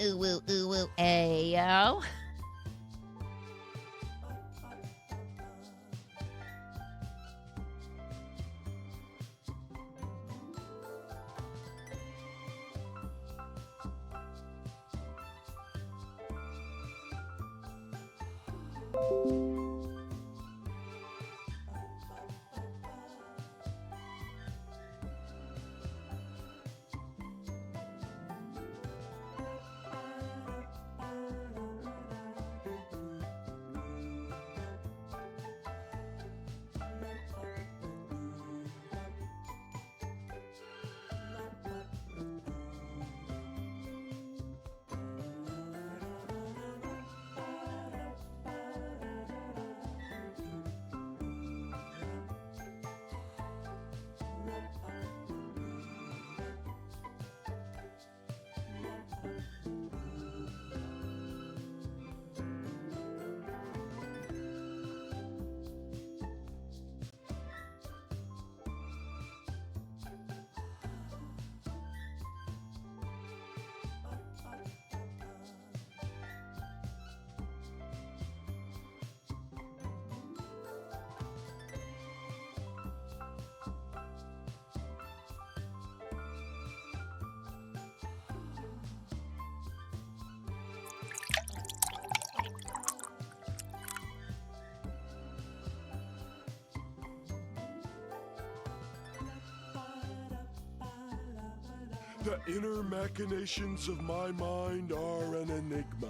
Ooh, ooh, ooh, ooh, ayo. The inner machinations of my mind are an enigma.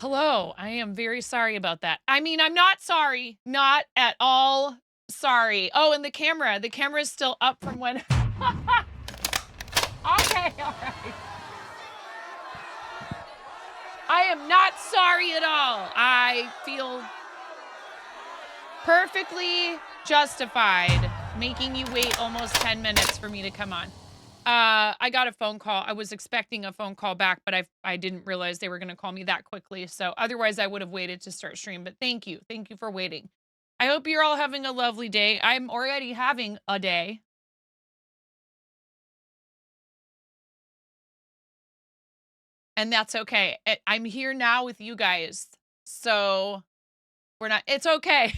Hello, I am very sorry about that. I mean, I'm not sorry, not at all sorry. Oh, and the camera is still up from when. Okay, all right. I am not sorry at all. I feel perfectly justified making you wait almost 10 minutes for me to come on. I got a phone call. I was expecting a phone call back, but I didn't realize they were going to call me that quickly. So otherwise I would have waited to start stream, but thank you. Thank you for waiting. I hope you're all having a lovely day. I'm already having a day. And that's okay. I'm here now with you guys. So it's okay.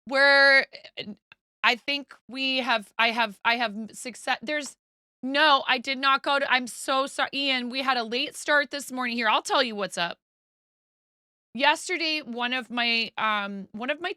We're I think I have success. No, I did not go to, I'm so sorry. Ian, we had a late start this morning here. I'll tell you what's up. Yesterday, one of my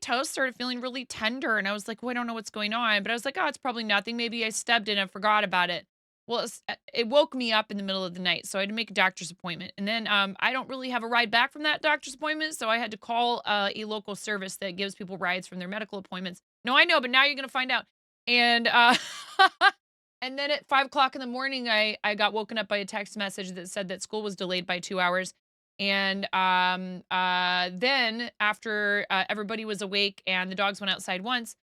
toes started feeling really tender and I was like, "Well, I don't know what's going on." But I was like, "Oh, it's probably nothing. Maybe I stepped in and forgot about it." Well, it woke me up in the middle of the night, so I had to make a doctor's appointment. And then I don't really have a ride back from that doctor's appointment, so I had to call a local service that gives people rides from their medical appointments. No, I know, but now you're gonna find out. And and then at 5 o'clock in the morning, I got woken up by a text message that said that school was delayed by 2 hours. And then after everybody was awake and the dogs went outside once,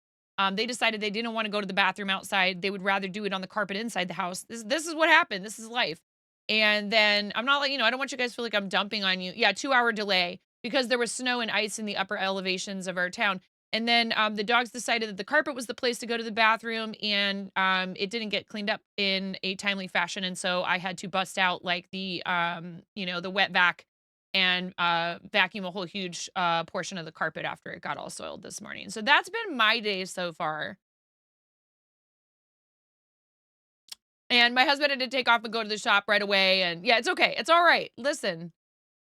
they decided they didn't want to go to the bathroom outside. They would rather do it on the carpet inside the house. This is what happened. This is life. And then I'm not like, I don't want you guys to feel like I'm dumping on you. Yeah, 2 hour delay because there was snow and ice in the upper elevations of our town. And then the dogs decided that the carpet was the place to go to the bathroom, and it didn't get cleaned up in a timely fashion. And so I had to bust out like the wet vac and vacuum a whole huge portion of the carpet after it got all soiled this morning. So that's been my day so far. And my husband had to take off and go to the shop right away. And yeah, it's okay. It's all right. Listen,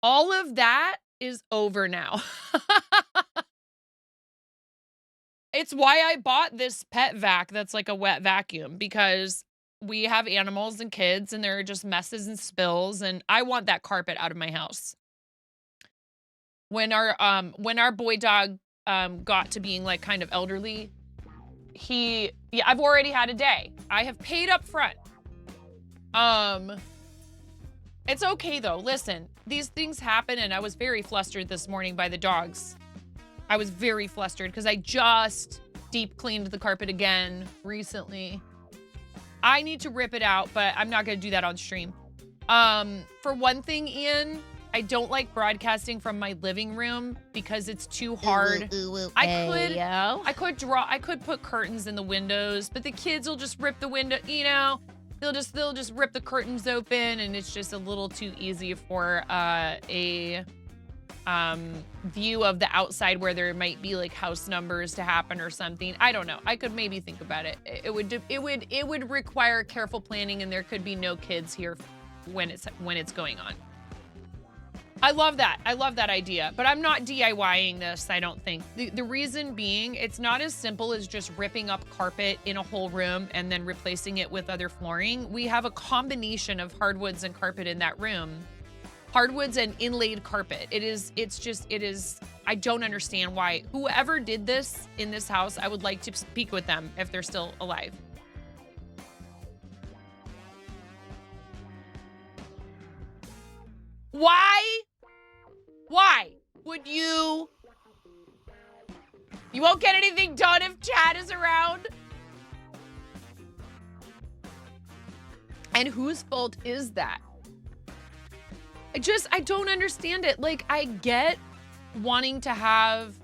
all of that is over now. It's why I bought this pet vac that's like a wet vacuum, because we have animals and kids and there are just messes and spills, and I want that carpet out of my house. When our boy dog got to being like kind of elderly, I've already had a day. I have paid up front. It's okay though. Listen, these things happen, and I was very flustered this morning by the dogs. I was very flustered because I just deep cleaned the carpet again recently. I need to rip it out, but I'm not going to do that on stream. For one thing, Ian, I don't like broadcasting from my living room because it's too hard. I could put curtains in the windows, but the kids will just rip the window, they'll just rip the curtains open, and it's just a little too easy for a view of the outside where there might be like house numbers to happen or something. I don't know. I could maybe think about it. It would require careful planning, and there could be no kids here when it's going on. I love that. I love that idea, but I'm not DIYing this, I don't think. The reason being, it's not as simple as just ripping up carpet in a whole room and then replacing it with other flooring. We have a combination of hardwoods and carpet in that room. Hardwoods and inlaid carpet. I don't understand why. Whoever did this in this house, I would like to speak with them if they're still alive. Why would you won't get anything done if Chad is around? And whose fault is that? I don't understand it. Like, I get wanting to have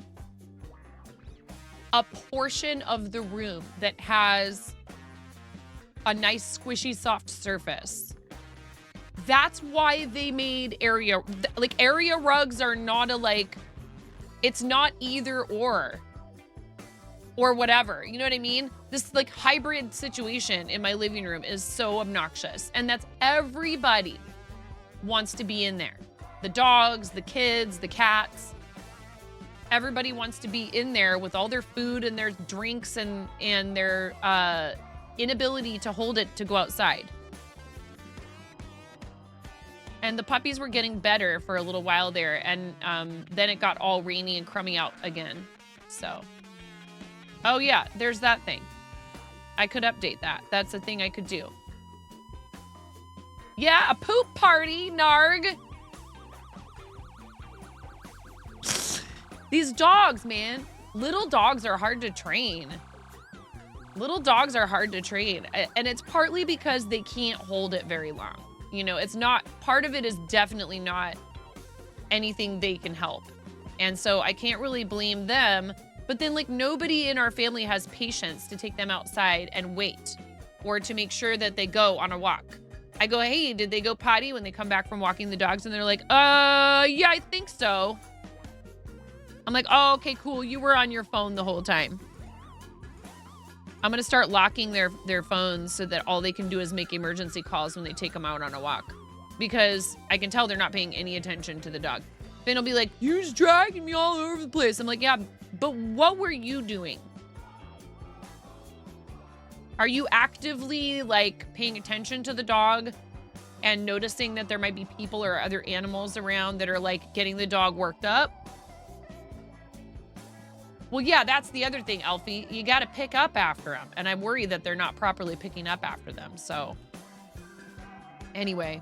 a portion of the room that has a nice, squishy, soft surface. That's why they made area rugs are not it's not either or whatever. You know what I mean? This like hybrid situation in my living room is so obnoxious. And that's everybody wants to be in there. The dogs, the kids, the cats. Everybody wants to be in there with all their food and their drinks and their inability to hold it to go outside. And the puppies were getting better for a little while there. And then it got all rainy and crummy out again. So, oh yeah, there's that thing. I could update that. That's a thing I could do. Yeah, a poop party, Narg. These dogs, man. Little dogs are hard to train. Little dogs are hard to train. And it's partly because they can't hold it very long. You know, it's not, part of it is definitely not anything they can help. And so I can't really blame them. But then, like, nobody in our family has patience to take them outside and wait or to make sure that they go on a walk. I go, hey, did they go potty when they come back from walking the dogs? And they're like, yeah, I think so. I'm like, oh, okay, cool. You were on your phone the whole time. I'm going to start locking their phones so that all they can do is make emergency calls when they take them out on a walk. Because I can tell they're not paying any attention to the dog. Finn will be like, you're just dragging me all over the place. I'm like, yeah, but what were you doing? Are you actively, like, paying attention to the dog and noticing that there might be people or other animals around that are, like, getting the dog worked up? Well, yeah, that's the other thing, Elfie. You got to pick up after them. And I worry that they're not properly picking up after them. So, anyway,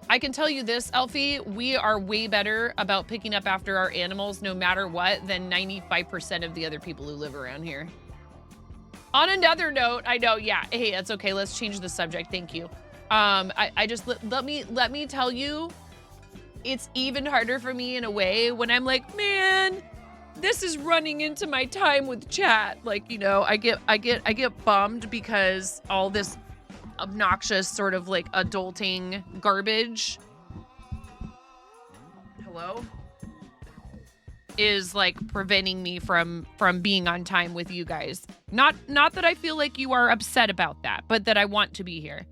I can tell you this, Elfie. We are way better about picking up after our animals, no matter what, than 95% of the other people who live around here. On another note, I know, yeah, hey, that's okay. Let's change the subject. Thank you. I just, let me tell you, it's even harder for me in a way when I'm like, man, this is running into my time with chat. Like, you know, I get bummed because all this obnoxious sort of like adulting garbage, hello, is like preventing me from being on time with you guys. Not that I feel like you are upset about that, but that I want to be here.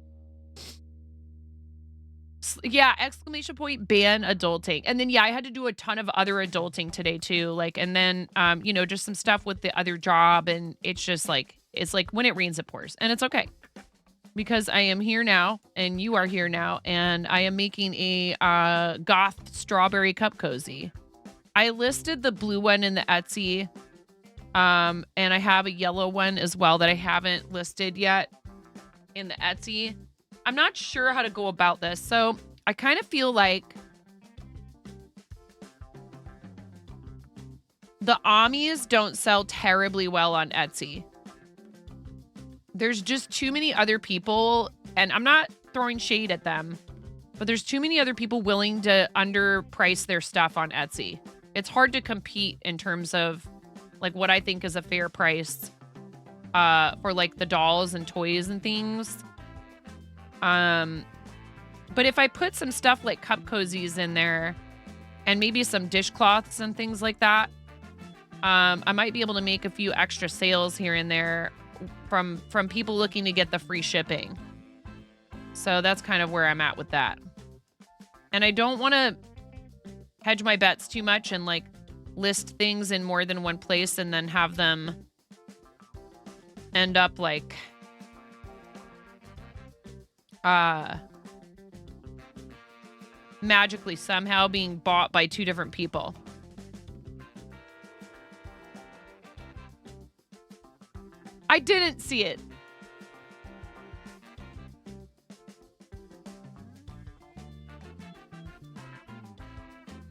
Yeah, exclamation point, ban adulting. And then, yeah, I had to do a ton of other adulting today too. Like, and then, you know, just some stuff with the other job. And it's just like, it's like when it rains, it pours. And it's okay. Because I am here now and you are here now. And I am making a Goth strawberry cup cozy. I listed the blue one in the Etsy. And I have a yellow one as well that I haven't listed yet in the Etsy. I'm not sure how to go about this. So I kind of feel like the Amis don't sell terribly well on Etsy. There's just too many other people, and I'm not throwing shade at them, but there's too many other people willing to underprice their stuff on Etsy. It's hard to compete in terms of like what I think is a fair price for like the dolls and toys and things. But if I put some stuff like cup cozies in there and maybe some dishcloths and things like that, I might be able to make a few extra sales here and there from people looking to get the free shipping. So that's kind of where I'm at with that. And I don't want to hedge my bets too much and like list things in more than one place and then have them end up like magically somehow being bought by two different people. I didn't see it.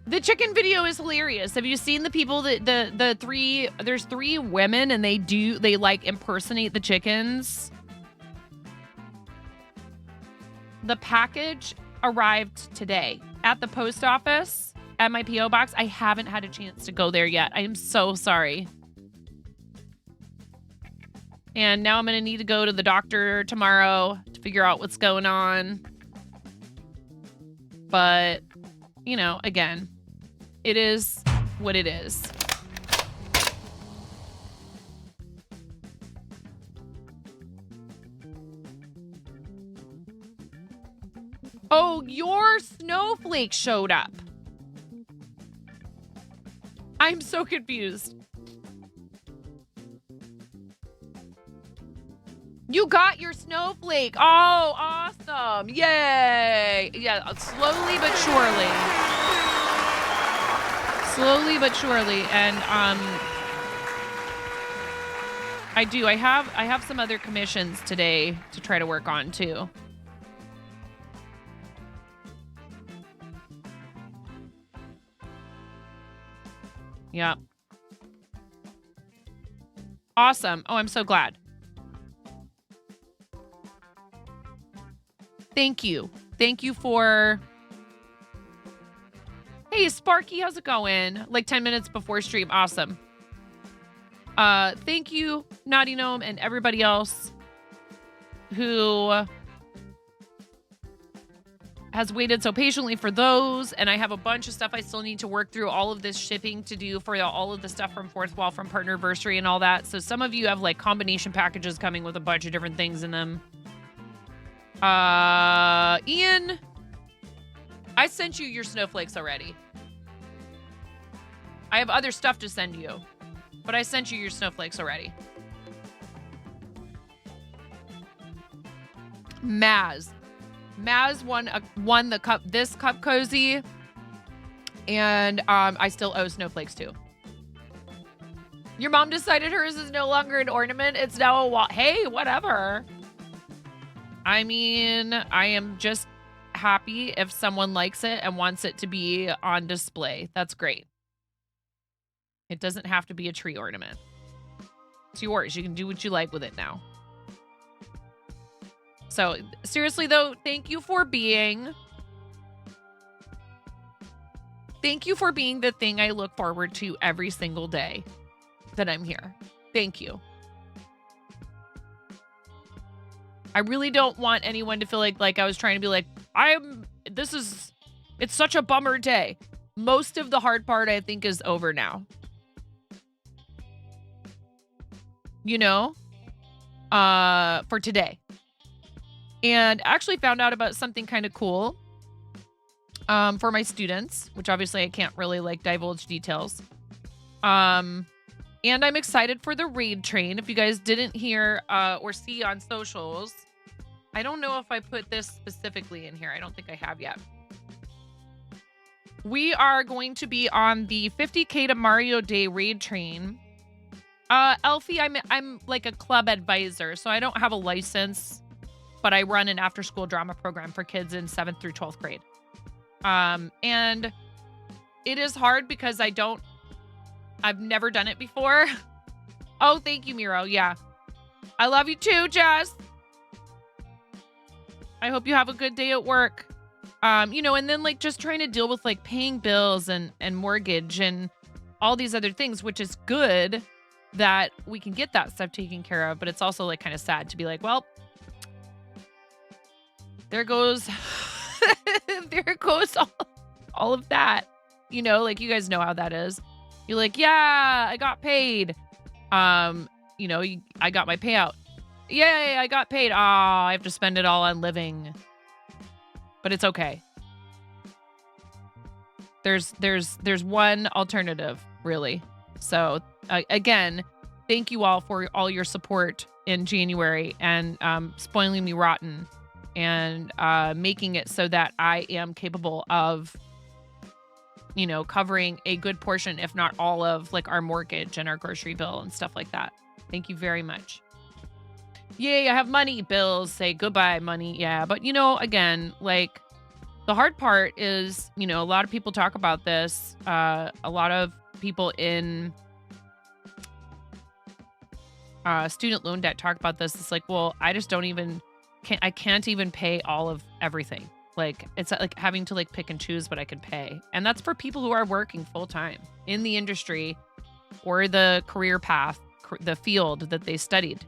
The chicken video is hilarious. Have you seen the people that the three, there's three women and they like impersonate the chickens? The package arrived today at the post office at my P.O. box. I haven't had a chance to go there yet. I am so sorry. And now I'm going to need to go to the doctor tomorrow to figure out what's going on. But, you know, again, it is what it is. Oh, your snowflake showed up. I'm so confused. You got your snowflake. Oh, awesome. Yay. Yeah, slowly but surely. Slowly but surely. And I have some other commissions today to try to work on too. Yeah. Awesome. Oh, I'm so glad. Thank you. Thank you for... Hey, Sparky, how's it going? Like 10 minutes before stream. Awesome. Thank you, Naughty Gnome, and everybody else who has waited so patiently for those. And I have a bunch of stuff I still need to work through, all of this shipping to do for all of the stuff from Fourth Wall, from Partnerversary and all that. So some of you have like combination packages coming with a bunch of different things in them. Ian, I sent you your snowflakes already. I have other stuff to send you, but I sent you your snowflakes already. Maz won the cup, this cup cozy, and I still owe snowflakes too. Your mom decided hers is no longer an ornament. It's now a wall. Hey, whatever. I mean, I am just happy if someone likes it and wants it to be on display. That's great. It doesn't have to be a tree ornament. It's yours. You can do what you like with it now. So, seriously, though, thank you for being the thing I look forward to every single day that I'm here. Thank you. I really don't want anyone to feel like I was trying to be like, it's such a bummer day. Most of the hard part, I think, is over now. You know, for today. And actually found out about something kind of cool for my students, which obviously I can't really like divulge details. And I'm excited for the raid train. If you guys didn't hear or see on socials, I don't know if I put this specifically in here. I don't think I have yet. We are going to be on the 50K to Mario Day raid train. Elfie, I'm like a club advisor, so I don't have a license, but I run an after-school drama program for kids in 7th through 12th grade. And it is hard because I've never done it before. Oh, thank you, Miro. Yeah. I love you too, Jess. I hope you have a good day at work. You know, and then like just trying to deal with like paying bills and mortgage and all these other things, which is good that we can get that stuff taken care of. But it's also like kind of sad to be like, well, there goes, there goes all of that. You know, like you guys know how that is. You're like, yeah, I got paid. You know, I got my payout. Yay, I got paid. I have to spend it all on living. But it's okay. There's one alternative, really. So, again, thank you all for all your support in January and spoiling me rotten and making it so that I am capable of, you know, covering a good portion, if not all of like our mortgage and our grocery bill and stuff like that. Thank you very much. Yay, I have money. Bills say goodbye, money. Yeah, but you know, again, like the hard part is, you know, a lot of people talk about this. A lot of people in student loan debt talk about this. It's like, well, I just I can't even pay all of everything. Like it's like having to like pick and choose what I can pay. And that's for people who are working full time in the industry or the career path, the field that they studied,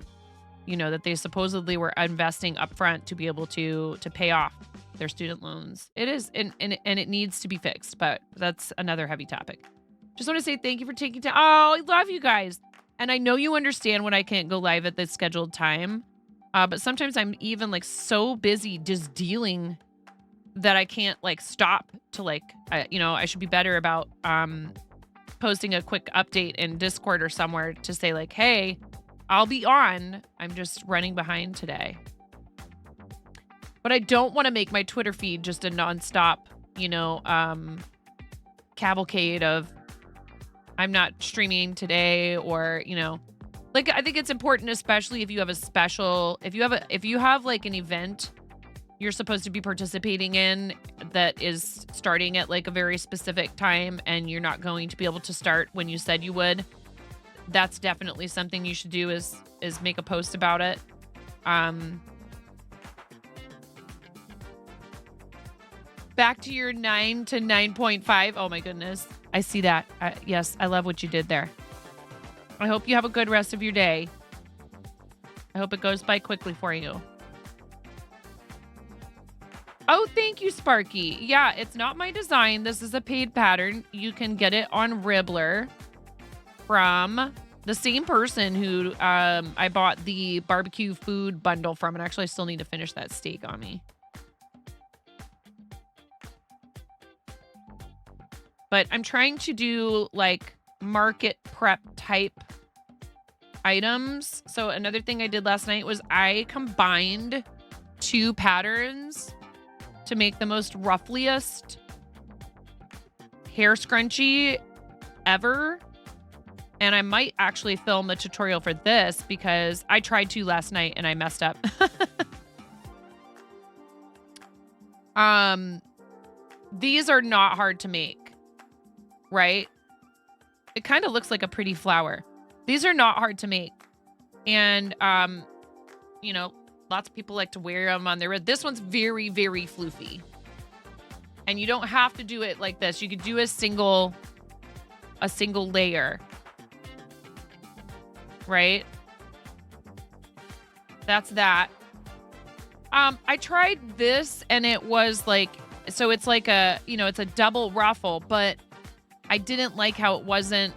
you know, that they supposedly were investing upfront to be able to pay off their student loans. It is, and it needs to be fixed, but that's another heavy topic. Just want to say thank you for taking time. Oh, I love you guys. And I know you understand when I can't go live at the scheduled time. But sometimes I'm even like so busy just dealing that I can't like stop to like, you know, I should be better about, posting a quick update in Discord or somewhere to say like, hey, I'll be on. I'm just running behind today. But I don't want to make my Twitter feed just a nonstop, cavalcade of I'm not streaming today, or, like, I think it's important, especially if you have if you have like an event you're supposed to be participating in that is starting at like a very specific time and you're not going to be able to start when you said you would. That's definitely something you should do is make a post about it. Back to your 9 to 9.5. Oh my goodness. I see that. Yes, I love what you did there. I hope you have a good rest of your day. I hope it goes by quickly for you. Oh, thank you, Sparky. Yeah, it's not my design. This is a paid pattern. You can get it on Ribbler from the same person who I bought the barbecue food bundle from. And actually, I still need to finish that steak on me. But I'm trying to do like market prep type items. So another thing I did last night was I combined 2 patterns to make the most ruffliest hair scrunchie ever. And I might actually film a tutorial for this because I tried to last night and I messed up. These are not hard to make, right? It kind of looks like a pretty flower. These are not hard to make. And, lots of people like to wear them on their wrist. This one's very, very floofy. And you don't have to do it like this. You could do a single layer. Right? That's that. I tried this and it was like, so it's like it's a double ruffle, but I didn't like how it wasn't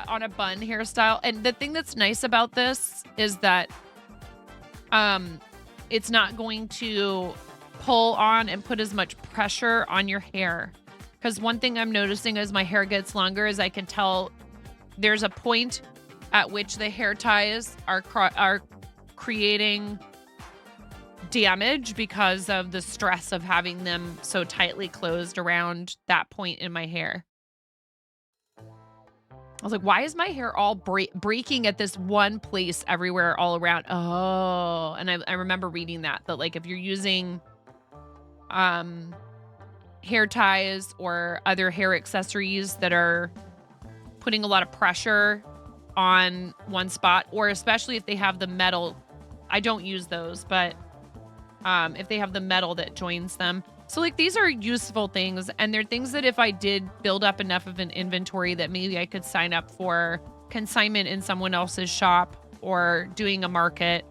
on a bun hairstyle. And the thing that's nice about this is that it's not going to pull on and put as much pressure on your hair. Because one thing I'm noticing as my hair gets longer is I can tell there's a point at which the hair ties are creating damage because of the stress of having them so tightly closed around that point in my hair. I was like, why is my hair all breaking at this one place everywhere all around? Oh, and I remember reading that like if you're using hair ties or other hair accessories that are putting a lot of pressure on one spot, or especially if they have the metal, I don't use those, but if they have the metal that joins them. So like these are useful things, and they're things that if I did build up enough of an inventory that maybe I could sign up for consignment in someone else's shop or doing a market.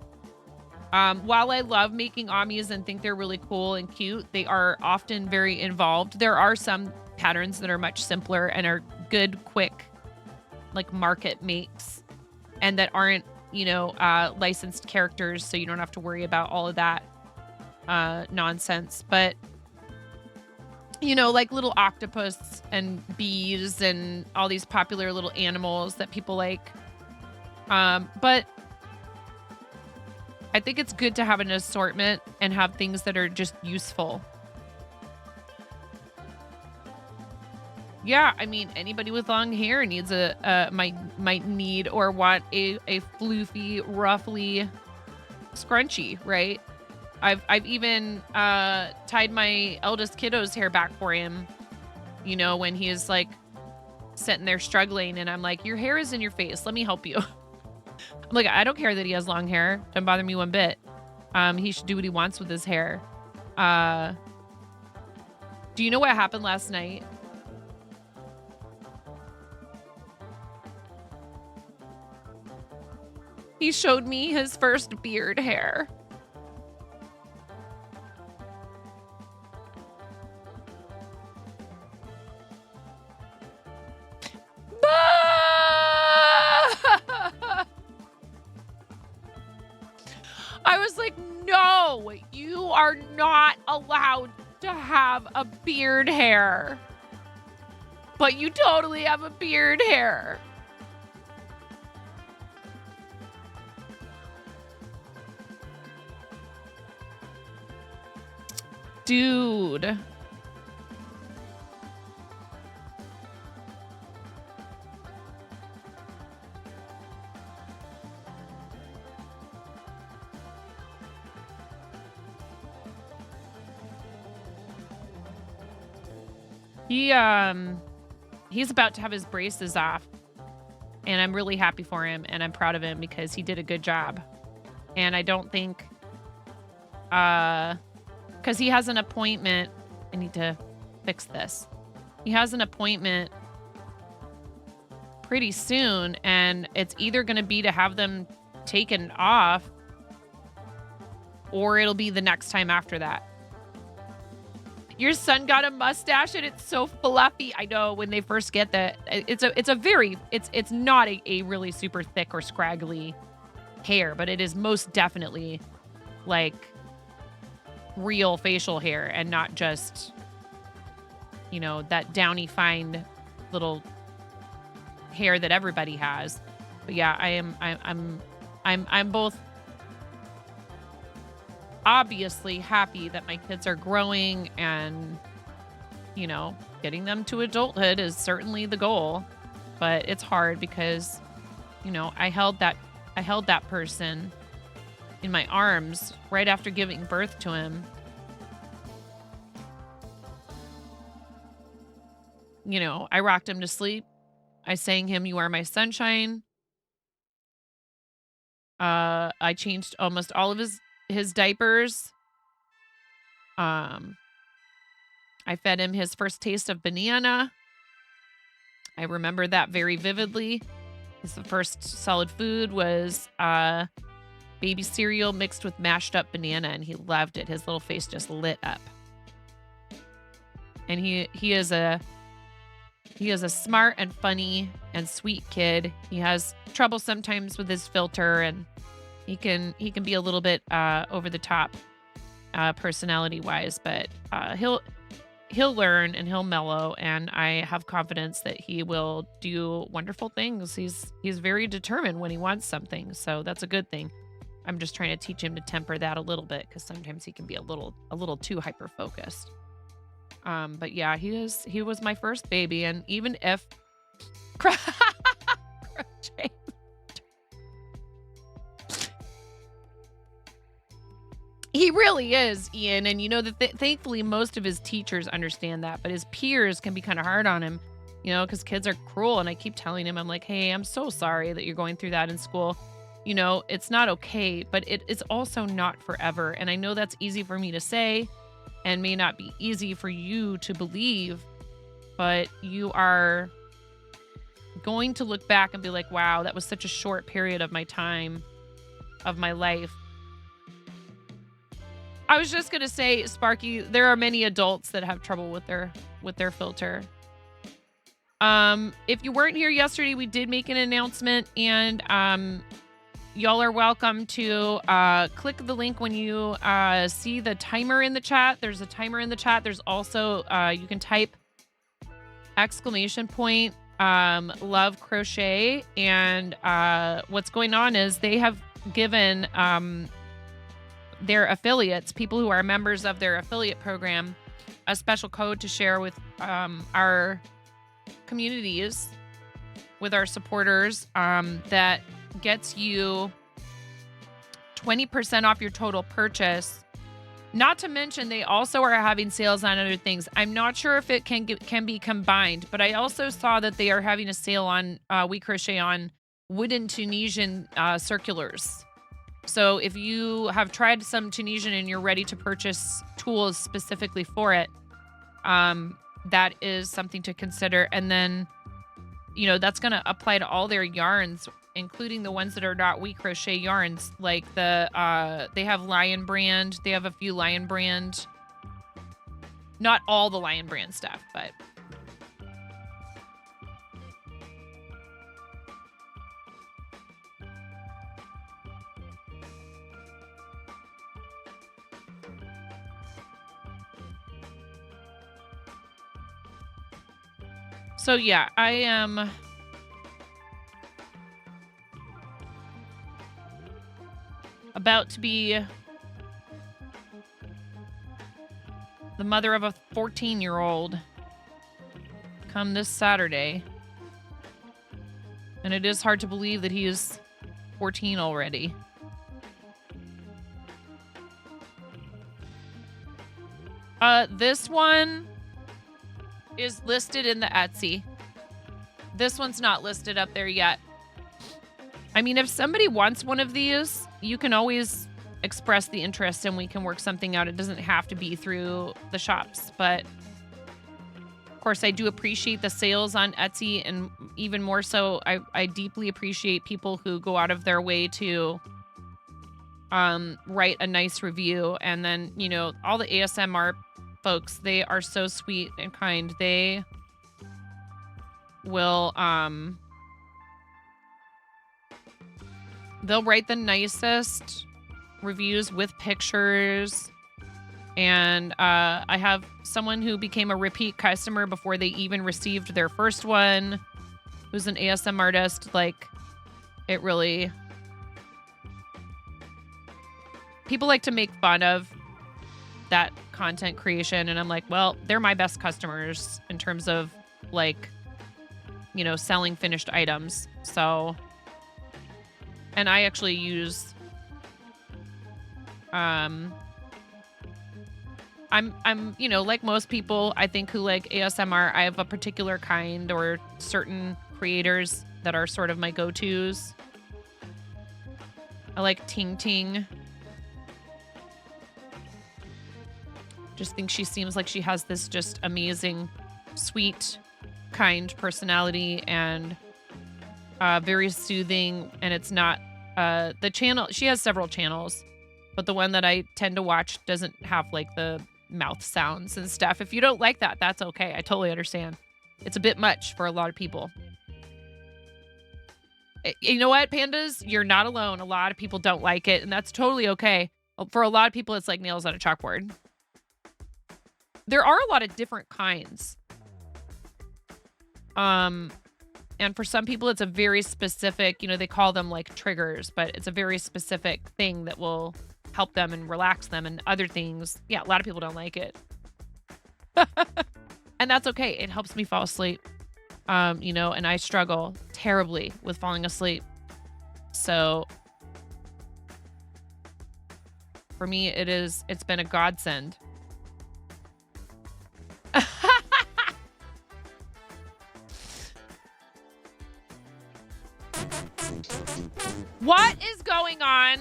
While I love making amis and think they're really cool and cute, they are often very involved. There are some patterns that are much simpler and are good, quick, like market makes, and that aren't, licensed characters, so you don't have to worry about all of that nonsense. But like little octopus and bees and all these popular little animals that people like. But I think it's good to have an assortment and have things that are just useful. Yeah, I mean, anybody with long hair needs might need or want a floofy, ruffly scrunchie, right? I've even tied my eldest kiddo's hair back for him, when he is like sitting there struggling, and I'm like, your hair is in your face. Let me help you. I'm like, I don't care that he has long hair. Doesn't bother me one bit. He should do what he wants with his hair. Do you know what happened last night? He showed me his first beard hair. I was like, no, you are not allowed to have a beard hair. But you totally have a beard hair. dude. He's about to have his braces off, and I'm really happy for him, and I'm proud of him because he did a good job. And I don't think, because he has an appointment. I need to fix this. He has an appointment pretty soon, and it's either going to be to have them taken off, or it'll be the next time after that. Your son got a mustache and it's so fluffy. I know when they first get that, it's not a really super thick or scraggly hair, but it is most definitely like real facial hair and not just, you know, that downy fine little hair that everybody has. But yeah, I'm both obviously happy that my kids are growing, and, you know, getting them to adulthood is certainly the goal. But it's hard because, you know, I held that person in my arms right after giving birth to him. You know, I rocked him to sleep. I sang him "You Are My Sunshine." I changed almost all of his diapers. I fed him his first taste of banana. I remember that very vividly. His first solid food was baby cereal mixed with mashed up banana, and he loved it. His little face just lit up. And he is a smart and funny and sweet kid. He has trouble sometimes with his filter, and he can be a little bit over the top personality wise, but he'll learn and he'll mellow, and I have confidence that he will do wonderful things. He's very determined when he wants something, so that's a good thing. I'm just trying to teach him to temper that a little bit, because sometimes he can be a little too hyper focused. But yeah, he was my first baby, and even if crochet. He really is, Ian, and you know that thankfully most of his teachers understand that, but his peers can be kind of hard on him, you know, because kids are cruel, and I keep telling him, I'm like, hey, I'm so sorry that you're going through that in school. You know, it's not okay, but it's also not forever, and I know that's easy for me to say and may not be easy for you to believe, but you are going to look back and be like, wow, that was such a short period of my time, of my life. I was just going to say, Sparky, there are many adults that have trouble with their filter. If you weren't here yesterday, we did make an announcement, and y'all are welcome to click the link when you see the timer in the chat. There's a timer in the chat. There's also, you can type !love crochet. And what's going on is they have given their affiliates, people who are members of their affiliate program, a special code to share with our communities, with our supporters, that gets you 20% off your total purchase. Not to mention, they also are having sales on other things. I'm not sure if it can be combined, but I also saw that they are having a sale on We Crochet on wooden Tunisian circulars. So if you have tried some Tunisian and you're ready to purchase tools specifically for it, that is something to consider. And then, you know, that's going to apply to all their yarns, including the ones that are not We Crochet yarns. Like they have Lion Brand. They have a few Lion Brand. Not all the Lion Brand stuff, but... So yeah, I am about to be the mother of a 14-year-old come this Saturday. And it is hard to believe that he is 14 already. This one is listed in the Etsy. This one's not listed up there yet. I mean, if somebody wants one of these, you can always express the interest and we can work something out. It doesn't have to be through the shops, but of course I do appreciate the sales on Etsy, and even more so, I deeply appreciate people who go out of their way to write a nice review. And then, you know, all the ASMR folks, they are so sweet and kind. They will they'll write the nicest reviews with pictures. And I have someone who became a repeat customer before they even received their first one, who's an ASM artist. Like, it really... People like to make fun of that content creation, and I'm like, well, they're my best customers in terms of, like, you know, selling finished items. So... And I actually use... I'm, you know, like most people, I think, who like ASMR, I have a particular kind or certain creators that are sort of my go-tos. I like Ting Ting. Just think she seems like she has this just amazing, sweet, kind personality, and very soothing. And it's not the channel. She has several channels, but the one that I tend to watch doesn't have like the mouth sounds and stuff. If you don't like that, that's okay. I totally understand. It's a bit much for a lot of people. You know what, pandas? You're not alone. A lot of people don't like it, and that's totally okay. For a lot of people, it's like nails on a chalkboard. There are a lot of different kinds. And for some people, it's a very specific, you know, they call them like triggers, but it's a very specific thing that will help them and relax them, and other things. Yeah, a lot of people don't like it. And that's okay. It helps me fall asleep. You know, and I struggle terribly with falling asleep. So for me, it's been a godsend. What is going on?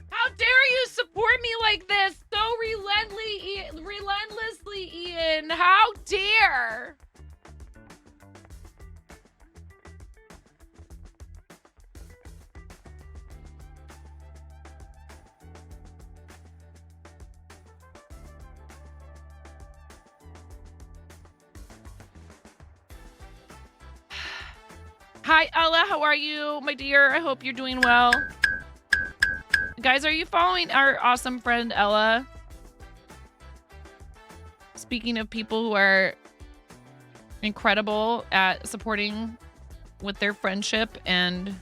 How dare you support me like this so relentlessly, Ian? How dare? Hi, Ella. How are you, my dear? I hope you're doing well. Guys, are you following our awesome friend, Ella? Speaking of people who are incredible at supporting with their friendship and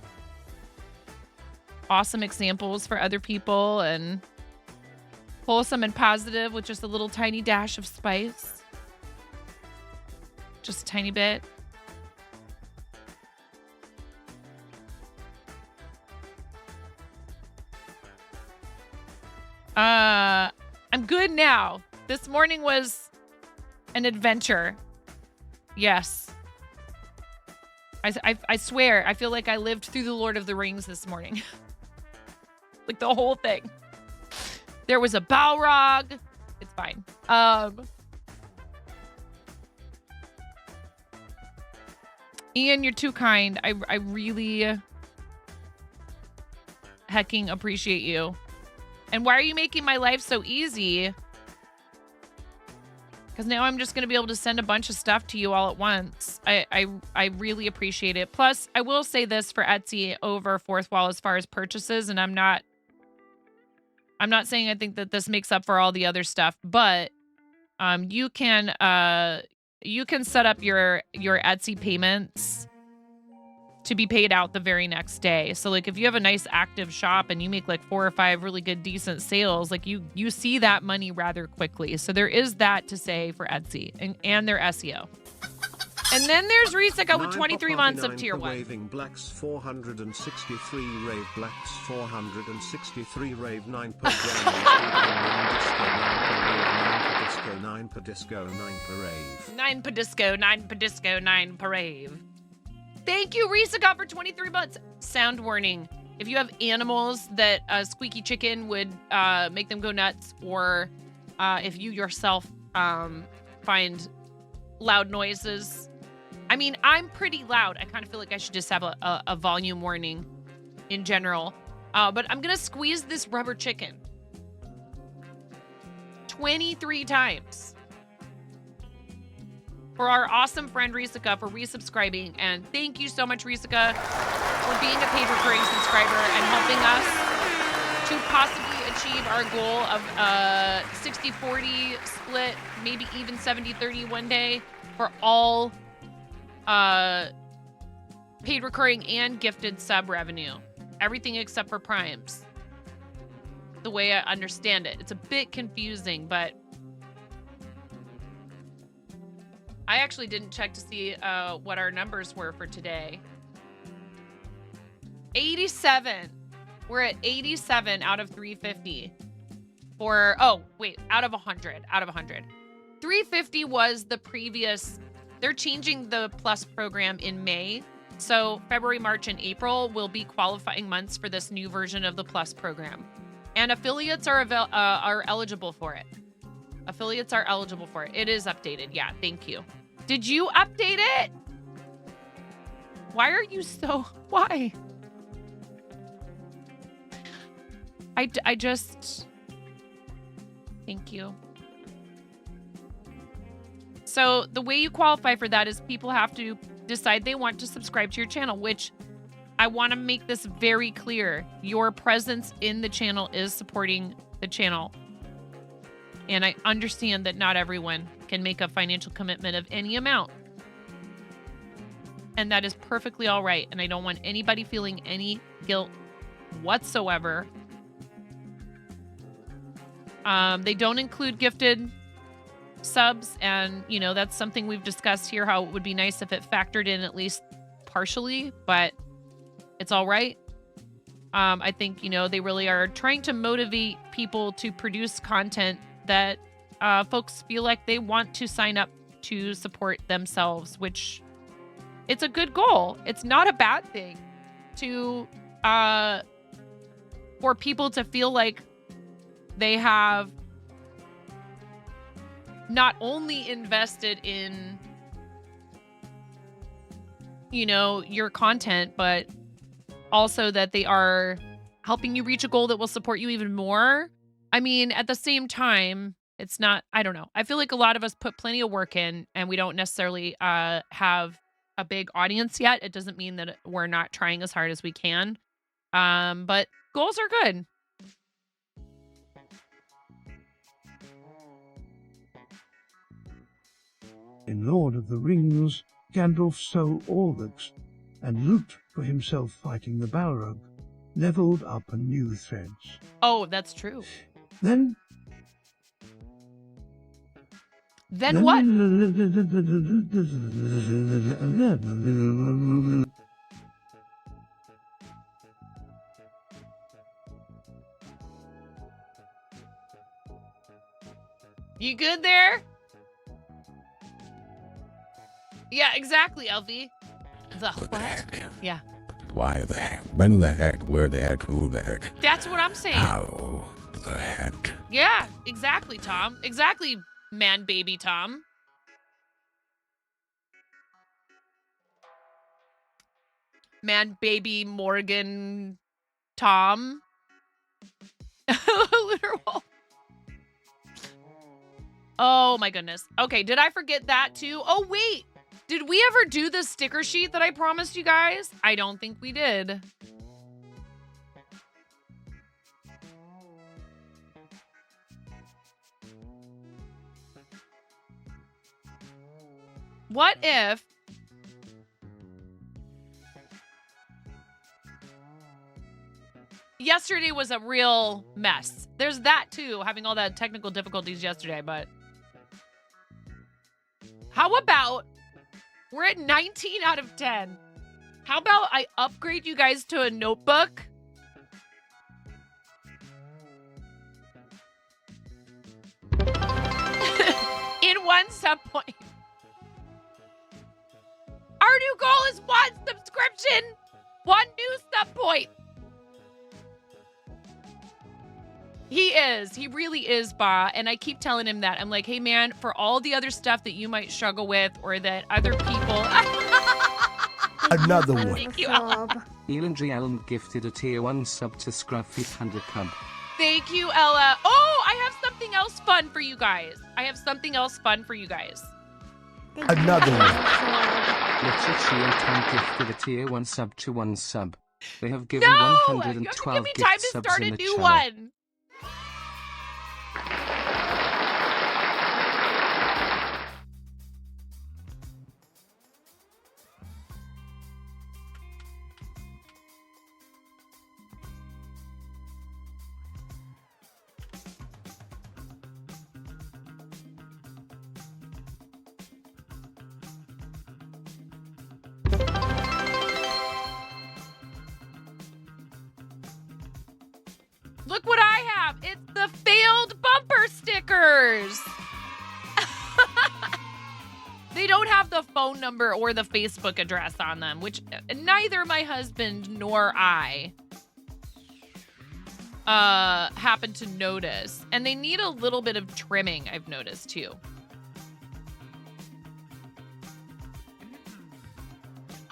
awesome examples for other people, and wholesome and positive with just a little tiny dash of spice. Just a tiny bit. I'm good now. This morning was an adventure. Yes. I swear, I feel like I lived through the Lord of the Rings this morning. Like the whole thing. There was a Balrog. It's fine. Ian, you're too kind. I really hecking appreciate you. And why are you making my life so easy? Because now I'm just going to be able to send a bunch of stuff to you all at once. I really appreciate it. Plus, I will say this for Etsy over fourth wall as far as purchases, and I'm not I'm not saying I think that this makes up for all the other stuff, but you can set up your Etsy payments to be paid out the very next day. So like if you have a nice active shop and you make like 4 or 5 really good decent sales, like you see that money rather quickly. So there is that to say for Etsy and their SEO. And then there's Risika with 23 months of tier 1. Waving blacks 463 rave blacks 463 rave 9 per disco 9 per disco 9 per rave 9 per disco 9 per disco 9 per rave. Thank you, Risika, for 23 months. Sound warning. If you have animals that a squeaky chicken would make them go nuts, or if you yourself find loud noises. I mean, I'm pretty loud. I kind of feel like I should just have a volume warning in general. But I'm going to squeeze this rubber chicken 23 times. For our awesome friend Risika for resubscribing. And thank you so much, Risika, for being a paid recurring subscriber and helping us to possibly achieve our goal of 60-40 split, maybe even 70-30 one day for all paid recurring and gifted sub revenue. Everything except for primes. The way I understand it. It's a bit confusing, but I actually didn't check to see what our numbers were for today. 87. We're at 87 out of 350. For, oh, wait, out of 100. Out of 100. 350 was the previous. They're changing the Plus program in May. So February, March, and April will be qualifying months for this new version of the Plus program. And affiliates are eligible for it. Affiliates are eligible for it. It is updated. Yeah, thank you. Did you update it? Why are you so... Why? I just... Thank you. So the way you qualify for that is people have to decide they want to subscribe to your channel, which I want to make this very clear. Your presence in the channel is supporting the channel. And I understand that not everyone can make a financial commitment of any amount. And that is perfectly all right. And I don't want anybody feeling any guilt whatsoever. They don't include gifted subs, and you know, that's something we've discussed here, how it would be nice if it factored in at least partially, but it's all right. I think, you know, they really are trying to motivate people to produce content that folks feel like they want to sign up to support themselves, which it's a good goal. It's not a bad thing to for people to feel like they have not only invested in, you know, your content, but also that they are helping you reach a goal that will support you even more. I mean, at the same time, it's not, I don't know. I feel like a lot of us put plenty of work in and we don't necessarily have a big audience yet. It doesn't mean that we're not trying as hard as we can. But goals are good. In Lord of the Rings, Gandalf stole Orlux and loot for himself fighting the Balrog, leveled up a new threads. Oh, that's true. Then what? You good there? Yeah, exactly, Elfie. The What the heck? Yeah. Why the heck? When the heck? Where the heck? Who the heck? That's what I'm saying. How the heck? Yeah, exactly, Tom. Exactly, man baby Tom. Man baby Morgan Tom. Literal. Oh my goodness. Okay, did I forget that too? Oh wait. Did we ever do the sticker sheet that I promised you guys? I don't think we did. What if yesterday was a real mess? There's that too, having all that technical difficulties yesterday, but how about we're at 19 out of 10? How about I upgrade you guys to a notebook? In one sub point. Our new goal is 1 subscription, 1 new sub point. He is. He really is, Ba. And I keep telling him that. I'm like, hey, man, for all the other stuff that you might struggle with or that other people... Another one. Thank you, Elon G. Allen gifted a tier 1 sub to Scruffy Panda Cub. Thank you, Ella. Oh, I have something else fun for you guys. Another one. Literature and Time gifted a tier 1 sub to 1 sub. They have given No! You have to 112 give me gift time to subs start in a the new channel. one. Look what I have. It's the failed bumper stickers. They don't have the phone number or the Facebook address on them, which neither my husband nor I happen to notice. And they need a little bit of trimming, I've noticed too.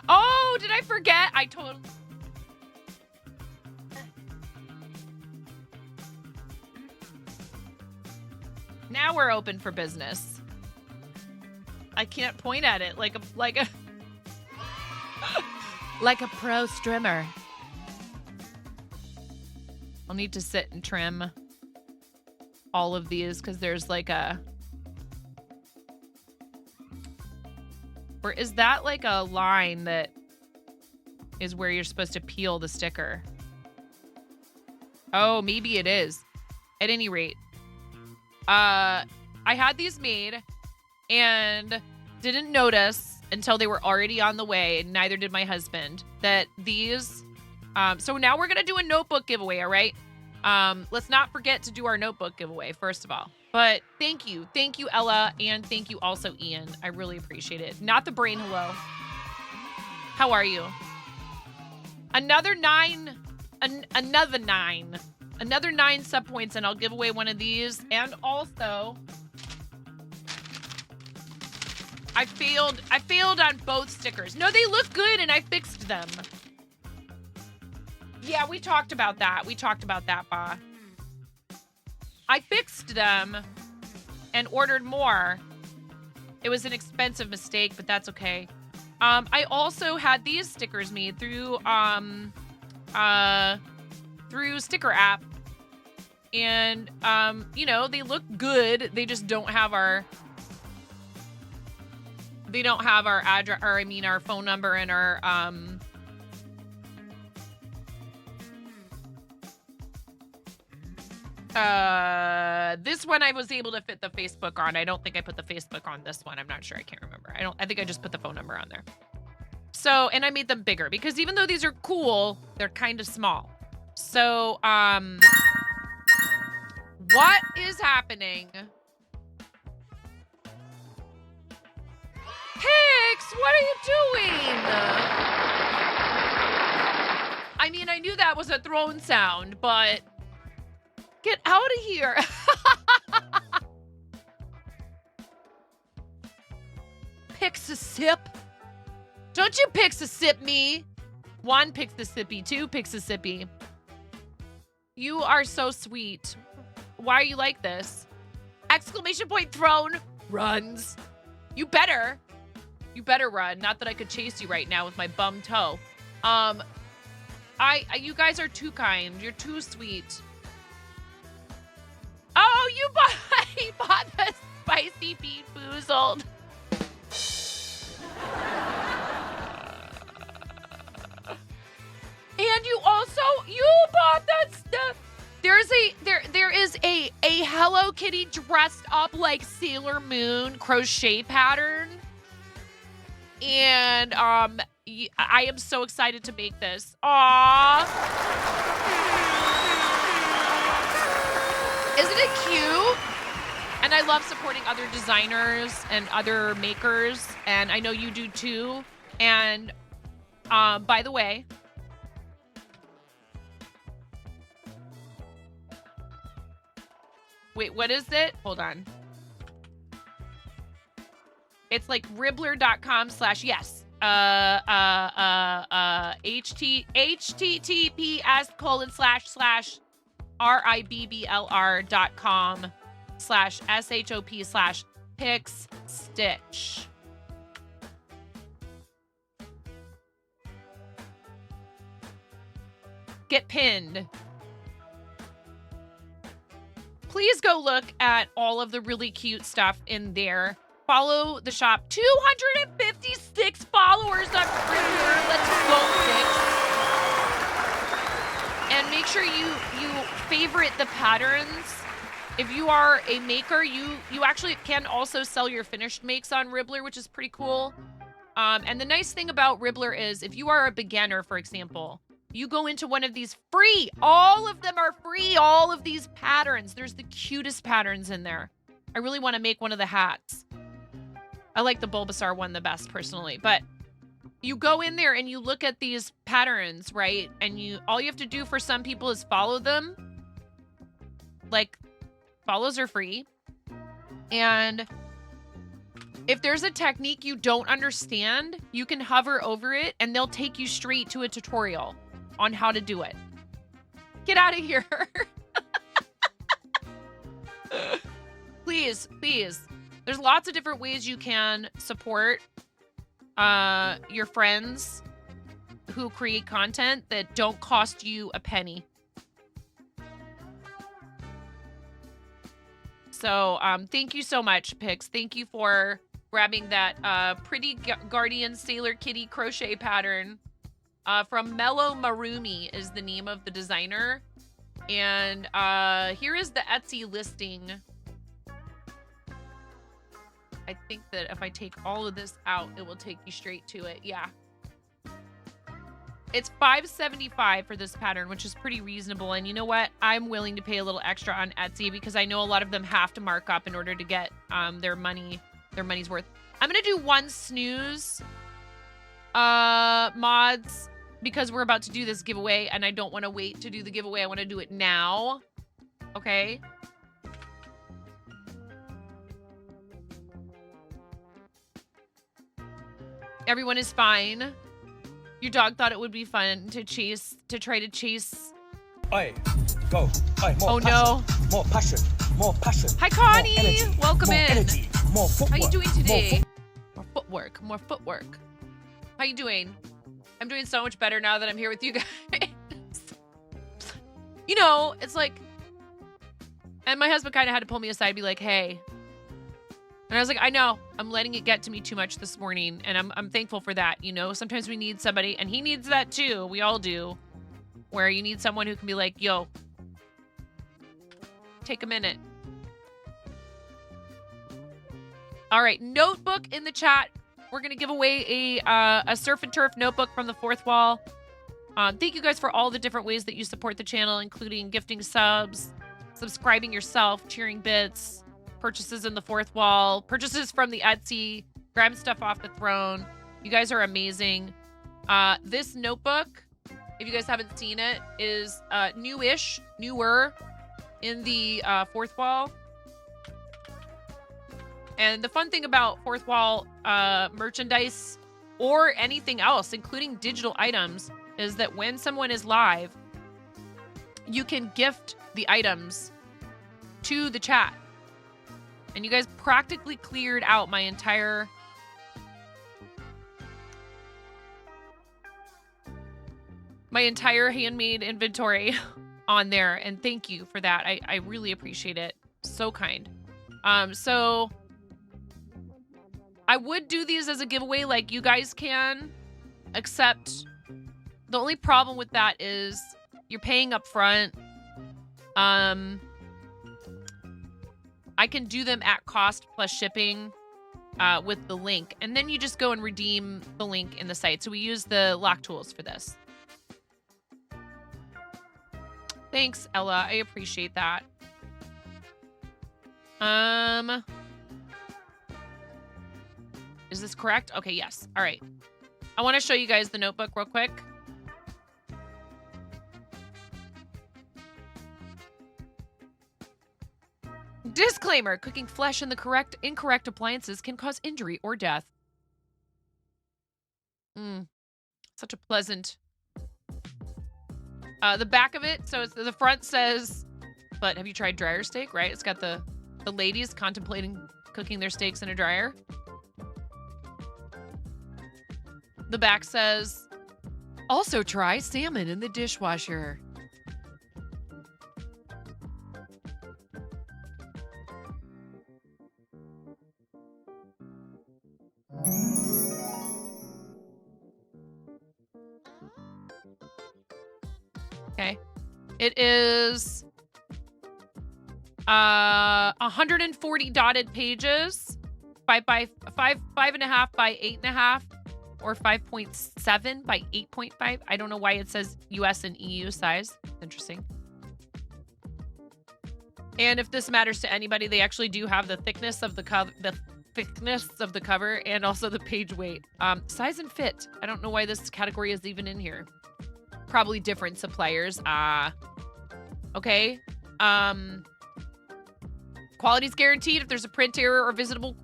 Oh, did I forget? I totally... Now we're open for business. I can't point at it like a like a pro strimmer. I'll need to sit and trim all of these because there's like a... Or is that like a line that is where you're supposed to peel the sticker? Oh, maybe it is. At any rate, I had these made and didn't notice until they were already on the way, and neither did my husband, that these... so now we're going to do a notebook giveaway, all right? Let's not forget to do our notebook giveaway, first of all. But thank you. Thank you, Ella, and thank you also, Ian. I really appreciate it. Not the brain hello. How are you? Another 9 sub points, and I'll give away one of these. And also, I failed on both stickers. No, they look good, and I fixed them. Yeah, we talked about that. Ba. I fixed them and ordered more. It was an expensive mistake, but that's okay. I also had these stickers made through Sticker App, and you know, they look good. They just don't have our address, or I mean our phone number and our this one I was able to fit the Facebook on. I don't think I put the Facebook on this one. I'm not sure. I can't remember. I think I just put the phone number on there. So, and I made them bigger because even though these are cool, they're kind of small. So, what is happening? Hicks, what are you doing? I mean, I knew that was a throne sound, but get out of here. Picks a sip. Don't you picks a sip me. 1 picks the sippy, 2 picks a sippy. You are so sweet. Why are you like this? Exclamation point throne runs. You better run. Not that I could chase you right now with my bum toe. You guys are too kind. You're too sweet. Oh, he bought the spicy bean boozled. a Hello Kitty dressed up like Sailor Moon crochet pattern. And I am so excited to make this. Aww. Isn't it cute? And I love supporting other designers and other makers. And I know you do too. And by the way, wait, what is it? Hold on. It's like ribbler.com/yes. https://ribbler.com/shop/pix-stitch. Get pinned. Please go look at all of the really cute stuff in there. Follow the shop. 256 followers on Twitter. Let's go, Pix. And make sure you favorite the patterns. If you are a maker, you actually can also sell your finished makes on Ribbler, which is pretty cool. And the nice thing about Ribbler is if you are a beginner, for example, you go into one of these free. All of them are free. All of these patterns. There's the cutest patterns in there. I really want to make one of the hats. I like the Bulbasaur one the best personally, but you go in there and you look at these patterns, right? And all you have to do for some people is follow them. Like, follows are free. And if there's a technique you don't understand, you can hover over it and they'll take you straight to a tutorial on how to do it. Get out of here. Please, please. There's lots of different ways you can support your friends who create content that don't cost you a penny. So thank you so much, Pix. Thank you for grabbing that pretty Guardian Sailor Kitty crochet pattern from Mellow Marumi is the name of the designer. And here is the Etsy listing. I think that if I take all of this out, it will take you straight to it. Yeah. It's $5.75 for this pattern, which is pretty reasonable. And you know what? I'm willing to pay a little extra on Etsy because I know a lot of them have to mark up in order to get their money's worth. I'm going to do one snooze mods because we're about to do this giveaway and I don't want to wait to do the giveaway. I want to do it now. Okay. Everyone is fine. Your dog thought it would be fun to try to chase. Oi, go. Oi, more oh passion, no. More passion. More passion. Hi Connie. More energy, welcome more in. Energy, more footwork, how you doing today? More footwork. More footwork. How you doing? I'm doing so much better now that I'm here with you guys. You know, it's like, and my husband kind of had to pull me aside and be like, hey. And I was like, I know, I'm letting it get to me too much this morning. And I'm thankful for that. You know, sometimes we need somebody, and he needs that too. We all do. Where you need someone who can be like, yo, take a minute. All right, notebook in the chat. We're going to give away a Surf and Turf notebook from the Fourth Wall. Thank you guys for all the different ways that you support the channel, including gifting subs, subscribing yourself, cheering bits, purchases in the Fourth Wall, purchases from the Etsy, grab stuff off the throne. You guys are amazing. This notebook, if you guys haven't seen it, is newer in the Fourth Wall. And the fun thing about Fourth Wall merchandise or anything else, including digital items, is that when someone is live, you can gift the items to the chat. And you guys practically cleared out my entire handmade inventory on there. And thank you for that. I really appreciate it. So kind. So I would do these as a giveaway like you guys can, except the only problem with that is you're paying up front. I can do them at cost plus shipping with the link. And then you just go and redeem the link in the site. So we use the lock tools for this. Thanks, Ella. I appreciate that. Is this correct? Okay, yes. All right. I want to show you guys the notebook real quick. Disclaimer, cooking flesh in the incorrect appliances can cause injury or death. Such a pleasant. The back of it, so it's, the front says, but have you tried dryer steak, right? It's got the ladies contemplating cooking their steaks in a dryer. The back says, also try salmon in the dishwasher. Okay. It is 140 dotted pages, 5.5 by 5.5 by 8.5, or 5.7 by 8.5. I don't know why it says US and EU size. Interesting. And if this matters to anybody, they actually do have the thickness of the cover, and also the page weight. Size and fit. I don't know why this category is even in here. Probably different suppliers. Okay. Quality's guaranteed. If there's a print error or visible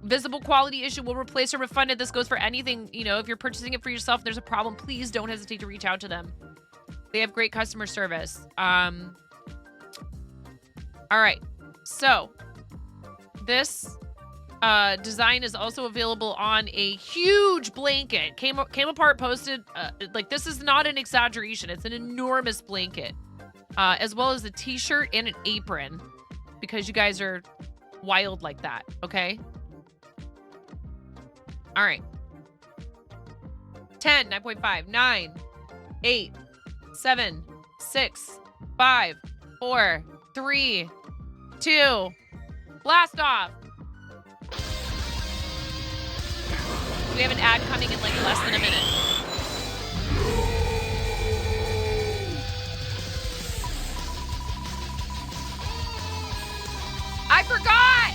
quality issue, we'll replace or refund it. This goes for anything, you know, if you're purchasing it for yourself and there's a problem, please don't hesitate to reach out to them. They have great customer service. All right. So this design is also available on a huge blanket. Came apart, posted. Like, this is not an exaggeration. It's an enormous blanket, as well as a t-shirt and an apron, because you guys are wild like that. Okay. All right. 10, 9.5, 9, 8, 7, 6, 5, 4, 3, 2, blast off. We have an ad coming in like less than a minute. I forgot!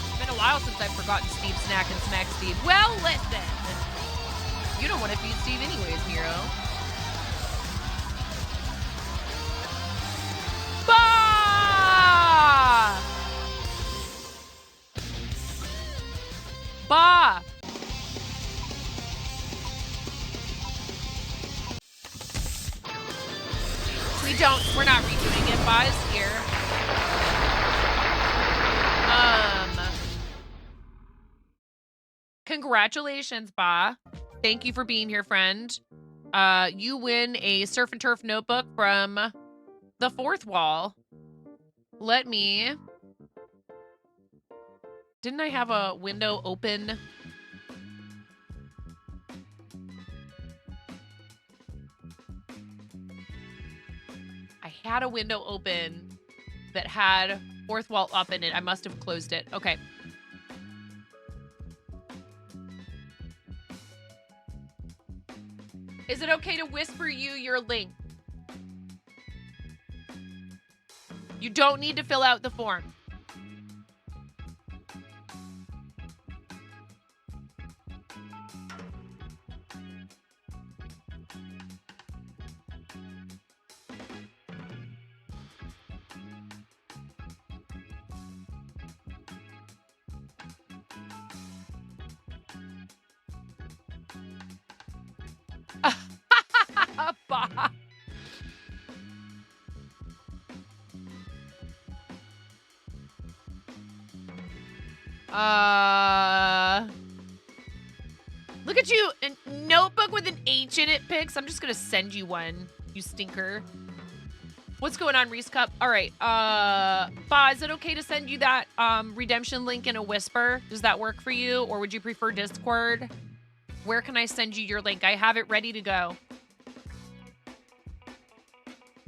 It's been a while since I've forgotten Steve's snack and smack Steve. Well, listen. You don't want to feed Steve anyways, Miro. Bah! Bah! We're not redoing it. Bah is here. Congratulations, Bah. Thank you for being here, friend. You win a Surf and Turf notebook from the Fourth Wall. Didn't I have a window open? I had a window open that had Fourth Wall up in it. I must have closed it. Okay. Is it okay to whisper you your link? You don't need to fill out the form. Bah. Look at you, a notebook with an H in it, Pix. I'm just gonna send you one, you stinker. What's going on, Reese Cup? All right, Ba, is it okay to send you that redemption link in a whisper? Does that work for you, or would you prefer Discord? Where can I send you your link? I have it ready to go.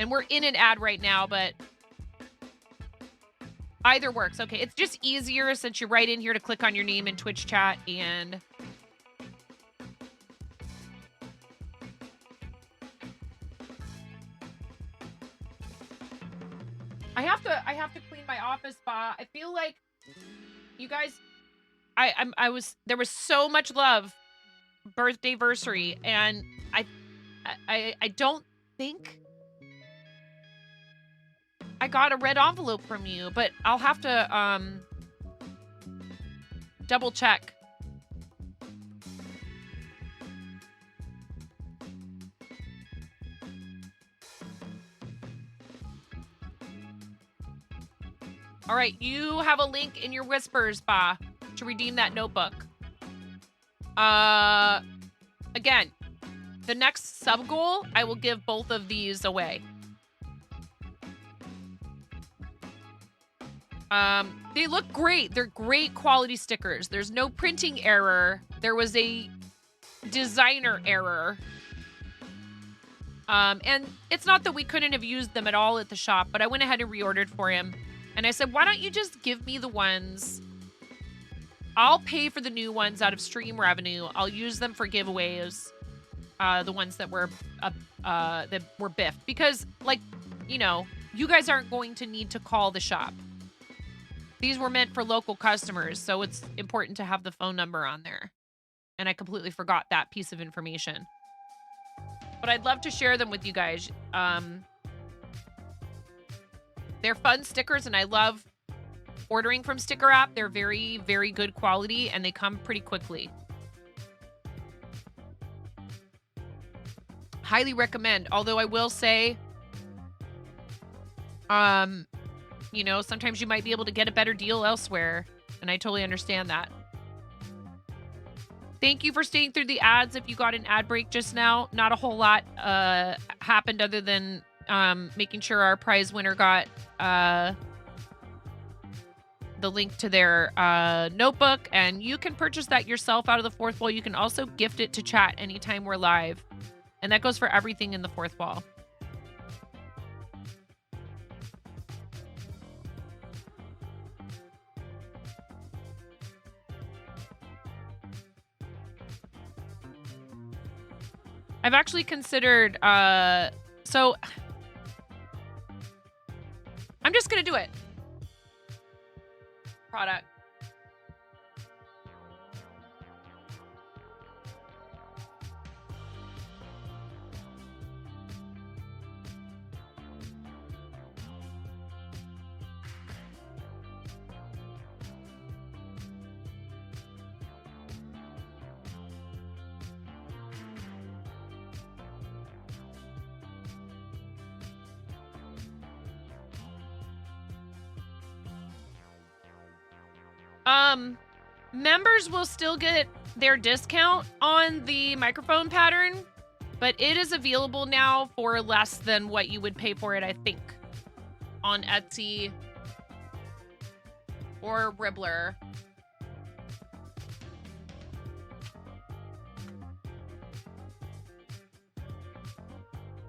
And we're in an ad right now, but either works. Okay, it's just easier since you're right in here to click on your name in Twitch chat and... I have to clean my office spa. I feel like you guys, there was so much love birthday-versary, and I don't think I got a red envelope from you, but I'll have to double check. All right, you have a link in your Whispers spa to redeem that notebook. Again, the next sub goal, I will give both of these away. They look great. They're great quality stickers. There's no printing error. There was a designer error. And it's not that we couldn't have used them at all at the shop, but I went ahead and reordered for him. And I said, why don't you just give me the ones? I'll pay for the new ones out of stream revenue. I'll use them for giveaways. The ones that were biffed. Because, like, you know, you guys aren't going to need to call the shop. These were meant for local customers, so it's important to have the phone number on there. And I completely forgot that piece of information. But I'd love to share them with you guys. They're fun stickers, and I love ordering from Sticker App. They're very, very good quality, and they come pretty quickly. Highly recommend. Although I will say, you know, sometimes you might be able to get a better deal elsewhere, and I totally understand that. Thank you for staying through the ads. If you got an ad break just now, not a whole lot happened other than making sure our prize winner got the link to their notebook, and you can purchase that yourself out of the fourth wall. You can also gift it to chat anytime we're live, and that goes for everything in the fourth wall. I've actually considered, so I'm just going to do it. Product. Members will still get their discount on the microphone pattern, but it is available now for less than what you would pay for it, I think, on Etsy or Ribbler.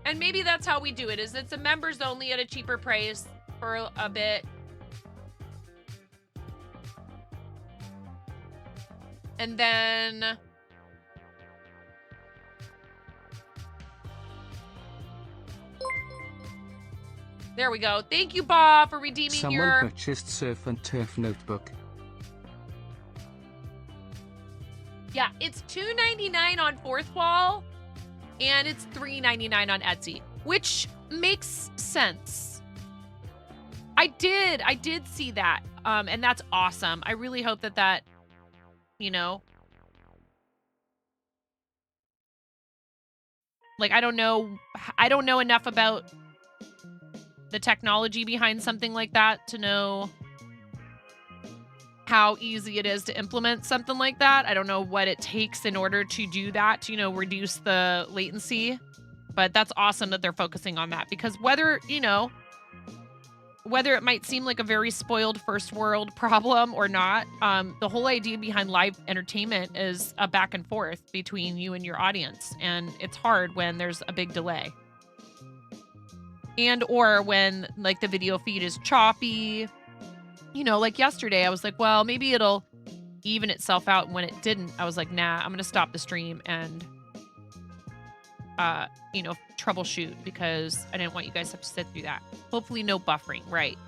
And maybe that's how we do it, is it's a members only at a cheaper price for a bit. And then there we go. Thank you, Bob, for redeeming Someone your... purchased Surf and Turf notebook. Yeah, it's $2.99 on Fourth Wall, and it's $3.99 on Etsy, which makes sense. I did see that, and that's awesome. I really hope that you know, like, I don't know enough about the technology behind something like that to know how easy it is to implement something like that. I don't know what it takes in order to do that, to, you know, reduce the latency, but that's awesome that they're focusing on that, because whether it might seem like a very spoiled first world problem or not, the whole idea behind live entertainment is a back and forth between you and your audience. And it's hard when there's a big delay. And or when like the video feed is choppy. You know, like yesterday I was like, well, maybe it'll even itself out. And when it didn't, I was like, nah, I'm going to stop the stream and, you know, troubleshoot because I didn't want you guys to have to sit through that. Hopefully no buffering, right?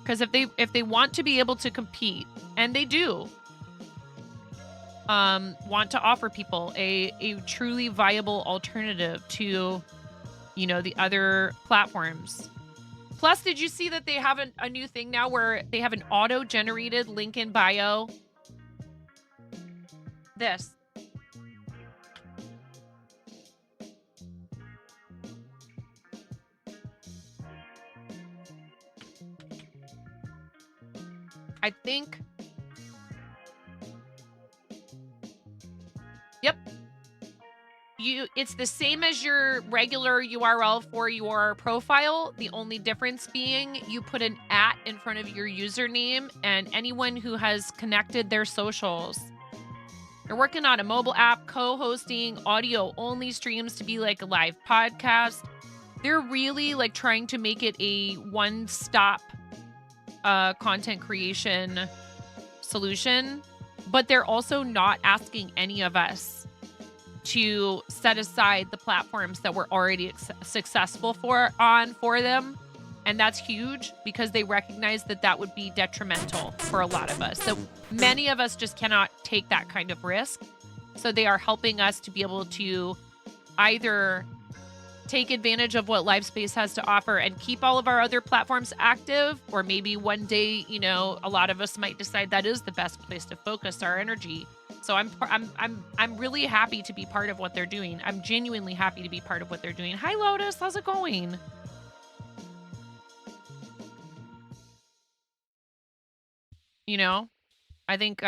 Because if they want to be able to compete, and they do, want to offer people a truly viable alternative to, you know, the other platforms. Plus, did you see that they have a new thing now where they have an auto-generated link in bio? This. I think. Yep. It's the same as your regular URL for your profile. The only difference being you put an @ in front of your username and anyone who has connected their socials. They're working on a mobile app, co-hosting audio-only streams to be like a live podcast. They're really like trying to make it a one-stop content creation solution, but they're also not asking any of us to set aside the platforms that we're already successful for them. And that's huge because they recognize that that would be detrimental for a lot of us. So many of us just cannot take that kind of risk. So they are helping us to be able to either take advantage of what Livespace has to offer and keep all of our other platforms active, or maybe one day, you know, a lot of us might decide that is the best place to focus our energy. So I'm really happy to be part of what they're doing. I'm genuinely happy to be part of what they're doing. Hi Lotus, how's it going? You know, I think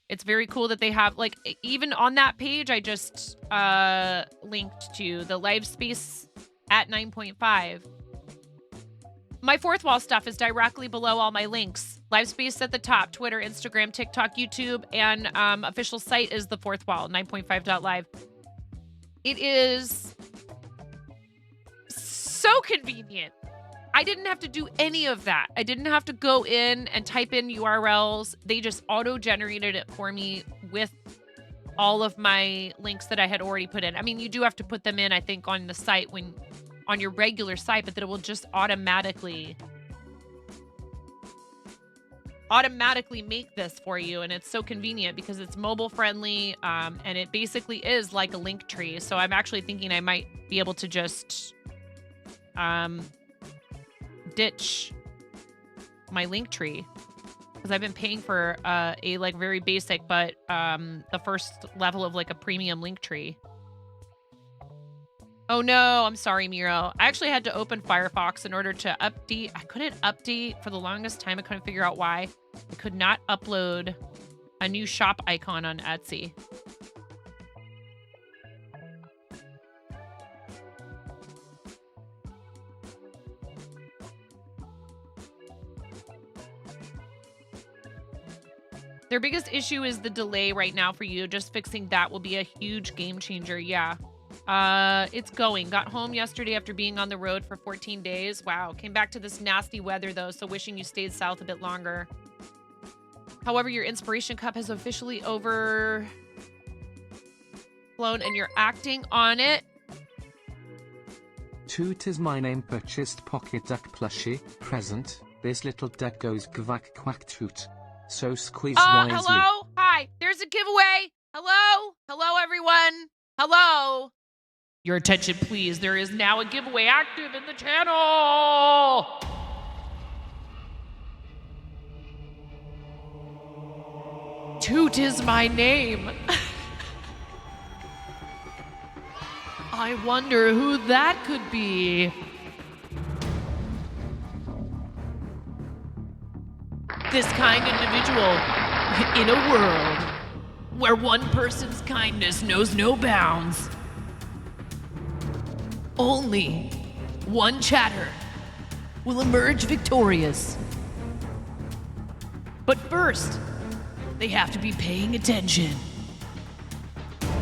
it's very cool that they have, like, even on that page I just linked to the Livespace at 9.5. My fourth wall stuff is directly below all my links. Livespace at the top, Twitter, Instagram, TikTok, YouTube, and official site is the fourth wall, 9.5.live. It is so convenient. I didn't have to do any of that. I didn't have to go in and type in URLs. They just auto-generated it for me with all of my links that I had already put in. I mean, you do have to put them in, I think, on the site on your regular site, but that it will just automatically make this for you. And it's so convenient because it's mobile friendly, and it basically is like a link tree. So I'm actually thinking I might be able to just ditch my link tree because I've been paying for a like very basic but the first level of like a premium link tree. Oh no, I'm sorry, Miro. I actually had to open Firefox in order to update. I couldn't update for the longest time. I couldn't figure out why. I could not upload a new shop icon on Etsy. Their biggest issue is the delay right now for you. Just fixing that will be a huge game changer. Yeah. It's going. Got home yesterday after being on the road for 14 days. Wow. Came back to this nasty weather though, so wishing you stayed south a bit longer. However, your inspiration cup has officially overflown and you're acting on it. Toot is my name. Purchased pocket duck plushie. Present. This little duck goes quack quack toot. So squeeze wisely. Hello? Hi. There's a giveaway. Hello? Hello, everyone. Hello? Your attention, please. There is now a giveaway active in the channel. Toot is my name. I wonder who that could be. This kind individual in a world where one person's kindness knows no bounds. Only one chatter will emerge victorious. But first, they have to be paying attention.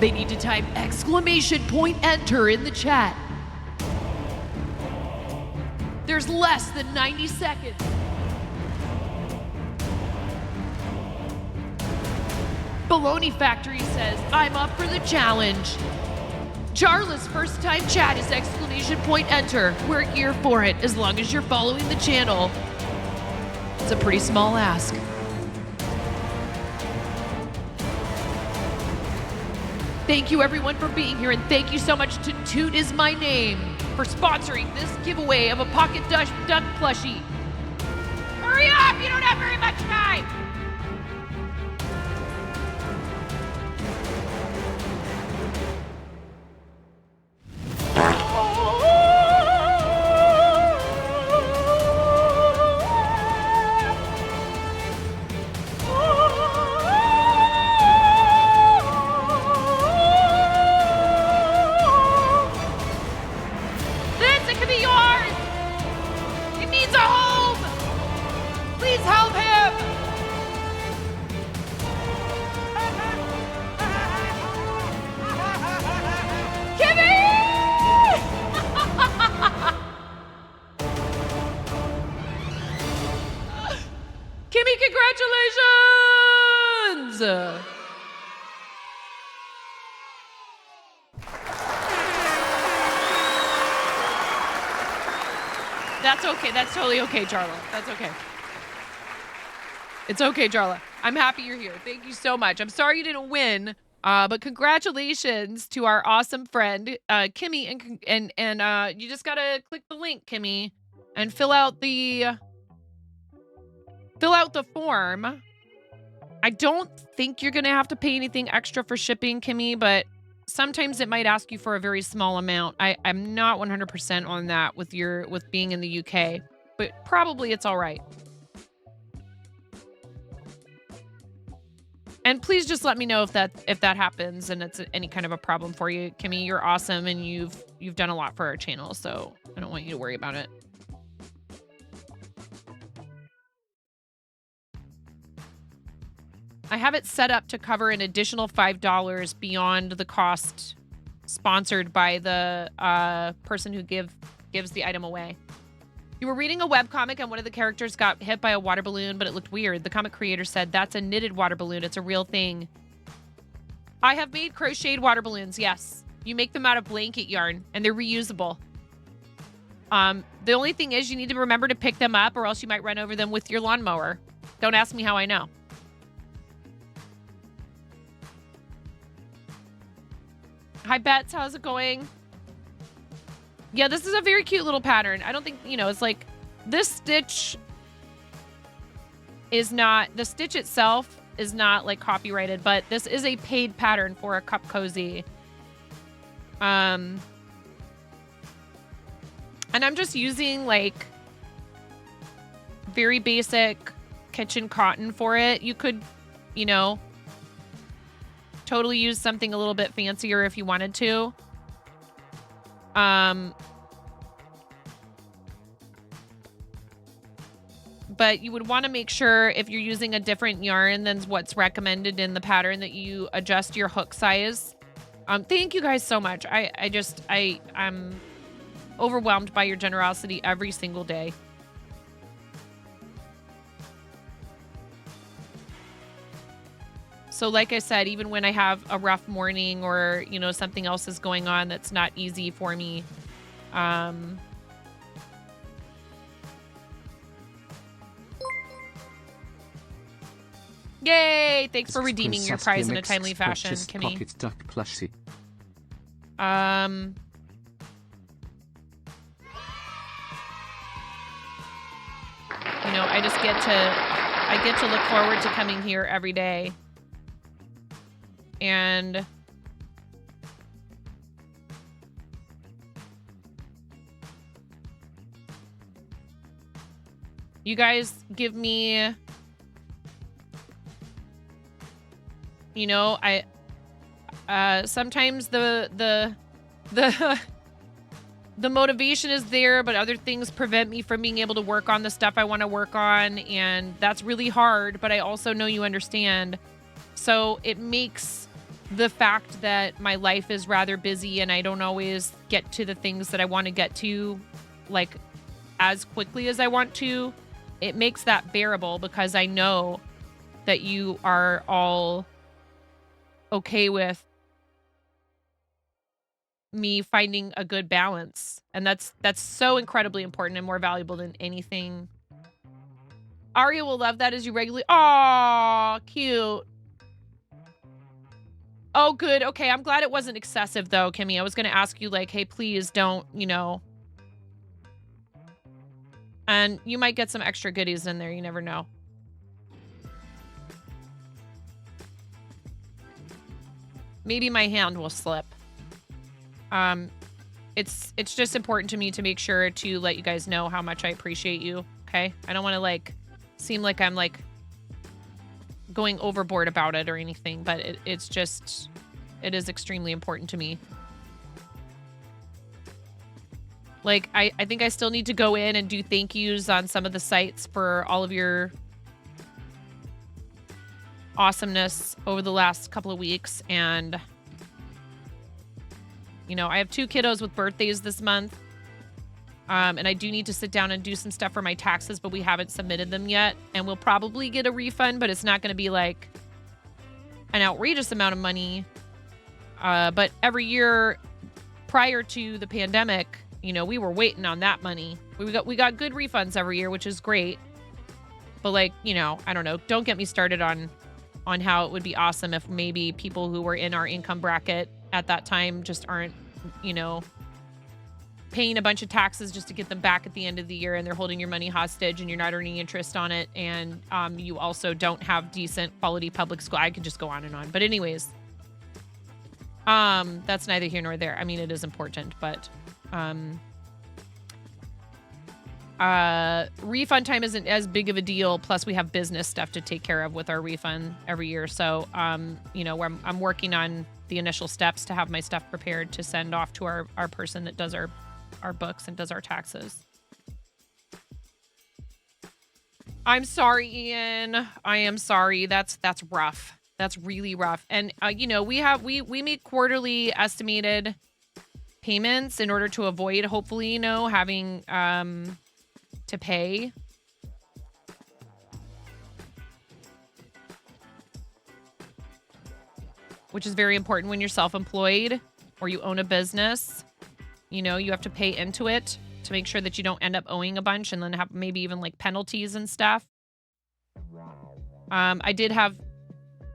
They need to type !enter in the chat. There's less than 90 seconds. Baloney Factory says, I'm up for the challenge. Charla's first time chat is !enter. We're here for it as long as you're following the channel. It's a pretty small ask. Thank you everyone for being here, and thank you so much to Toot Is My Name for sponsoring this giveaway of a Pocket Duck plushie. Hurry up, you don't have very much time. Congratulations! That's okay. That's totally okay, Charla. That's okay. It's okay, Charla. I'm happy you're here. Thank you so much. I'm sorry you didn't win, but congratulations to our awesome friend, Kimmy. And you just gotta click the link, Kimmy, and fill out the form. I don't think you're gonna have to pay anything extra for shipping, Kimmy, but sometimes it might ask you for a very small amount. I'm not 100% on that with being in the UK, but probably it's all right. And please just let me know if that happens and it's any kind of a problem for you, Kimmy. You're awesome and you've done a lot for our channel, so I don't want you to worry about it. I have it set up to cover an additional $5 beyond the cost sponsored by the person who gives the item away. You were reading a webcomic and one of the characters got hit by a water balloon, but it looked weird. The comic creator said, that's a knitted water balloon. It's a real thing. I have made crocheted water balloons, yes. You make them out of blanket yarn and they're reusable. The only thing is you need to remember to pick them up or else you might run over them with your lawnmower. Don't ask me how I know. Hi, Bets. How's it going? Yeah, this is a very cute little pattern. I don't think, it's like this stitch is not, the stitch itself is not like copyrighted, but this is a paid pattern for a cup cozy. And I'm just using like very basic kitchen cotton for it. You could, totally use something a little bit fancier if you wanted to. But you would want to make sure if you're using a different yarn than what's recommended in the pattern that you adjust your hook size. Thank you guys so much. I'm overwhelmed by your generosity every single day. So like I said, even when I have a rough morning or, something else is going on that's not easy for me, yay! Thanks for redeeming your prize in a timely fashion, Kimmy. Pocket duck plushie. I get to look forward to coming here every day. And you guys give me, sometimes the motivation is there, but other things prevent me from being able to work on the stuff I want to work on, and that's really hard, but I also know you understand. So it makes the fact that my life is rather busy and I don't always get to the things that I want to get to, like, as quickly as I want to, it makes that bearable because I know that you are all okay with me finding a good balance. And that's so incredibly important and more valuable than anything. Aria will love that as you regularly. Aw, cute. Oh, good. Okay, I'm glad it wasn't excessive, though, Kimmy. I was going to ask you, like, hey, please don't, you know. And you might get some extra goodies in there. You never know. Maybe my hand will slip. It's just important to me to make sure to let you guys know how much I appreciate you, okay? I don't want to, like, seem like I'm, like, going overboard about it or anything, but it is extremely important to me. Like, I think I still need to go in and do thank yous on some of the sites for all of your awesomeness over the last couple of weeks. And, you know, I have 2 kiddos with birthdays this month. And I do need to sit down and do some stuff for my taxes, but we haven't submitted them yet. And we'll probably get a refund, but it's not going to be like an outrageous amount of money. But every year prior to the pandemic, you know, we were waiting on that money. We got good refunds every year, which is great. But, like, you know, I don't know. Don't get me started on how it would be awesome if maybe people who were in our income bracket at that time just aren't, you know, paying a bunch of taxes just to get them back at the end of the year, and they're holding your money hostage and you're not earning interest on it, and you also don't have decent quality public school. I could just go on and on. But anyways, that's neither here nor there. I mean, it is important, but refund time isn't as big of a deal. Plus we have business stuff to take care of with our refund every year. So, you know, I'm working on the initial steps to have my stuff prepared to send off to our person that does our books and does our taxes. I'm sorry, Ian. I am sorry. That's rough. That's really rough. And, you know, we make quarterly estimated payments in order to avoid, hopefully, you know, having, to pay. Which is very important when you're self-employed or you own a business. You know, you have to pay into it to make sure that you don't end up owing a bunch and then have maybe even like penalties and stuff. I did have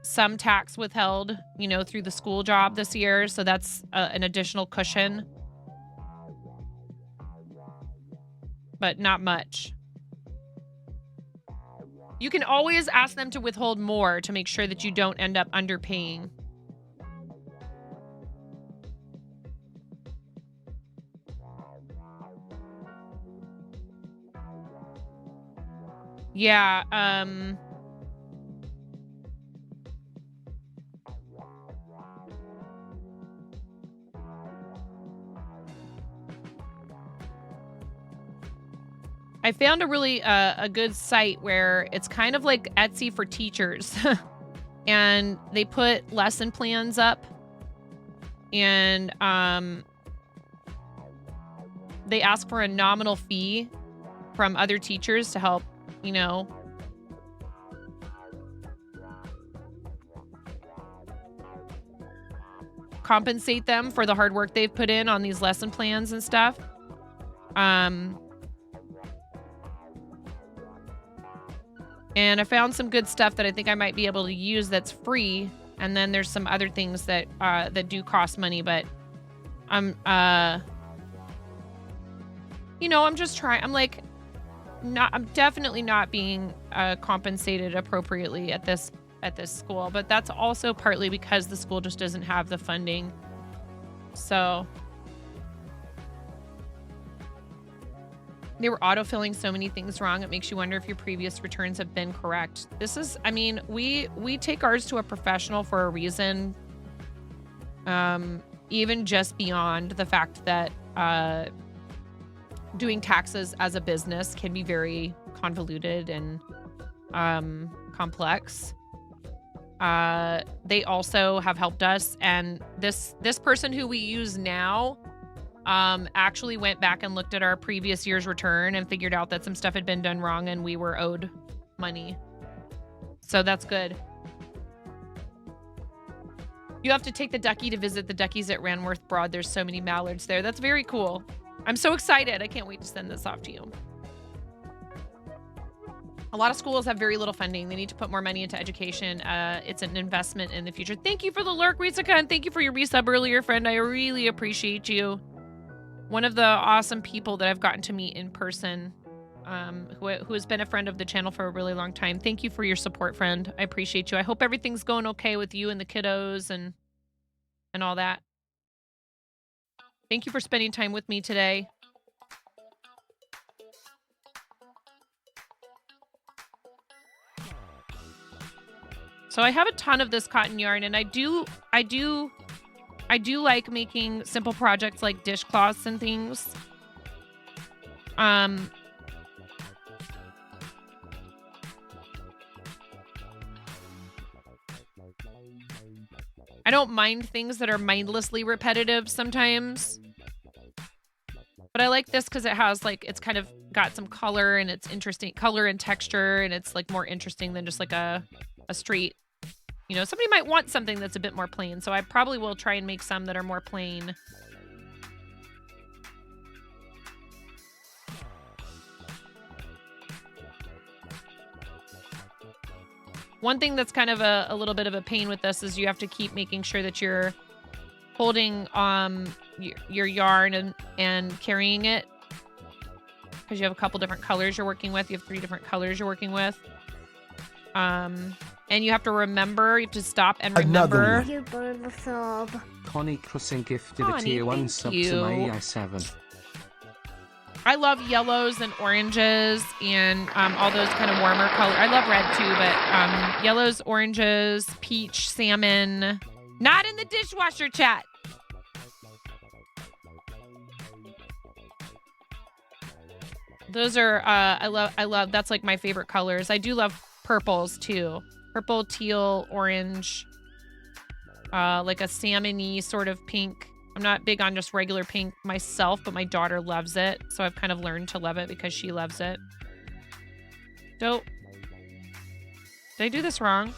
some tax withheld, you know, through the school job this year. So that's an additional cushion. But not much. You can always ask them to withhold more to make sure that you don't end up underpaying. Yeah, I found a really a good site where it's kind of like Etsy for teachers. And they put lesson plans up, and they ask for a nominal fee from other teachers to help, you know, compensate them for the hard work they've put in on these lesson plans and stuff. And I found some good stuff that I think I might be able to use that's free. And then there's some other things that that do cost money, but I'm you know, I'm just trying. I'm definitely not being compensated appropriately at this school, but that's also partly because the school just doesn't have the funding. So they were autofilling so many things wrong. It makes you wonder if your previous returns have been correct. This is, I mean, we take ours to a professional for a reason. Even just beyond the fact that doing taxes as a business can be very convoluted and complex. they also have helped us. And this person who we use now actually went back and looked at our previous year's return and figured out that some stuff had been done wrong and we were owed money. So that's good. You have to take the ducky to visit the duckies at Ranworth Broad. There's so many mallards there. That's very cool. I'm so excited. I can't wait to send this off to you. A lot of schools have very little funding. They need to put more money into education. It's an investment in the future. Thank you for the lurk, Risaka, and thank you for your resub earlier, friend. I really appreciate you. One of the awesome people that I've gotten to meet in person, who has been a friend of the channel for a really long time. Thank you for your support, friend. I appreciate you. I hope everything's going okay with you and the kiddos and all that. Thank you for spending time with me today. So I have a ton of this cotton yarn, and I do like making simple projects like dishcloths and things. I don't mind things that are mindlessly repetitive sometimes. But I like this because it has like, it's kind of got some color and it's interesting, color and texture, and it's like more interesting than just like a straight, you know, somebody might want something that's a bit more plain. So I probably will try and make some that are more plain. One thing that's kind of a little bit of a pain with this is you have to keep making sure that you're holding your yarn and carrying it, because you have a couple different colors you're working with. You have 3 different colors you're working with. And you have to remember, you have to stop and remember. Connie Crossing gifted a tier 1 sub you. to my EI7. I love yellows and oranges and all those kind of warmer colors. I love red too, but yellows, oranges, peach, salmon. Not in the dishwasher chat. Those are I love that's like my favorite colors. I do love purples too. Purple, teal, orange, like a salmon-y sort of pink. I'm not big on just regular pink myself, but my daughter loves it. So I've kind of learned to love it because she loves it. So, did I do this wrong?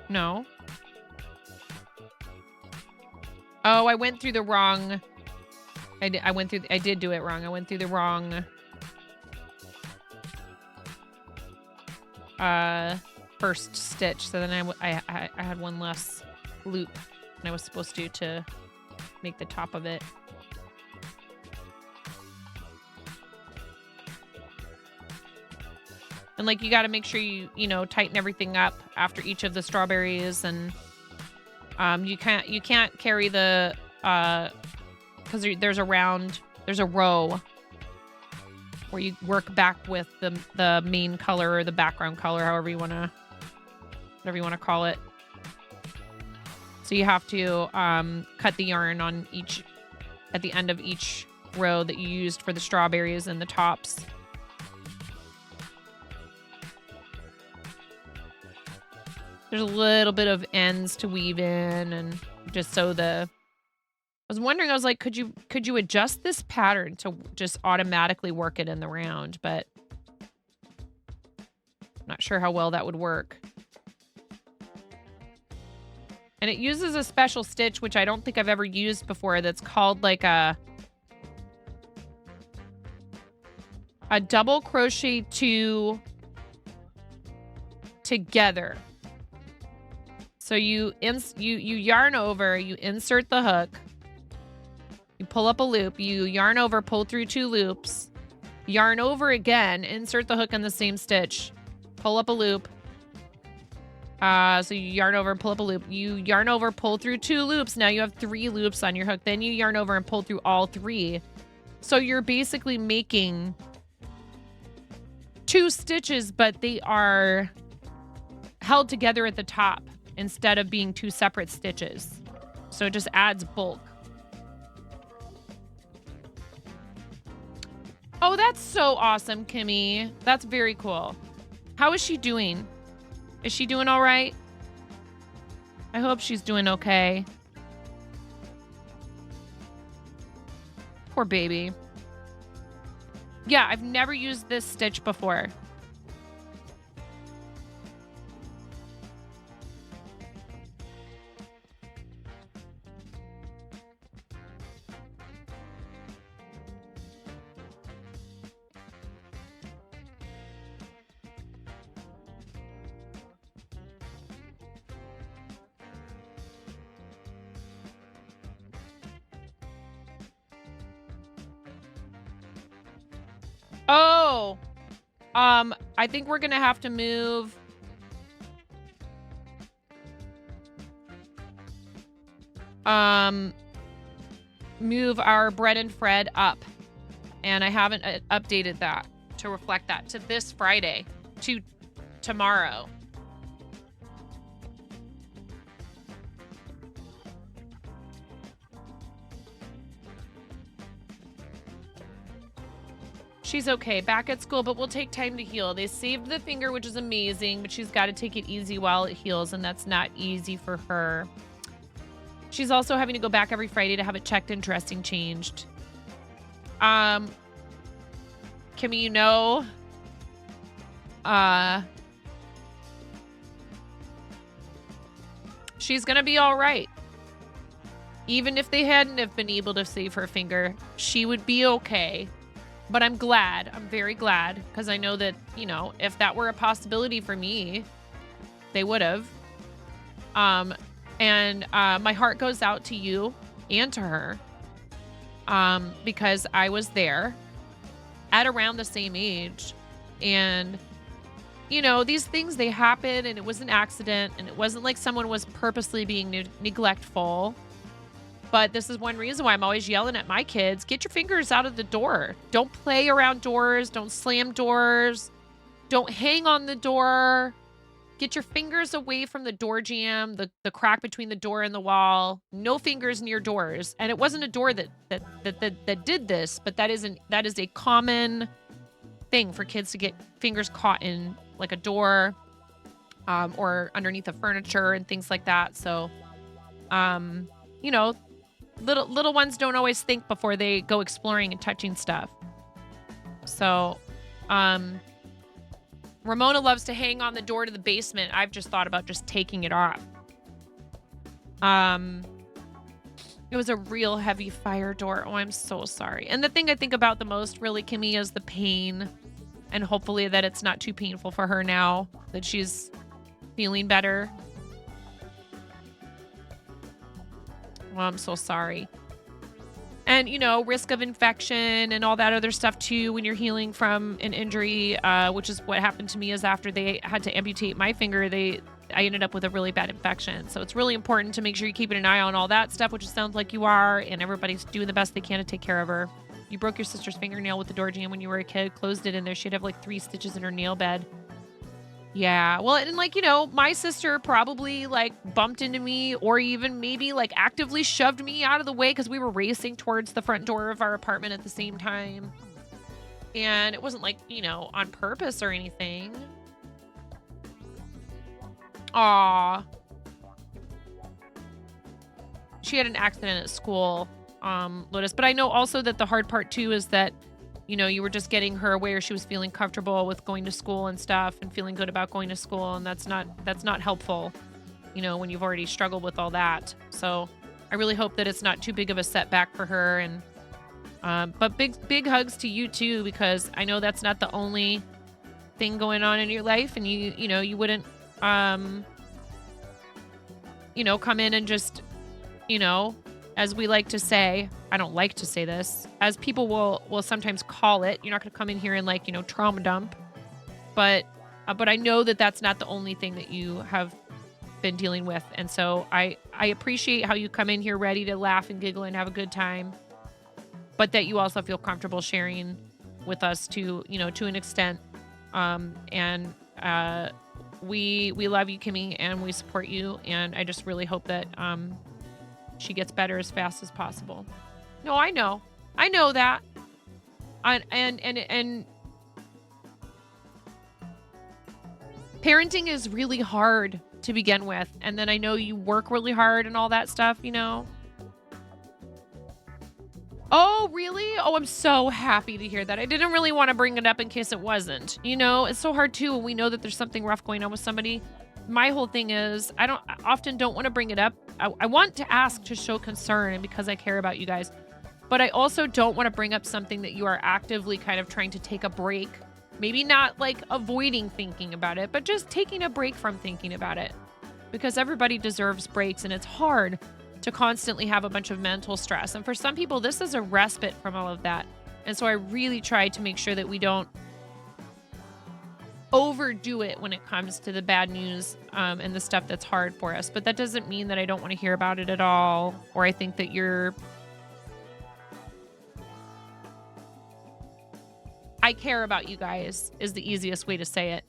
No. Oh, I went through the wrong... I did do it wrong. I went through the wrong... first stitch. So then I had one less loop than I was supposed to make the top of it. And like, you got to make sure you tighten everything up after each of the strawberries, and you can't carry the because there's a row where you work back with the main color or the background color, whatever you want to call it. So you have to cut the yarn on at the end of each row that you used for the strawberries and the tops. There's a little bit of ends to weave in, and just so I was wondering, I was like, could you adjust this pattern to just automatically work it in the round? But I'm not sure how well that would work. And it uses a special stitch, which I don't think I've ever used before, that's called like a double crochet 2 together. So you yarn over, you insert the hook, you pull up a loop, you yarn over, pull through 2 loops, yarn over again, insert the hook in the same stitch, pull up a loop. So you yarn over and pull up a loop. You yarn over, pull through 2 loops. Now you have 3 loops on your hook. Then you yarn over and pull through all 3. So you're basically making 2 stitches, but they are held together at the top instead of being 2 separate stitches. So it just adds bulk. Oh, that's so awesome, Kimmy. That's very cool. How is she doing? Is she doing all right? I hope she's doing okay. Poor baby. Yeah, I've never used this stitch before. Oh, I think we're gonna have to move. Move our Bread and Fred up, and I haven't updated that to reflect that to this Friday, to tomorrow. She's okay, back at school, but will take time to heal. They saved the finger, which is amazing, but she's got to take it easy while it heals, and that's not easy for her. She's also having to go back every Friday to have it checked and dressing changed. Kimmy, you know, she's gonna be all right. Even if they hadn't have been able to save her finger, she would be okay. But I'm glad. I'm very glad, because I know that, you know, if that were a possibility for me, they would have. And my heart goes out to you and to her, because I was there at around the same age. And, you know, these things, they happen, and it was an accident, and it wasn't like someone was purposely being neglectful. But this is one reason why I'm always yelling at my kids, get your fingers out of the door. Don't play around doors. Don't slam doors. Don't hang on the door. Get your fingers away from the door jamb, the crack between the door and the wall. No fingers near doors. And it wasn't a door that did this, but that is a common thing for kids to get fingers caught in, like a door, or underneath the furniture and things like that. So, you know, little ones don't always think before they go exploring and touching stuff. So, Ramona loves to hang on the door to the basement. I've just thought about just taking it off. It was a real heavy fire door. Oh, I'm so sorry. And the thing I think about the most, really, Kimmy, is the pain. And hopefully that it's not too painful for her now, that she's feeling better. Well, I'm so sorry. And, you know, risk of infection and all that other stuff, too, when you're healing from an injury, which is what happened to me. Is after they had to amputate my finger, I ended up with a really bad infection. So it's really important to make sure you're keeping an eye on all that stuff, which it sounds like you are, and everybody's doing the best they can to take care of her. You broke your sister's fingernail with the door jamb when you were a kid, closed it in there. She'd have like 3 stitches in her nail bed. Yeah, well, and like, you know, my sister probably like bumped into me, or even maybe like actively shoved me out of the way because we were racing towards the front door of our apartment at the same time. And it wasn't like, you know, on purpose or anything. Aw. She had an accident at school, Lotus. But I know also that the hard part too is that, you know, you were just getting her where she was feeling comfortable with going to school and stuff, and feeling good about going to school, and that's not helpful, you know, when you've already struggled with all that. So I really hope that it's not too big of a setback for her. And but big hugs to you too, because I know that's not the only thing going on in your life, and you know, you wouldn't you know, come in and just, you know, as we like to say, I don't like to say this, as people will sometimes call it, you're not going to come in here and like, you know, trauma dump. But I know that that's not the only thing that you have been dealing with. And so I appreciate how you come in here ready to laugh and giggle and have a good time, but that you also feel comfortable sharing with us to, you know, to an extent. And we love you, Kimmy, and we support you. And I just really hope that, she gets better as fast as possible. No, I know that. And Parenting is really hard to begin with. And then I know you work really hard and all that stuff, you know? Oh, really? Oh, I'm so happy to hear that. I didn't really want to bring it up in case it wasn't. You know, it's so hard too when we know that there's something rough going on with somebody. My whole thing is I often don't want to bring it up. I want to ask to show concern and because I care about you guys. But I also don't want to bring up something that you are actively kind of trying to take a break. Maybe not like avoiding thinking about it, but just taking a break from thinking about it. Because everybody deserves breaks and it's hard to constantly have a bunch of mental stress. And for some people, this is a respite from all of that. And so I really try to make sure that we don't overdo it when it comes to the bad news and the stuff that's hard for us. But that doesn't mean that I don't want to hear about it at all, or I think that I care about you guys is the easiest way to say it.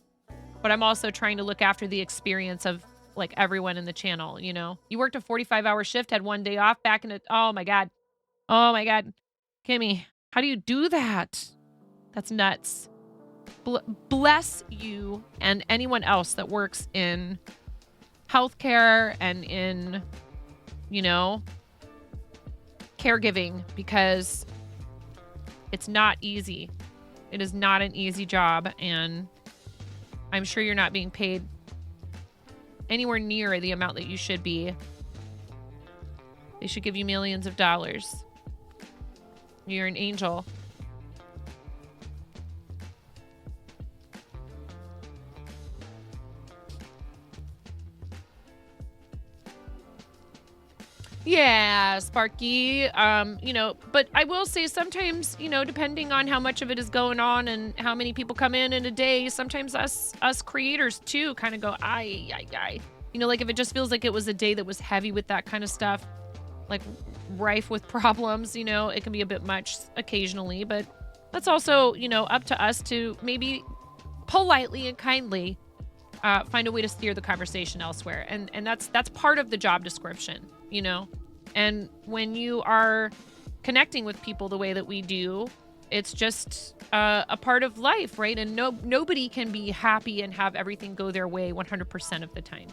But I'm also trying to look after the experience of like everyone in the channel, you know? You worked a 45-hour shift, had one day off back in it. Oh my God. Oh my God. Kimmy, how do you do that? That's nuts. Bless you and anyone else that works in healthcare and in, you know, caregiving, because it's not easy. It is not an easy job, and I'm sure you're not being paid anywhere near the amount that you should be. They should give you millions of dollars. You're an angel. Yeah, Sparky. You know, but I will say sometimes, you know, depending on how much of it is going on and how many people come in a day, sometimes us creators too kind of go, ay. You know, like if it just feels like it was a day that was heavy with that kind of stuff, like rife with problems, you know, it can be a bit much occasionally, but that's also, you know, up to us to maybe politely and kindly find a way to steer the conversation elsewhere. And that's part of the job description, you know? And when you are connecting with people the way that we do, it's just a part of life, right? And nobody can be happy and have everything go their way 100% of the time.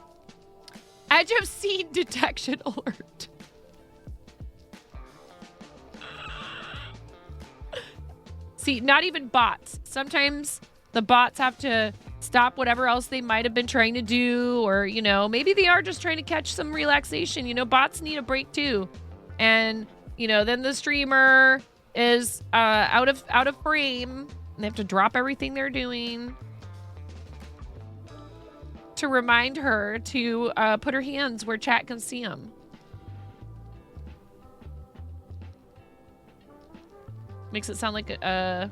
Edge of scene detection alert. See, not even bots. Sometimes the bots have to stop whatever else they might have been trying to do, or, you know, maybe they are just trying to catch some relaxation. You know, bots need a break too. And, you know, then the streamer is out of frame and they have to drop everything they're doing to remind her to put her hands where chat can see them. Makes it sound like I'm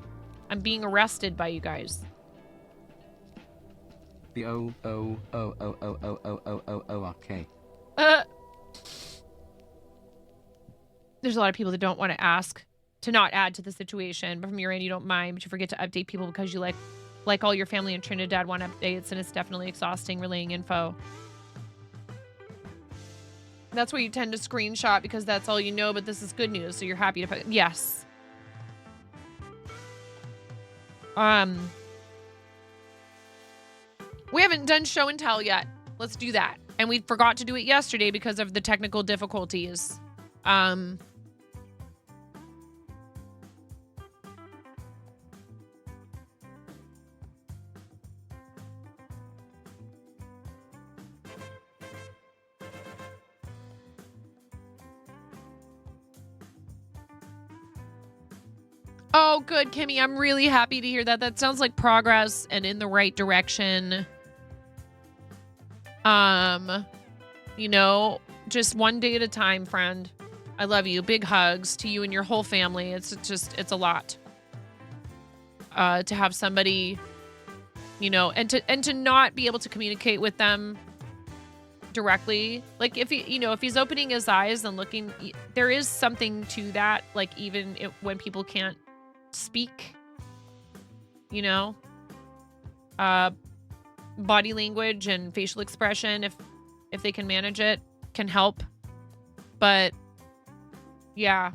being arrested by you guys. The okay. There's a lot of people that don't want to ask to not add to the situation, but from your end you don't mind, but you forget to update people because you like all your family in Trinidad want updates, and it's definitely exhausting relaying info. That's where you tend to screenshot because that's all you know, but this is good news, so you're happy to put. Yes. We haven't done show and tell yet. Let's do that. And we forgot to do it yesterday because of the technical difficulties. Oh, good, Kimmy. I'm really happy to hear that. That sounds like progress and in the right direction. You know, just one day at a time, friend. I love you. Big hugs to you and your whole family. It's a lot. To have somebody, you know, and to not be able to communicate with them directly. Like if he's opening his eyes and looking, there is something to that. Like even when people can't speak, you know, body language and facial expression, if they can manage it, can help. But yeah,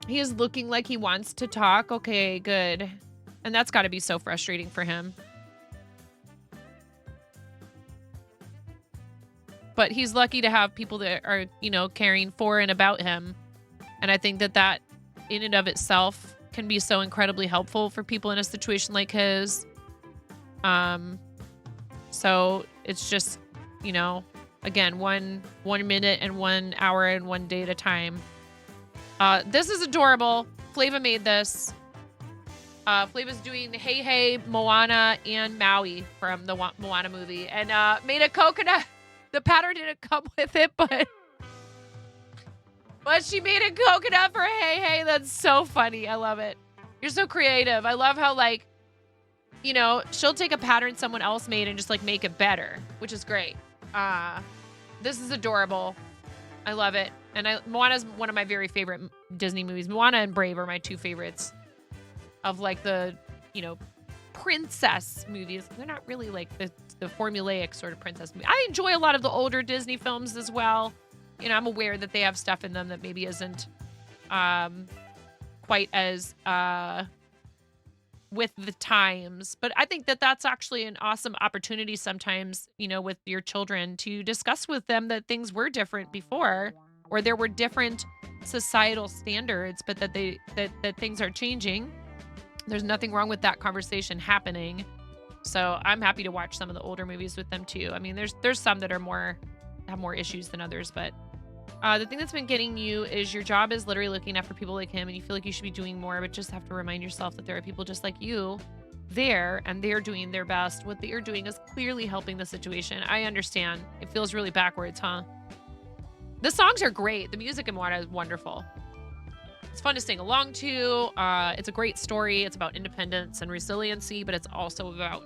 he is looking like he wants to talk. Okay, good. And that's got to be so frustrating for him. but he's lucky to have people that are, you know, caring for and about him. And I think that that in and of itself can be so incredibly helpful for people in a situation like his. So it's just, you know, again, one minute and 1 hour and 1 day at a time. This is adorable. Flava made this. Flava's doing Hey Hey, Moana, and Maui from the Moana movie. And made a coconut. The pattern didn't come with it, but she made a coconut for Hey Hey. That's so funny. I love it. You're so creative. I love how, like, you know, she'll take a pattern someone else made and just, like, make it better, which is great. This is adorable. I love it. And Moana's one of my very favorite Disney movies. Moana and Brave are my two favorites of, like, the, you know, princess movies. They're not really like the formulaic sort of princess movie. I enjoy a lot of the older Disney films as well. You know, I'm aware that they have stuff in them that maybe isn't quite as with the times. But I think that that's actually an awesome opportunity sometimes, you know, with your children to discuss with them that things were different before, or there were different societal standards, but that that things are changing. There's nothing wrong with that conversation happening. So I'm happy to watch some of the older movies with them too. I mean, there's some that are have more issues than others, but the thing that's been getting you is your job is literally looking after people like him, and you feel like you should be doing more, but just have to remind yourself that there are people just like you there, and they're doing their best. What they are doing is clearly helping the situation. I understand. It feels really backwards, huh? The songs are great. The music in Moana is wonderful. It's fun to sing along to. It's a great story. It's about independence and resiliency, but it's also about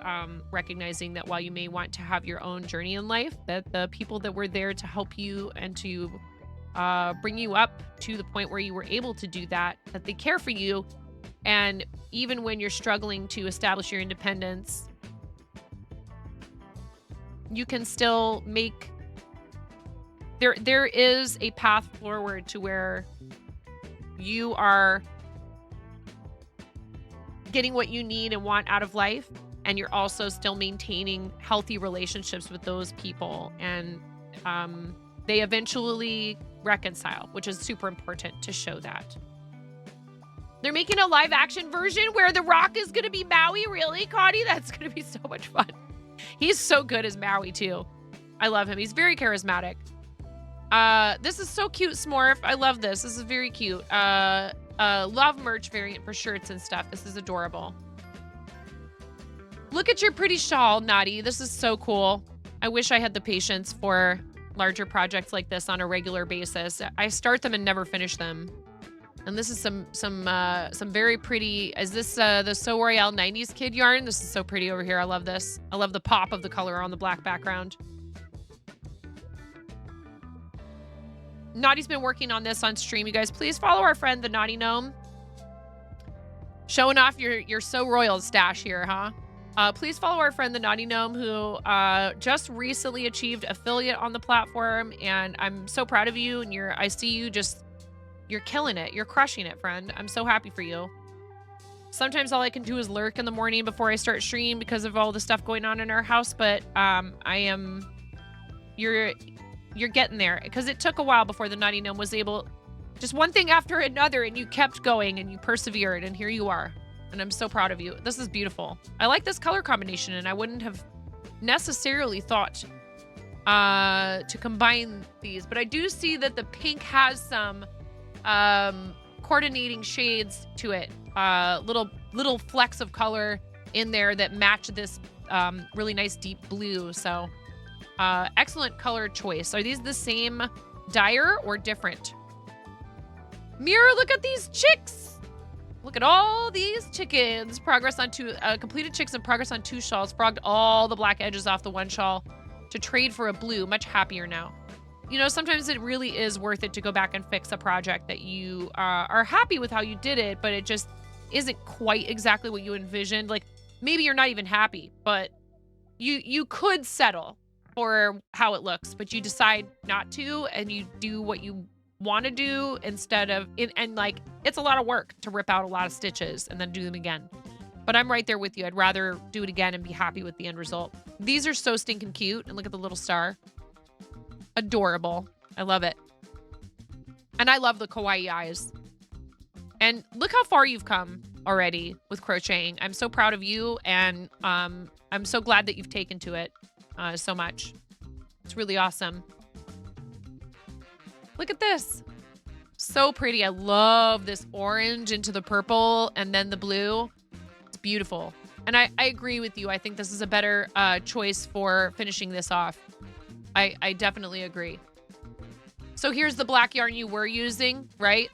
recognizing that while you may want to have your own journey in life, that the people that were there to help you and to bring you up to the point where you were able to do that they care for you. And even when you're struggling to establish your independence, you can still make... There is a path forward to where you are getting what you need and want out of life, and you're also still maintaining healthy relationships with those people, and they eventually reconcile, which is super important to show that. They're making a live action version where The Rock is going to be Maui. Really, Connie? That's going to be so much fun. He's so good as Maui too. I love him. He's very charismatic. This is so cute, Smorf. I love this. This is very cute. Love merch variant for shirts and stuff. This is adorable. Look at your pretty shawl, Naughty. This is so cool. I wish I had the patience for larger projects like this on a regular basis. I start them and never finish them. And this is some very pretty. Is this the So Royale 90s kid yarn? This is so pretty over here. I love this. I love the pop of the color on the black background. Naughty's been working on this on stream. You guys, please follow our friend, the Naughty Gnome. Showing off your So Royal stash here, huh? Please follow our friend, the Naughty Gnome, who just recently achieved affiliate on the platform. And I'm so proud of you. And I see you just, you're killing it. You're crushing it, friend. I'm so happy for you. Sometimes all I can do is lurk in the morning before I start stream because of all the stuff going on in our house. But you're getting there, because it took a while before the Naughty Gnome was able, just one thing after another, and you kept going and you persevered, and here you are. And I'm so proud of you. This is beautiful. I like this color combination, and I wouldn't have necessarily thought to combine these, but I do see that the pink has some coordinating shades to it. Little flecks of color in there that match this really nice deep blue. So excellent color choice. Are these the same dyer or different? Mirror, look at these chicks. Look at all these chickens. Progress on two, completed chicks and progress on 2 shawls. Frogged all the black edges off the 1 shawl to trade for a blue. Much happier now. You know, sometimes it really is worth it to go back and fix a project that you are happy with how you did it, but it just isn't quite exactly what you envisioned. Like, maybe you're not even happy, but you could settle for how it looks, but you decide not to, and you do what you want to do instead of, and like, it's a lot of work to rip out a lot of stitches and then do them again. But I'm right there with you. I'd rather do it again and be happy with the end result. These are so stinking cute, and look at the little star. Adorable. I love it. And I love the kawaii eyes. And look how far you've come already with crocheting. I'm so proud of you, and I'm so glad that you've taken to it so much. It's really awesome. Look at this. So pretty. I love this orange into the purple and then the blue. It's beautiful. And I agree with you. I think this is a better choice for finishing this off. I definitely agree. So here's the black yarn you were using, right?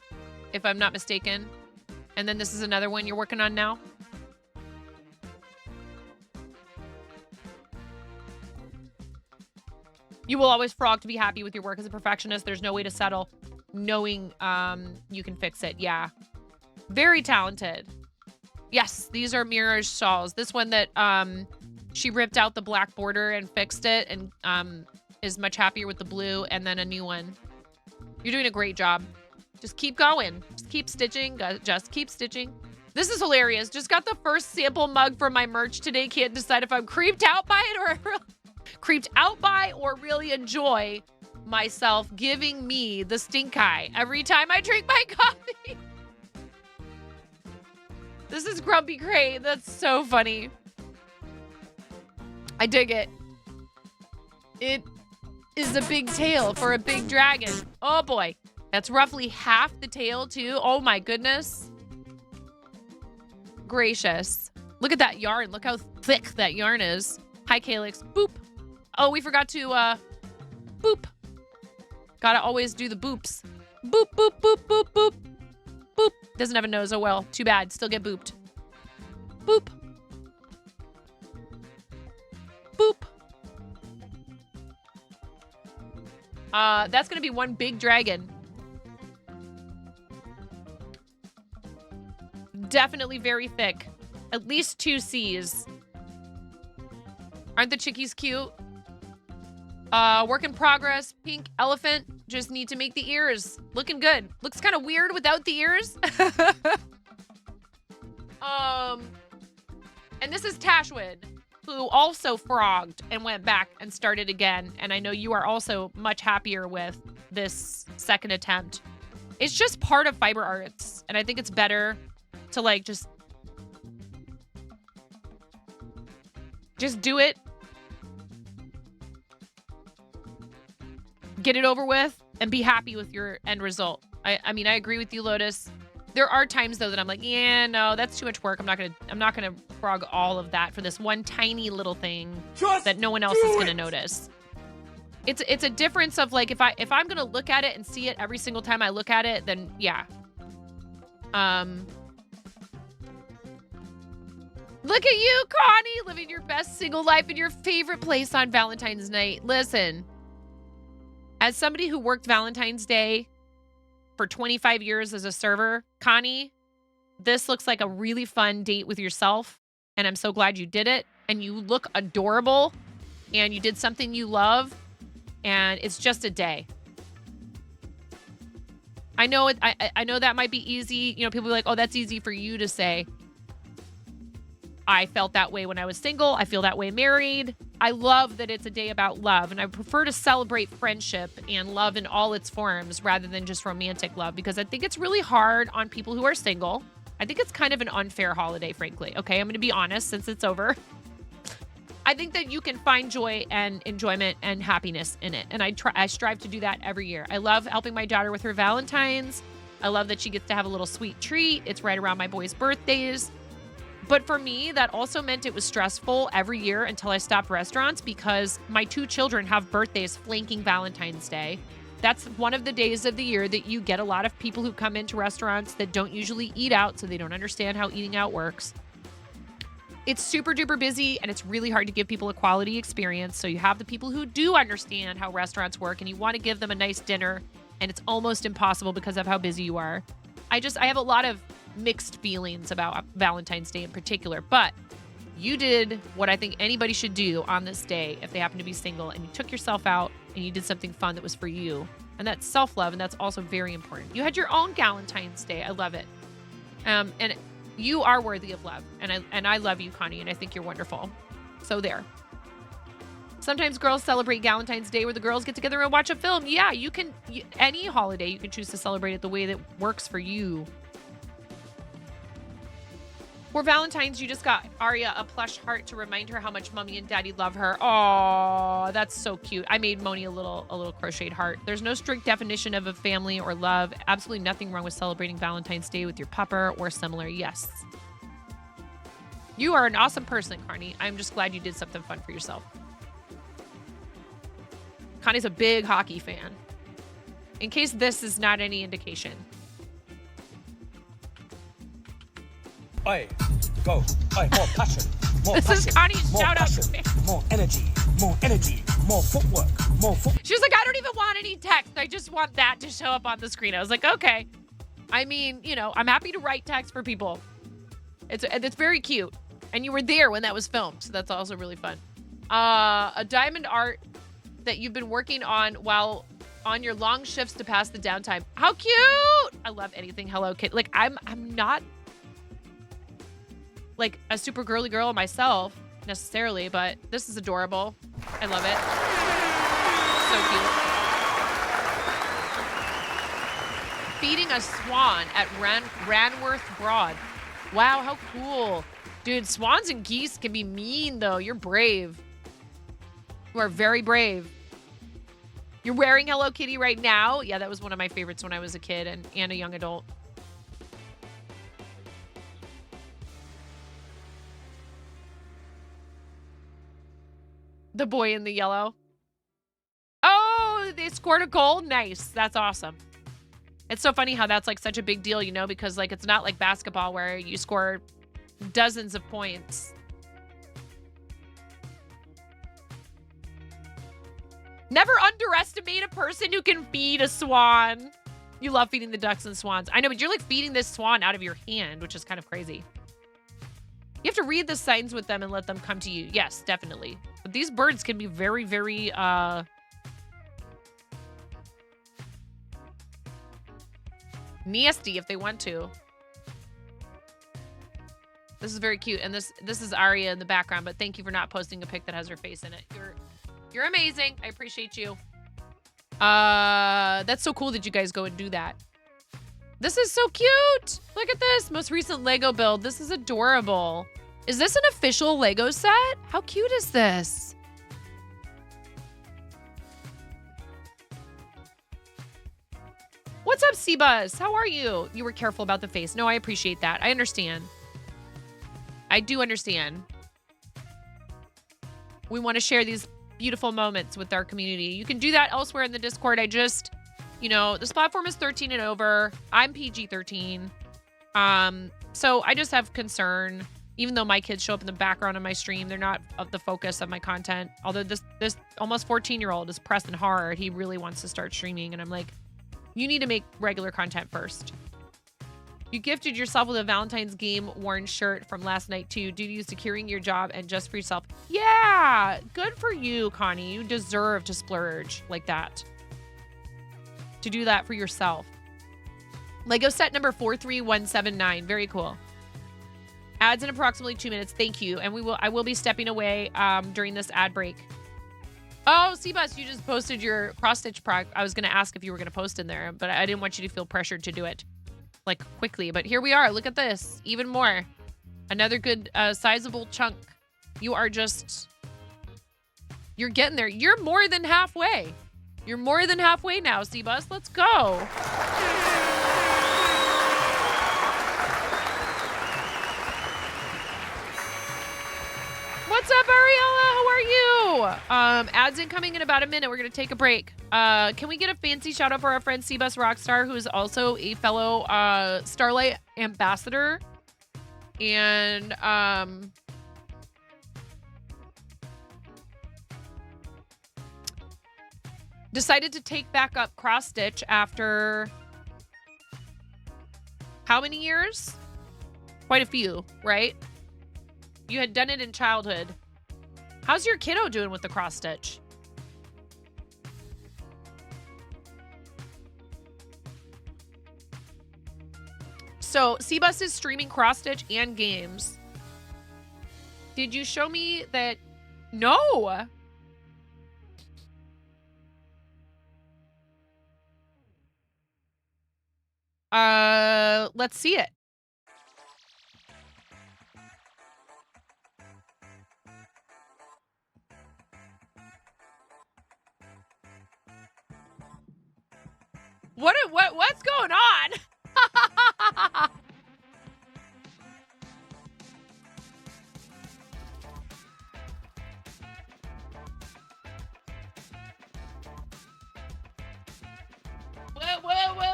If I'm not mistaken. And then this is another one you're working on now. You will always frog to be happy with your work as a perfectionist. There's no way to settle knowing you can fix it. Yeah. Very talented. Yes, these are Mirage shawls. This one that she ripped out the black border and fixed it and is much happier with the blue, and then a new one. You're doing a great job. Just keep going. Just keep stitching. Just keep stitching. This is hilarious. Just got the first sample mug for my merch today. Can't decide if I'm creeped out by it or really enjoy myself giving me the stink eye every time I drink my coffee. This is Grumpy Crate. That's so funny. I dig it. It is a big tail for a big dragon. Oh boy. That's roughly half the tail too. Oh my goodness. Gracious. Look at that yarn. Look how thick that yarn is. Hi, Calyx. Boop. Oh, we forgot to, boop. Gotta always do the boops. Boop, boop, boop, boop, boop. Boop. Doesn't have a nose. Oh well. Too bad. Still get booped. Boop. Boop. That's gonna be one big dragon. Definitely very thick. At least 2 C's. Aren't the chickies cute? Work in progress. Pink elephant. Just need to make the ears. Looking good. Looks kind of weird without the ears. And this is Tashwin, who also frogged and went back and started again. And I know you are also much happier with this second attempt. It's just part of fiber arts. And I think it's better to like just do it. Get it over with and be happy with your end result. I mean, I agree with you, Lotus. There are times though that I'm like, yeah, no, that's too much work. I'm not gonna frog all of that for this one tiny little thing that no one else is gonna notice. It's a difference of like, if I'm gonna look at it and see it every single time I look at it, then yeah. Look at you, Connie, living your best single life in your favorite place on Valentine's night. Listen, as somebody who worked Valentine's Day for 25 years as a server, Connie, this looks like a really fun date with yourself. And I'm so glad you did it. And you look adorable. And you did something you love. And it's just a day. I know I know that might be easy. You know, people be like, oh, that's easy for you to say. I felt that way when I was single. I feel that way married. I love that it's a day about love, and I prefer to celebrate friendship and love in all its forms rather than just romantic love, because I think it's really hard on people who are single. I think it's kind of an unfair holiday, frankly. Okay, I'm going to be honest since it's over. I think that you can find joy and enjoyment and happiness in it, and I strive to do that every year. I love helping my daughter with her Valentine's. I love that she gets to have a little sweet treat. It's right around my boys' birthdays. But for me, that also meant it was stressful every year until I stopped restaurants, because my 2 children have birthdays flanking Valentine's Day. That's one of the days of the year that you get a lot of people who come into restaurants that don't usually eat out, so they don't understand how eating out works. It's super duper busy, and it's really hard to give people a quality experience. So you have the people who do understand how restaurants work, and you want to give them a nice dinner, and it's almost impossible because of how busy you are. I have a lot of mixed feelings about Valentine's Day in particular, but you did what I think anybody should do on this day if they happen to be single, and you took yourself out and you did something fun that was for you. And that's self-love, and that's also very important. You had your own Galentine's Day. I love it. And you are worthy of love. And I love you, Connie, and I think you're wonderful. So there. Sometimes girls celebrate Valentine's Day where the girls get together and watch a film. Yeah, you can, any holiday, you can choose to celebrate it the way that works for you. For Valentine's, you just got Arya a plush heart to remind her how much mommy and daddy love her. Oh, that's so cute. I made Moni a little crocheted heart. There's no strict definition of a family or love. Absolutely nothing wrong with celebrating Valentine's Day with your pupper or similar. Yes. You are an awesome person, Carney. I'm just glad you did something fun for yourself. Connie's a big hockey fan. In case this is not any indication. Oi, go. Oi, more passion. More This passion. is Connie's more shout out passion. to me. More energy. More energy. More footwork. More foot. She's like, I don't even want any text. I just want that to show up on the screen. I was like, okay. I mean, you know, I'm happy to write text for people. It's very cute. And you were there when that was filmed, so that's also really fun. A diamond art that you've been working on while on your long shifts to pass the downtime. How cute! I love anything Hello Kitty. Like, I'm not like a super girly girl myself necessarily, but this is adorable. I love it. So cute. Feeding a swan at Ranworth Broad. Wow, how cool. Dude, swans and geese can be mean, though. You're brave. You are very brave. You're wearing Hello Kitty right now? Yeah, that was one of my favorites when I was a kid and a young adult. The boy in the yellow. Oh, they scored a goal? Nice. That's awesome. It's so funny how that's like such a big deal, you know, because like it's not like basketball where you score dozens of points. Never underestimate a person who can feed a swan. You love feeding the ducks and swans. I know, but you're like feeding this swan out of your hand, which is kind of crazy. You have to read the signs with them and let them come to you. Yes, definitely. But these birds can be very, very, nasty if they want to. This is very cute. And this is Arya in the background, but thank you for not posting a pic that has her face in it. You're amazing. I appreciate you. That's so cool that you guys go and do that. This is so cute. Look at this. Most recent Lego build. This is adorable. Is this an official Lego set? How cute is this? What's up, Seabuzz? How are you? You were careful about the face. No, I appreciate that. I understand. I do understand. We want to share these beautiful moments with our community. You can do that elsewhere in the Discord. I just, you know, this platform is 13 and over. I'm PG-13. So I just have concern. Even though my kids show up in the background of my stream, they're not of the focus of my content. Although this almost 14-year-old is pressing hard. He really wants to start streaming. And I'm like, you need to make regular content first. You gifted yourself with a Valentine's game worn shirt from last night too, due to you securing your job and just for yourself. Yeah, good for you, Connie. You deserve to splurge like that. To do that for yourself. Lego set number 43179. Very cool. Ads in approximately 2 minutes. Thank you. And I will be stepping away during this ad break. Oh, Seabus, you just posted your cross-stitch prog. I was going to ask if you were going to post in there, but I didn't want you to feel pressured to do it like quickly. But here we are. Look at this. Even more. Another good sizable chunk. You are just... You're getting there. You're more than halfway. You're more than halfway now, Seabus. Let's go. What's up, Ariella? How are you? Ads incoming in about a minute. We're going to take a break. Can we get a fancy shout out for our friend Seabus Rockstar, who is also a fellow Starlight ambassador? And decided to take back up cross stitch after how many years? Quite a few, right? You had done it in childhood. How's your kiddo doing with the cross stitch? So Seabus is streaming cross stitch and games. Did you show me that? No. let's see it. What's going on?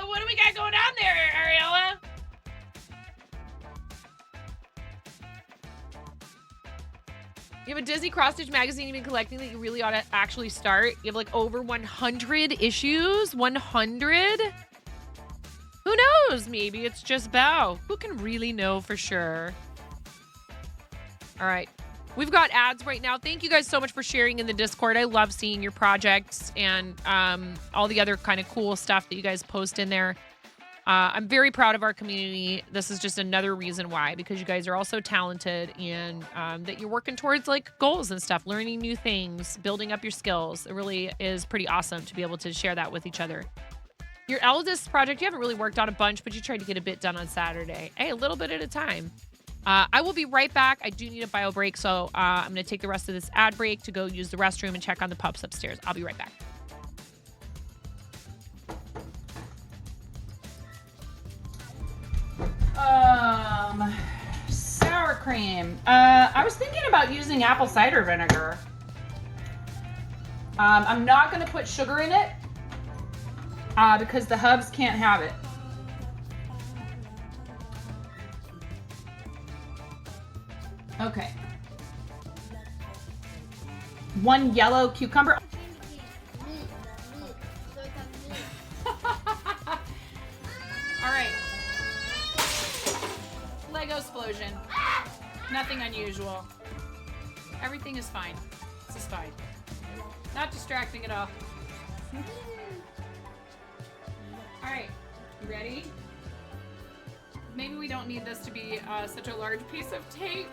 What do we got going on there, Ariella? You have a Disney cross-stitch magazine you've been collecting that you really ought to actually start. You have like over 100 issues. 100? Who knows? Maybe it's just Bao. Who can really know for sure? All right. We've got ads right now. Thank you guys so much for sharing in the Discord. I love seeing your projects and all the other kind of cool stuff that you guys post in there. I'm very proud of our community. This is just another reason why, because you guys are all so talented and that you're working towards like goals and stuff, learning new things, building up your skills. It really is pretty awesome to be able to share that with each other. Your eldest project, you haven't really worked on a bunch, but you tried to get a bit done on Saturday. Hey, a little bit at a time. I will be right back. I do need a bio break, so I'm going to take the rest of this ad break to go use the restroom and check on the pups upstairs. I'll be right back. Sour cream. I was thinking about using apple cider vinegar. I'm not going to put sugar in it because the hubs can't have it. Okay. 1 yellow cucumber. All right. Lego explosion. Nothing unusual. Everything is fine. This is fine. Not distracting at all. All right. You ready? Maybe we don't need this to be such a large piece of tape.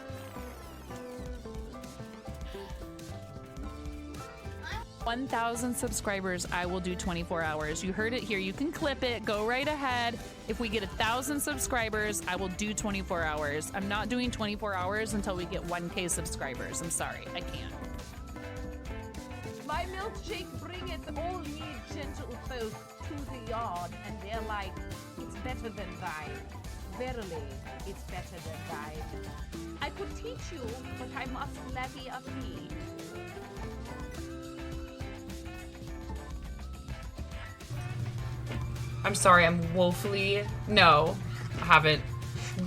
1,000 subscribers, I will do 24 hours. You heard it here. You can clip it. Go right ahead. If we get 1,000 subscribers, I will do 24 hours. I'm not doing 24 hours until we get 1K subscribers. I'm sorry. I can't. My milkshake bringeth all ye gentle folk to the yard, and they're like, it's better than thine. Verily, it's better than thine. I could teach you, but I must levy a fee. I'm sorry, I'm woefully, no, I haven't,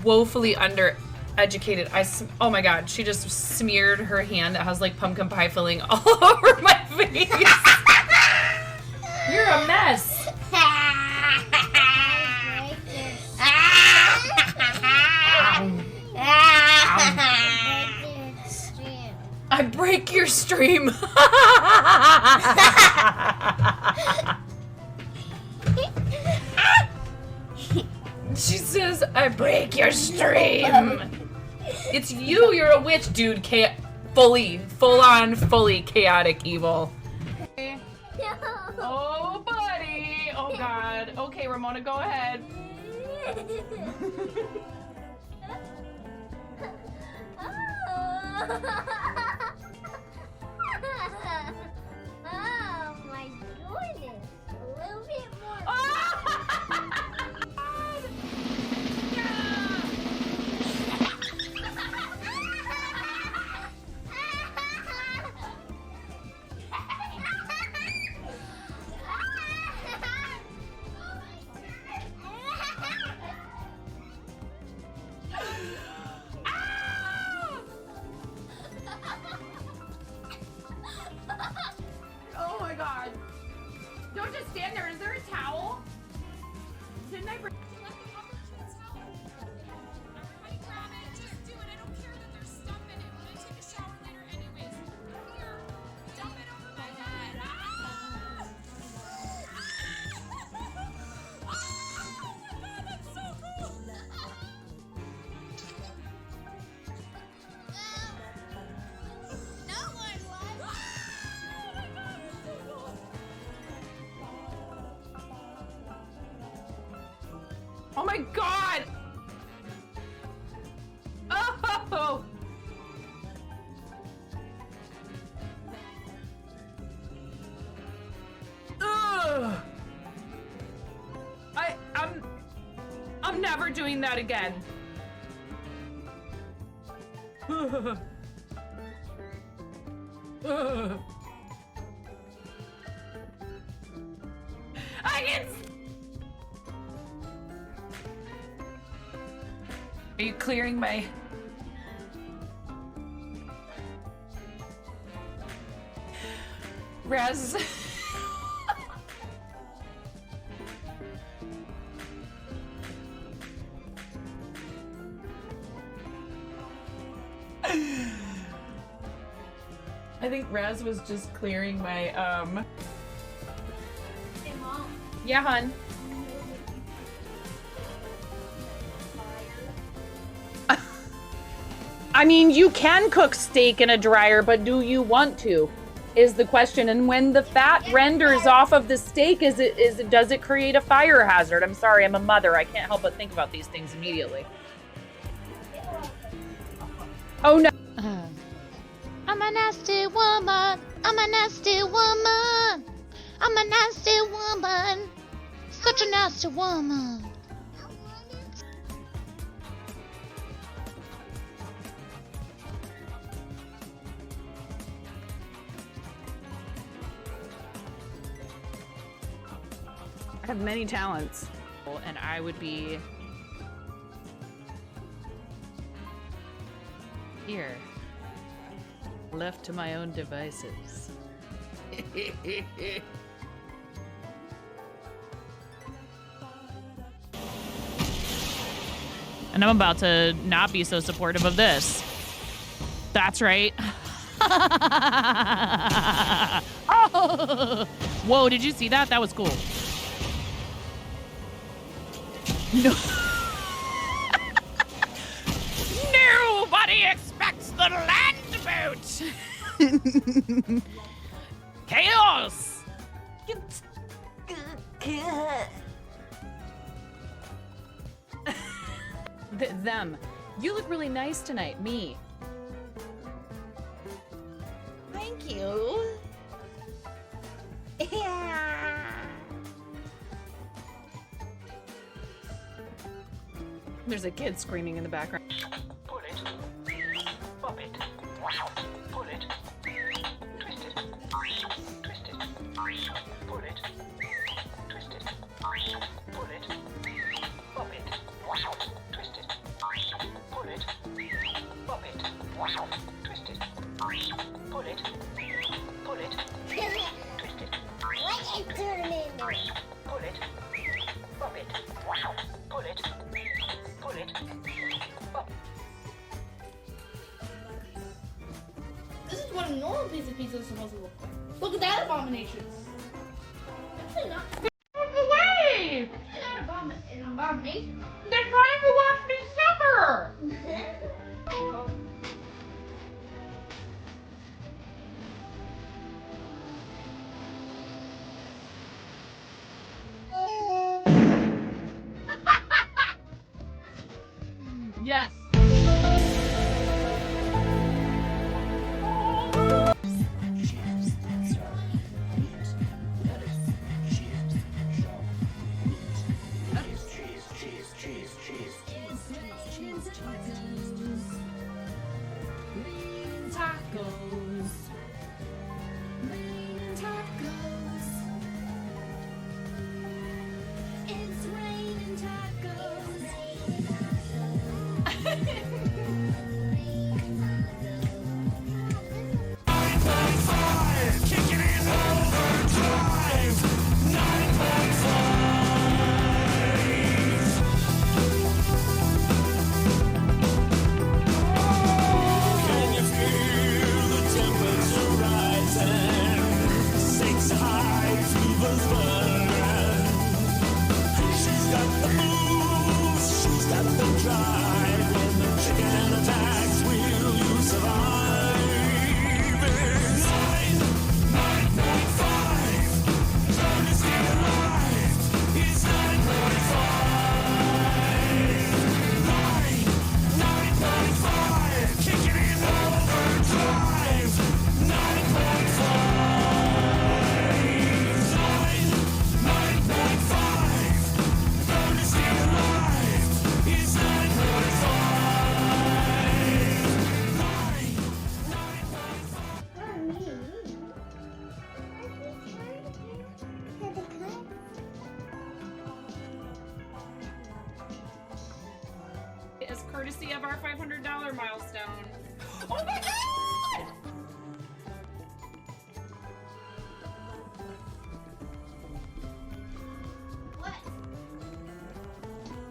woefully undereducated. Oh my God, she just smeared her hand that has like pumpkin pie filling all over my face. You're a mess. I break your stream. She says, I break your stream. It's you, you're a witch, dude. Fully chaotic evil. Oh, buddy. Oh, God. Okay, Ramona, go ahead. Oh my goodness. A little bit more. Oh my god! Oh! Ugh! I'm never doing that again. I can. Are you clearing my? Raz. I think Raz was just clearing my Hey, Mom. Yeah, hun. I mean, you can cook steak in a dryer, but do you want to? Is the question. And when the fat renders off of the steak, does it create a fire hazard? I'm sorry, I'm a mother. I can't help but think about these things immediately. Oh no. I'm a nasty woman. I'm a nasty woman. I'm a nasty woman. Such a nasty woman. I have many talents. And I would be here, left to my own devices. And I'm about to not be so supportive of this. That's right. Oh! Whoa, did you see that? That was cool. No. Nobody expects the land boat. Chaos. Them. You look really nice tonight. Me. Thank you. Yeah. There's a kid screaming in the background. Pull it. Pop it. Pull it. Twist it. Twist it. Pull it. Twist it. Pull it. Pop it. Twist it. Pull it. Pop it. Twist it. Pull it. Pull it. Twist it. What is turning in? Pull it. Pop it. Pull it. Pull it. Pop. This is what a normal piece of pizza is supposed to look like. Look at that abomination. Actually not. Move away! It's not an abomination. They're trying to watch me suffer! Yes. courtesy of our $500 milestone. Oh my god! What?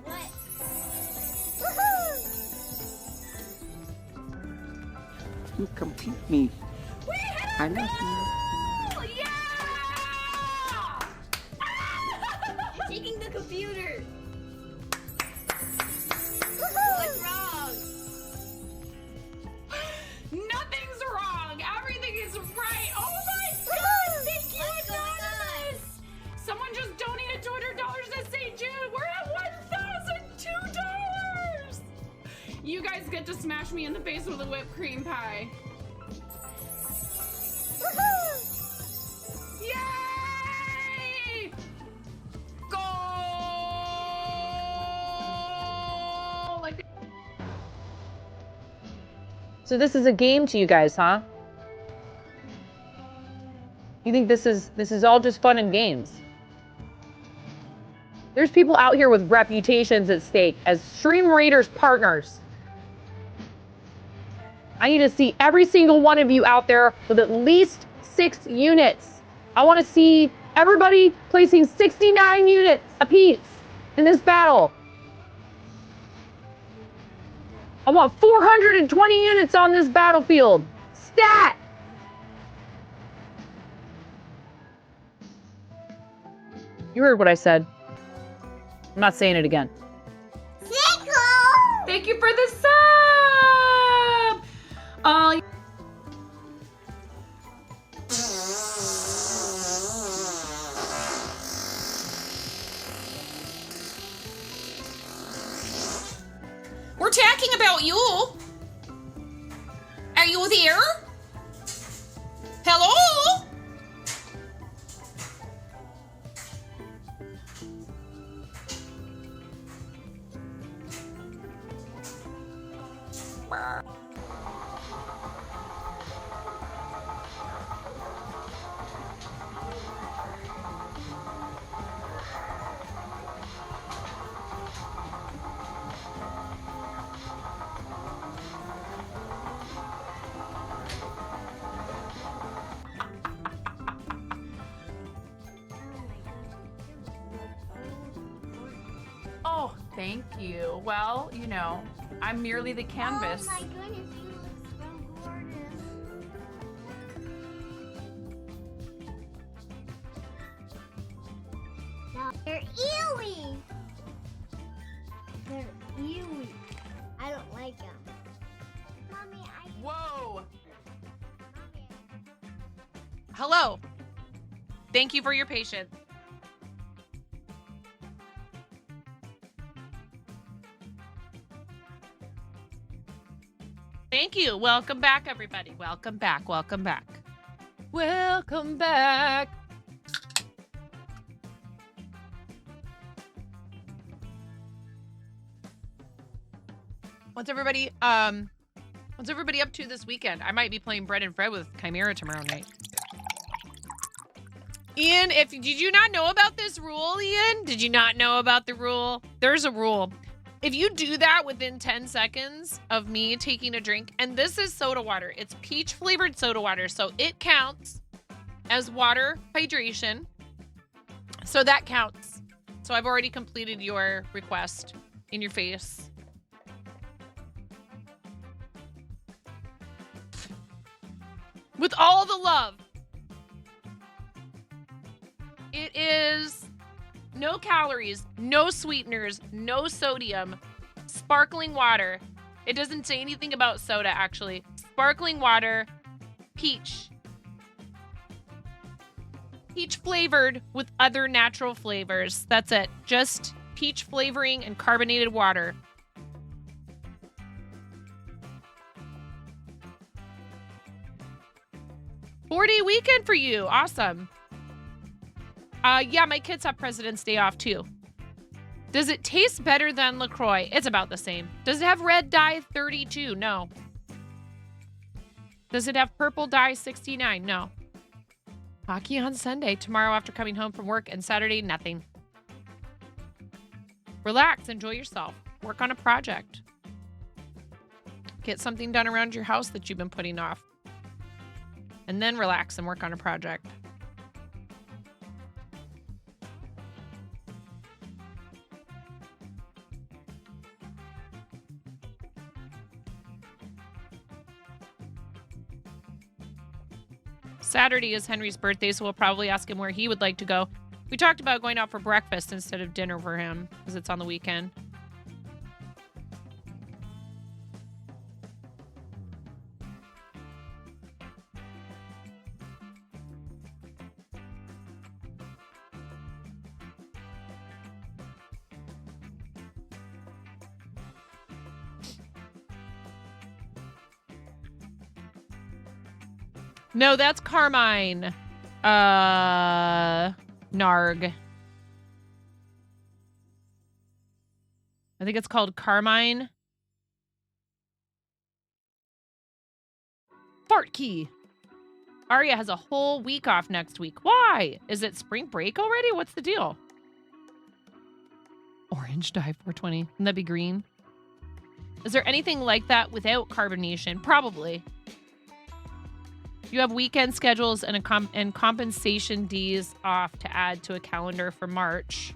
What? You complete me. I love you. Taking the computer. What's wrong? Nothing's wrong. Everything is right. Oh my god! Thank you, Anonymous. Someone just donated $200 to St. Jude. We're at $1,002. You guys get to smash me in the face with a whipped cream pie. Yay! Go! Like So this is a game to you guys, huh? You think this is all just fun and games? There's people out here with reputations at stake as Stream Raiders partners. I need to see every single one of you out there with at least 6 units. I want to see everybody placing 69 units apiece in this battle. I want 420 units on this battlefield. Stat! You heard what I said. I'm not saying it again. thank you for the sub! We're talking about you. Are you there? Hello? Oh, thank you. Well, you know, I'm merely the canvas. Oh my goodness, you look so gorgeous. Now they're ewy. They're ewy. I don't like them. Mommy, Whoa! Hello. Thank you for your patience. Thank you. Welcome back, everybody. Welcome back. Welcome back. Welcome back. What's everybody up to this weekend? I might be playing Bread and Fred with Chimera tomorrow night. Ian, did you not know about this rule, Ian? Did you not know about the rule? There's a rule. If you do that within 10 seconds of me taking a drink, and this is soda water, it's peach flavored soda water, so it counts as water hydration. So that counts. So I've already completed your request in your face. With all the love. It is no calories, no sweeteners, no sodium, sparkling water. It doesn't say anything about soda, actually. Sparkling water, peach. Peach flavored with other natural flavors. That's it. Just peach flavoring and carbonated water. Four-day weekend for you. Awesome. Yeah, my kids have President's Day off too. Does it taste better than LaCroix? It's about the same. Does it have red dye 32? No. Does it have purple dye 69? No. Hockey on Sunday, tomorrow after coming home from work, and Saturday, nothing. Relax, enjoy yourself. Work on a project. Get something done around your house that you've been putting off. And then relax and work on a project. Saturday is Henry's birthday, so we'll probably ask him where he would like to go. We talked about going out for breakfast instead of dinner for him because it's on the weekend. No, that's Carmine. Narg. I think it's called Carmine. Fart key. Arya has a whole week off next week. Why? Is it spring break already? What's the deal? Orange dye 420. Wouldn't that be green? Is there anything like that without carbonation? Probably. You have weekend schedules and compensation Ds off to add to a calendar for March.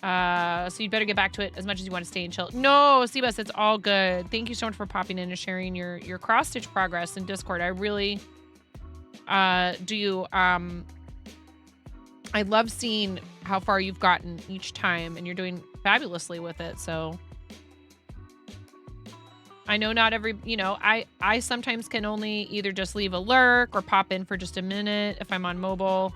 So you'd better get back to it as much as you want to stay and chill. No, Seabus, it's all good. Thank you so much for popping in and sharing your cross-stitch progress in Discord. I really do. I love seeing how far you've gotten each time, and you're doing fabulously with it, so... I know not every, I sometimes can only either just leave a lurk or pop in for just a minute if I'm on mobile.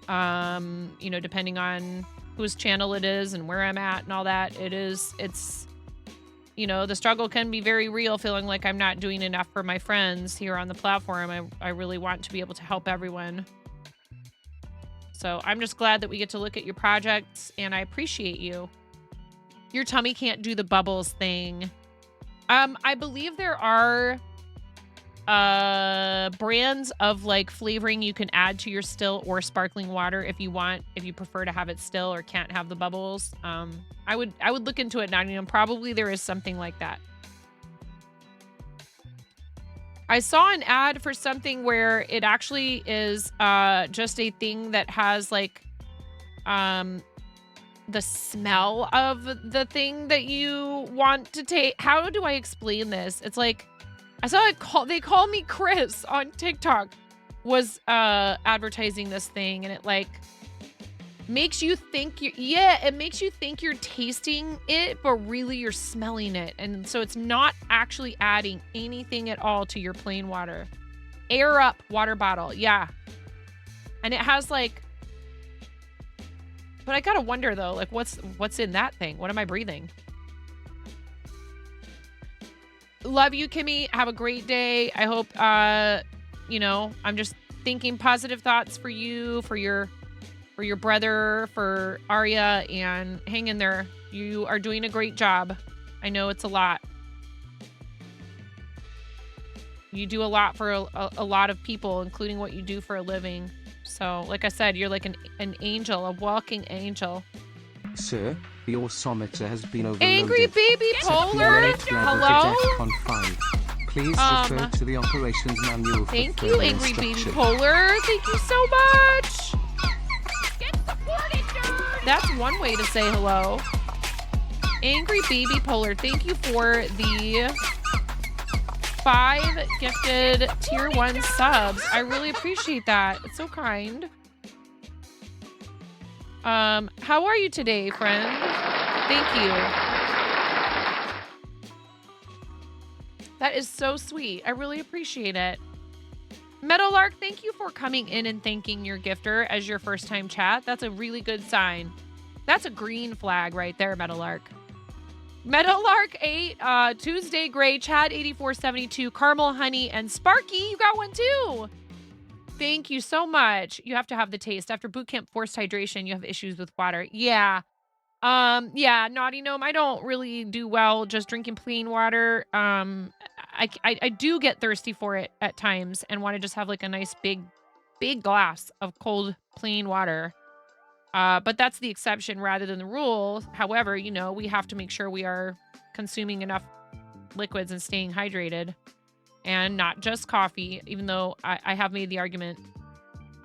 Depending on whose channel it is and where I'm at and all that. It's the struggle can be very real, feeling like I'm not doing enough for my friends here on the platform. I really want to be able to help everyone. So I'm just glad that we get to look at your projects, and I appreciate you. Your tummy can't do the bubbles thing. I believe there are brands of like flavoring you can add to your still or sparkling water if you prefer to have it still or can't have the bubbles. I would look into it now. Probably there is something like that. I saw an ad for something where it actually is just a thing that has like the smell of the thing that you want to take. How do I explain this? It's like, I saw it they call me Chris on TikTok was advertising this thing, and it like makes you think it makes you think you're tasting it, but really you're smelling it. And so it's not actually adding anything at all to your plain water. Air Up water bottle. Yeah. And it has like, but I gotta wonder though, like what's in that thing? What am I breathing? Love you, Kimmy. Have a great day. I hope, I'm just thinking positive thoughts for you, for your brother, for Arya, and hang in there. You are doing a great job. I know it's a lot. You do a lot for a lot of people, including what you do for a living. So, like I said, you're like an angel, a walking angel. Sir, the orsometer has been overloaded. Angry baby Polar, hello? Please refer to the operations manual. Thank you, Angry baby Polar. Thank you so much. That's one way to say hello. Angry baby Polar, thank you for the 5 gifted tier 1 subs. I really appreciate that. It's so kind. How are you today, friend? Thank you. That is so sweet. I really appreciate it. Meadowlark, thank you for coming in and thanking your gifter as your first time chat. That's a really good sign. That's a green flag right there, Meadowlark. Meadowlark 8, Tuesday Gray, Chad 8472, Caramel Honey, and Sparky. You got one too. Thank you so much. You have to have the taste. After boot camp forced hydration, you have issues with water. Yeah. Yeah, Naughty Gnome, I don't really do well just drinking plain water. I do get thirsty for it at times and want to just have like a nice big glass of cold plain water. But that's the exception rather than the rule. However, we have to make sure we are consuming enough liquids and staying hydrated, and not just coffee, even though I have made the argument.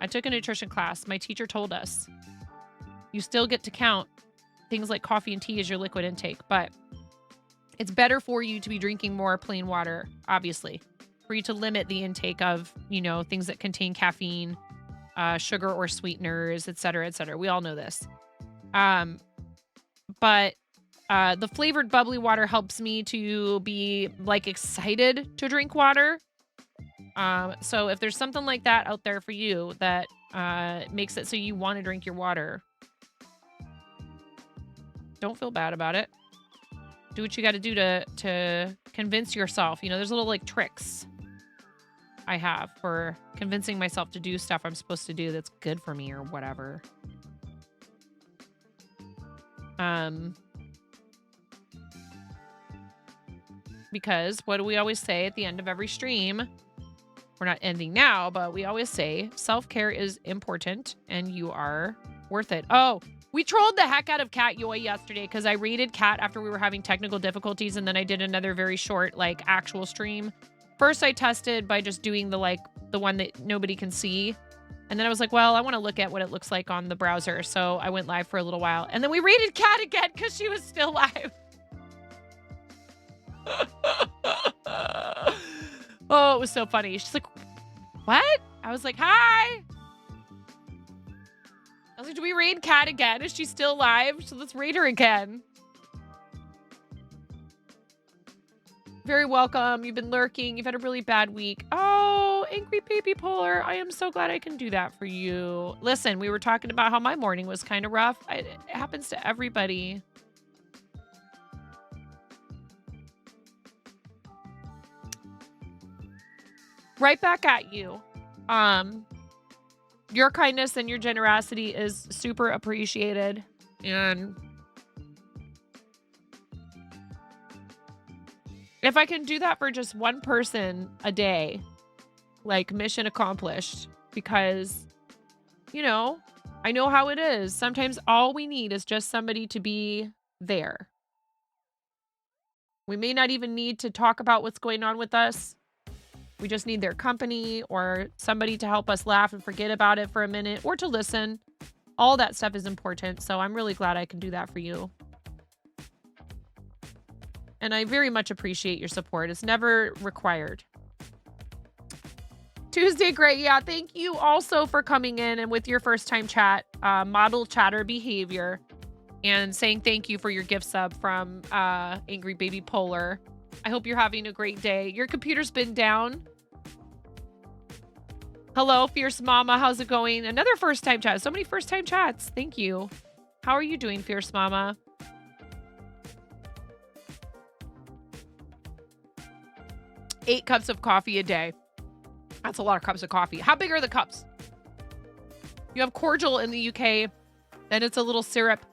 I took a nutrition class. My teacher told us you still get to count things like coffee and tea as your liquid intake, but it's better for you to be drinking more plain water, obviously, for you to limit the intake of, you know, things that contain caffeine, sugar or sweeteners, et cetera, et cetera. We all know this. But the flavored bubbly water helps me to be like excited to drink water. So if there's something like that out there for you that makes it so you want to drink your water, don't feel bad about it. Do what you got to do to convince yourself. You know, there's little like tricks I have for convincing myself to do stuff I'm supposed to do that's good for me or whatever. Because what do we always say at the end of every stream? We're not ending now, but we always say self-care is important and you are worth it. Oh, we trolled the heck out of Cat Yoy yesterday because I rated Cat after we were having technical difficulties, and then I did another very short, like, actual stream. First, I tested by just doing the one that nobody can see. And then I was like, well, I want to look at what it looks like on the browser. So I went live for a little while. And then we rated Cat again because she was still live. Oh, it was so funny. She's like, what? I was like, hi. I was like, do we raid Cat again? Is she still live? So let's raid her again. Very welcome. You've been lurking. You've had a really bad week. Oh, Angry Baby Polar. I am so glad I can do that for you. Listen, we were talking about how my morning was kind of rough. It happens to everybody. Right back at you. Your kindness and your generosity is super appreciated. And if I can do that for just one person a day, like, mission accomplished. Because, you know, I know how it is. Sometimes all we need is just somebody to be there. We may not even need to talk about what's going on with us. We just need their company or somebody to help us laugh and forget about it for a minute, or to listen. All that stuff is important. So I'm really glad I can do that for you. And I very much appreciate your support. It's never required. Tuesday, great. Yeah, thank you also for coming in and with your first time chat, model chatter behavior, and saying thank you for your gift sub from Angry Baby Polar. I hope you're having a great day. Your computer's been down. Hello, Fierce Mama. How's it going? Another first time chat. So many first time chats. Thank you. How are you doing, Fierce Mama? Eight cups of coffee a day. That's a lot of cups of coffee. How big are the cups? You have cordial in the UK, and it's a little syrup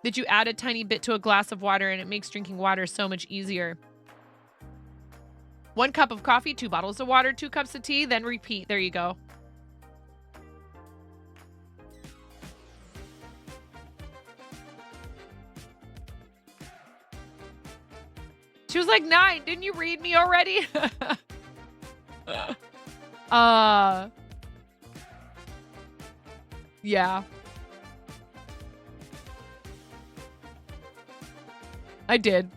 that you add a tiny bit to a glass of water, and it makes drinking water so much easier. 1 cup of coffee, 2 bottles of water, 2 cups of tea, then repeat. There you go. She was like 9. Didn't you read me already? Yeah. I did.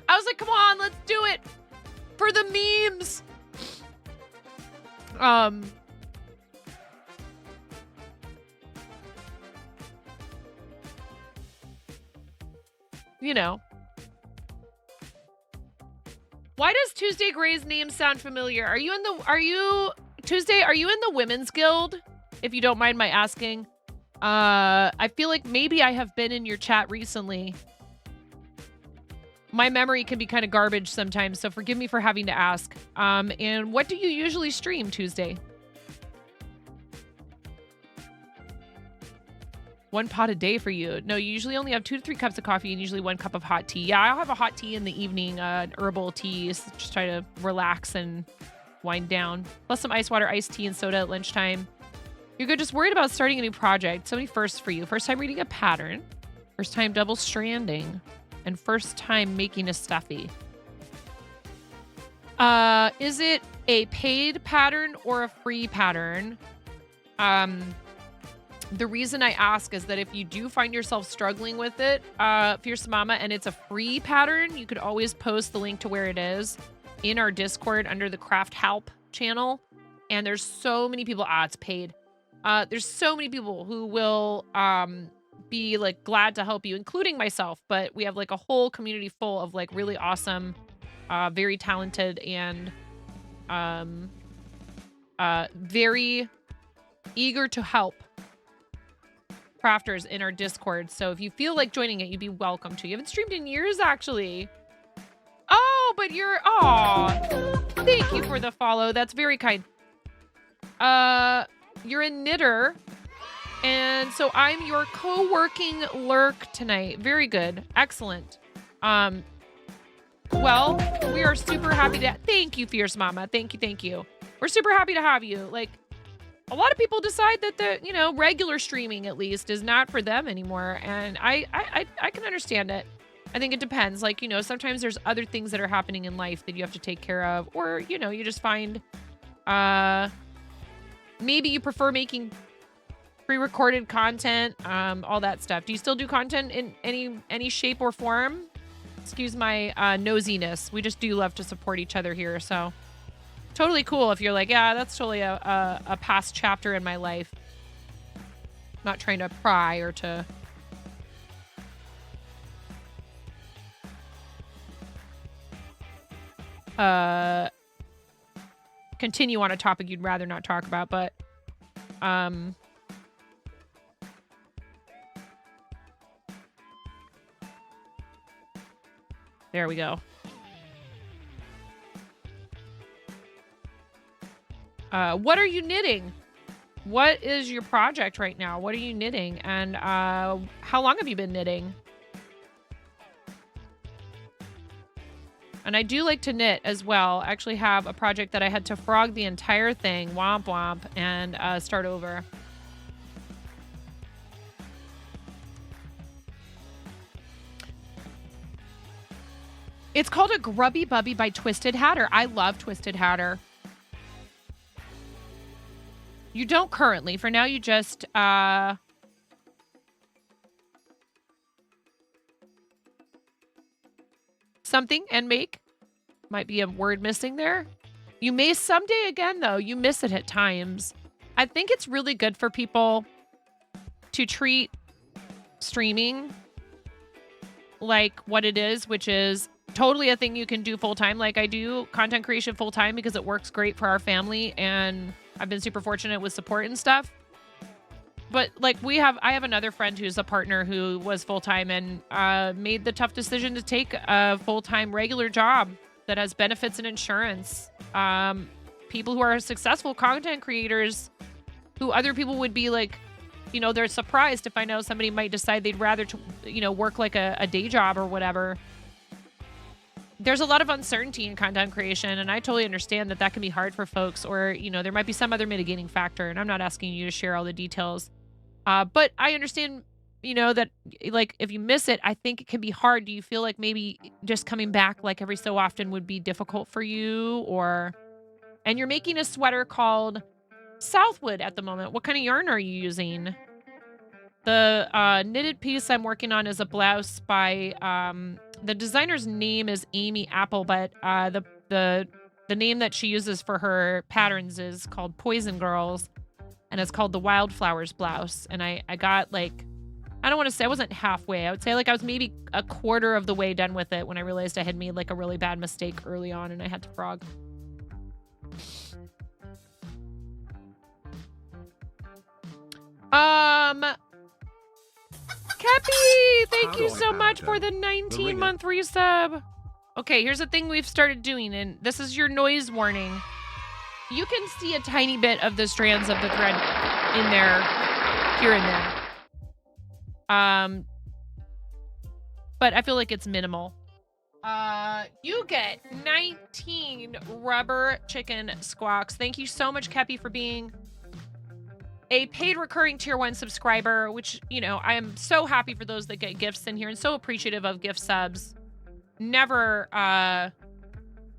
I was like, come on, let's do it for the memes. You know. Why does Tuesday Gray's name sound familiar? Tuesday, are you in the Women's Guild? If you don't mind my asking. I feel like maybe I have been in your chat recently. My memory can be kind of garbage sometimes, so forgive me for having to ask. And what do you usually stream Tuesday? 1 pot a day for you. No, you usually only have 2 to 3 cups of coffee and usually 1 cup of hot tea. Yeah, I'll have a hot tea in the evening, herbal tea, just try to relax and wind down. Plus some ice water, iced tea, and soda at lunchtime. You're good, just worried about starting a new project. So many firsts for you. First time reading a pattern. First time double stranding. and first time making a stuffy. Is it a paid pattern or a free pattern? The reason I ask is that if you do find yourself struggling with it, Fierce Mama, and it's a free pattern, you could always post the link to where it is in our Discord under the Craft Help channel. And there's so many people, it's paid. There's so many people who will be like glad to help you, including myself. But we have like a whole community full of like really awesome, very talented and very eager to help crafters in our Discord. So if you feel like joining it, you'd be welcome to. You haven't streamed in years, actually. Oh, but you're... Aw. Thank you for the follow. That's very kind. You're a knitter. And so I'm your co-working lurk tonight. Very good. Excellent. Well, we are super happy to... Thank you, Fierce Mama. Thank you, thank you. We're super happy to have you. Like, a lot of people decide that the, you know, regular streaming at least is not for them anymore. And I can understand it. I think it depends. Like, you know, sometimes there's other things that are happening in life that you have to take care of. Or, you know, you just find, maybe you prefer making pre-recorded content, all that stuff. Do you still do content in any shape or form? Excuse my nosiness. We just do love to support each other here, so... Totally cool if you're like, yeah, that's totally a past chapter in my life. Not trying to pry or to... continue on a topic you'd rather not talk about, but... There we go. What are you knitting? What is your project right now? What are you knitting? And how long have you been knitting? And I do like to knit as well. I actually have a project that I had to frog the entire thing, womp womp, and start over. It's called a Grubby Bubby by Twisted Hatter. I love Twisted Hatter. You don't currently. For now, you just, something and make. Might be a word missing there. You may someday again, though. You miss it at times. I think it's really good for people to treat streaming like what it is, which is totally a thing you can do full-time. Like I do content creation full-time because it works great for our family, and I've been super fortunate with support and stuff. But like I have another friend who's a partner who was full-time and made the tough decision to take a full-time regular job that has benefits and insurance. People who are successful content creators who other people would be like, you know, they're surprised if I know somebody might decide they'd rather, you know, work like a day job or whatever. There's a lot of uncertainty in content creation, and I totally understand that can be hard for folks, or, you know, there might be some other mitigating factor, and I'm not asking you to share all the details. But I understand, you know, that, like, if you miss it, I think it can be hard. Do you feel like maybe just coming back, like, every so often would be difficult for you, or... And you're making a sweater called Southwood at the moment. What kind of yarn are you using? The knitted piece I'm working on is a blouse by... the designer's name is Amy Apple, but the name that she uses for her patterns is called Poison Girls, and it's called the Wildflowers blouse. And I got, like, I don't want to say I wasn't halfway. I would say like I was maybe a quarter of the way done with it when I realized I had made like a really bad mistake early on and I had to frog. Kepi, thank you so much for the 19-month resub. Okay, here's the thing we've started doing, and this is your noise warning. You can see a tiny bit of the strands of the thread in there, here and there. But I feel like it's minimal. You get 19 rubber chicken squawks. Thank you so much, Kepi, for being a paid recurring tier 1 subscriber, which, you know, I am so happy for those that get gifts in here and so appreciative of gift subs. Never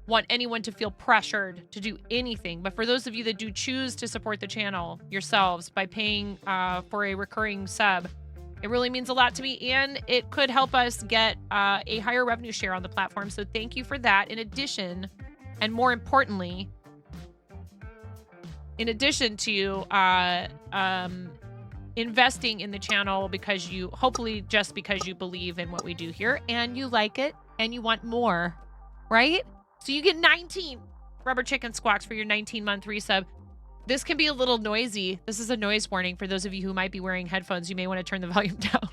want anyone to feel pressured to do anything. But for those of you that do choose to support the channel yourselves by paying for a recurring sub, it really means a lot to me, and it could help us get a higher revenue share on the platform. So thank you for that. In addition, and more importantly, in addition to investing in the channel because you, hopefully just because you believe in what we do here and you like it and you want more, right? So you get 19 rubber chicken squawks for your 19-month resub. This can be a little noisy. This is a noise warning for those of you who might be wearing headphones. You may want to turn the volume down.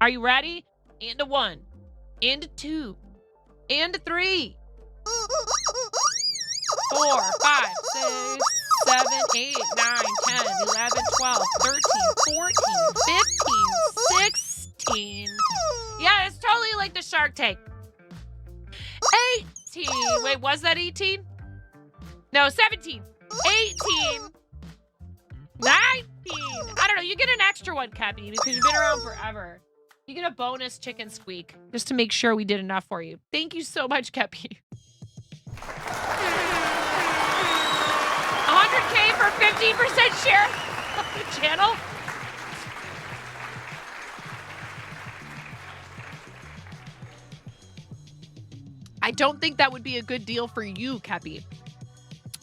Are you ready? And a 1, and a 2, and a 3, 4, 5, 6, 7, 8, 9, 10, 11, 12, 13, 14, 15, 16. Yeah, it's totally like the Shark Tank. 18. Wait, was that 18? No, 17. 18. 19. I don't know. You get an extra one, Cappy, because you've been around forever. You get a bonus chicken squeak just to make sure we did enough for you. Thank you so much, Cappy. 100K for 15% share of the channel. I don't think that would be a good deal for you, Cappy.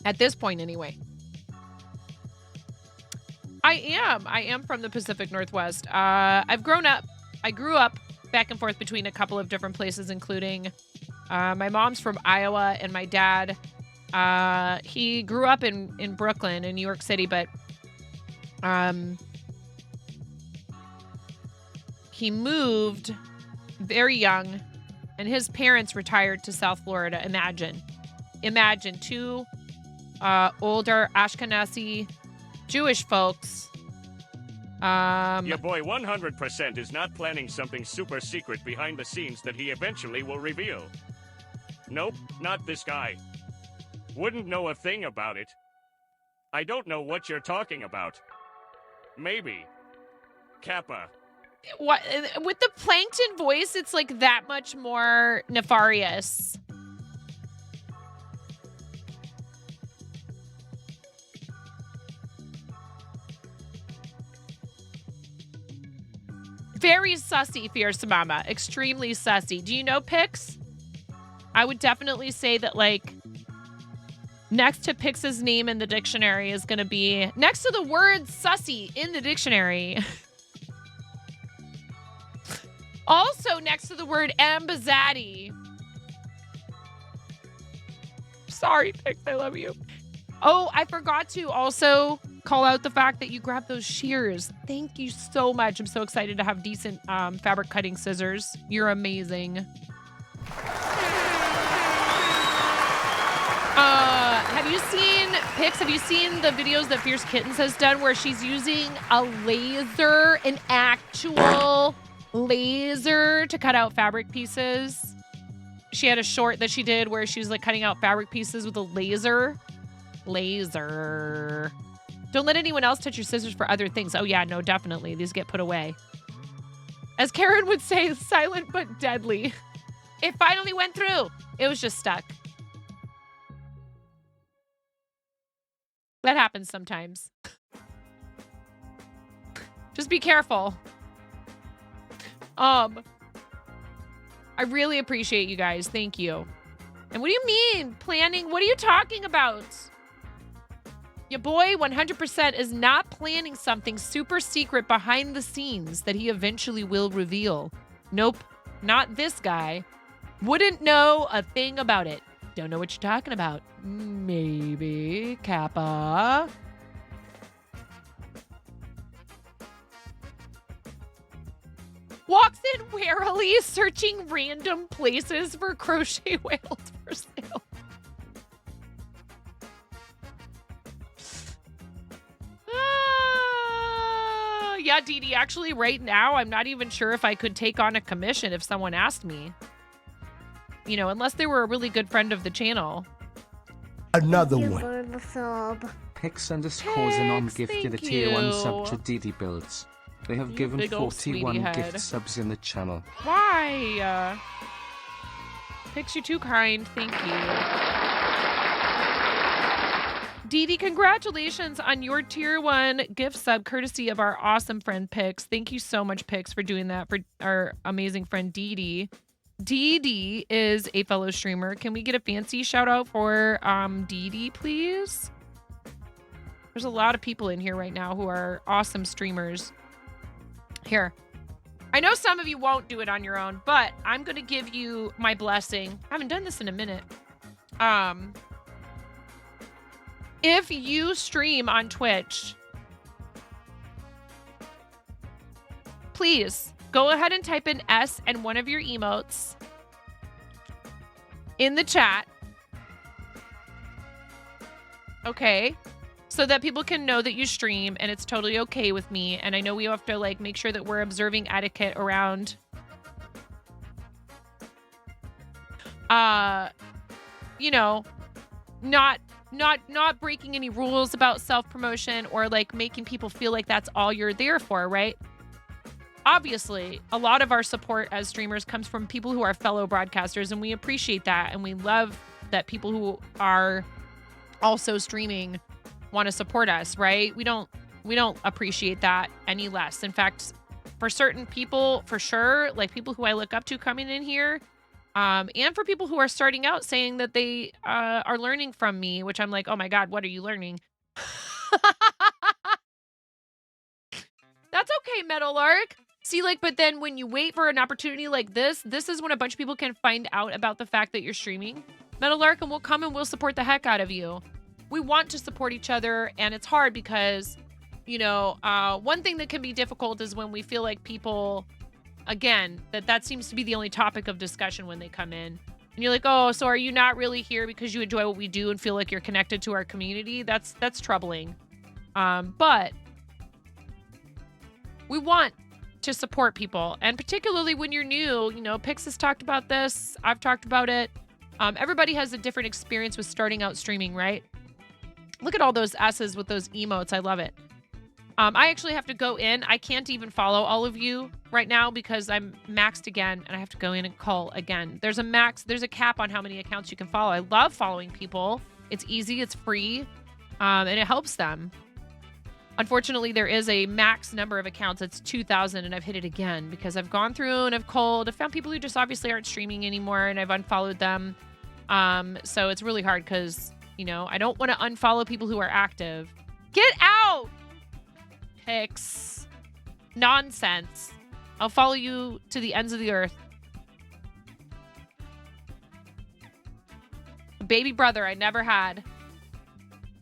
At this point, anyway. I am from the Pacific Northwest. I've grown up. I grew up back and forth between a couple of different places, including my mom's from Iowa and my dad, he grew up in Brooklyn, in New York City, but he moved very young, and his parents retired to South Florida. Imagine 2 older Ashkenazi Jewish folks. Your boy 100% is not planning something super secret behind the scenes that he eventually will reveal. Nope, not this guy. Wouldn't know a thing about it. I don't know what you're talking about. Maybe. Kappa. What, with the Plankton voice, it's like that much more nefarious. Very sussy, Fierce Mama. Extremely sussy. Do you know Pix? I would definitely say that, like, next to Pix's name in the dictionary is going to be next to the word sussy in the dictionary. Also next to the word ambizatti. Sorry, Pix, I love you. Oh, I forgot to also call out the fact that you grabbed those shears. Thank you so much. I'm so excited to have decent fabric cutting scissors. You're amazing. Have you seen Pix? Have you seen the videos that Fierce Kittens has done where she's using a laser, an actual laser, to cut out fabric pieces? She had a short that she did where she was like cutting out fabric pieces with a laser. Laser. Don't let anyone else touch your scissors for other things. Oh yeah, no, definitely. These get put away. As Karen would say, silent but deadly. It finally went through. It was just stuck. That happens sometimes. Just be careful. I really appreciate you guys. Thank you. And what do you mean? Planning? What are you talking about? Your boy 100% is not planning something super secret behind the scenes that he eventually will reveal. Nope, not this guy. Wouldn't know a thing about it. Don't know what you're talking about. Maybe Kappa. Walks in warily, searching random places for crochet whales for sale. Yeah, Dee Dee, actually right now, I'm not even sure if I could take on a commission if someone asked me. You know, unless they were a really good friend of the channel. Another Thank you one. for the sub. Pix underscores Anon gifted a thank tier 1 you. sub to Didi Builds. They have given big ol' 41 sweetie gift head. subs in the channel. Why? Pix, you're too kind. Thank you. Dee Dee, congratulations on your tier 1 gift sub courtesy of our awesome friend Pix. Thank you so much, Pix, for doing that for our amazing friend Dee Dee. Dee Dee is a fellow streamer. Can we get a fancy shout out for Dee Dee, please? There's a lot of people in here right now who are awesome streamers. Here. I know some of you won't do it on your own, but I'm going to give you my blessing. I haven't done this in a minute. If you stream on Twitch, please go ahead and type in S and one of your emotes in the chat. Okay. So that people can know that you stream and it's totally okay with me. And I know we have to like make sure that we're observing etiquette around you know, not breaking any rules about self-promotion or like making people feel like that's all you're there for, right? Obviously, a lot of our support as streamers comes from people who are fellow broadcasters, and we appreciate that, and we love that people who are also streaming want to support us, right? We don't appreciate that any less. In fact, for certain people, for sure, like people who I look up to coming in here, and for people who are starting out saying that they are learning from me, which I'm like, oh my God, what are you learning? That's okay, Meadowlark. See, like, but then when you wait for an opportunity like this is when a bunch of people can find out about the fact that you're streaming, Meadowlark, and we'll come and we'll support the heck out of you. We want to support each other, and it's hard because, you know, one thing that can be difficult is when we feel like people, again, that seems to be the only topic of discussion when they come in. And you're like, oh, so are you not really here because you enjoy what we do and feel like you're connected to our community? That's troubling. But we want to support people, and particularly when you're new. You know, Pix has talked about this. I've talked about it. Everybody has a different experience with starting out streaming, right? Look at all those S's with those emotes. I love it. I actually have to go in. I can't even follow all of you right now because I'm maxed again, and I have to go in and call again. There's a cap on how many accounts you can follow. I love following people. It's easy, it's free, and it helps them. Unfortunately, there is a max number of accounts. It's 2,000, and I've hit it again because I've gone through and I've culled. I've found people who just obviously aren't streaming anymore, and I've unfollowed them. So it's really hard because, you know, I don't want to unfollow people who are active. Get out! Pix. Nonsense. I'll follow you to the ends of the earth. A baby brother I never had.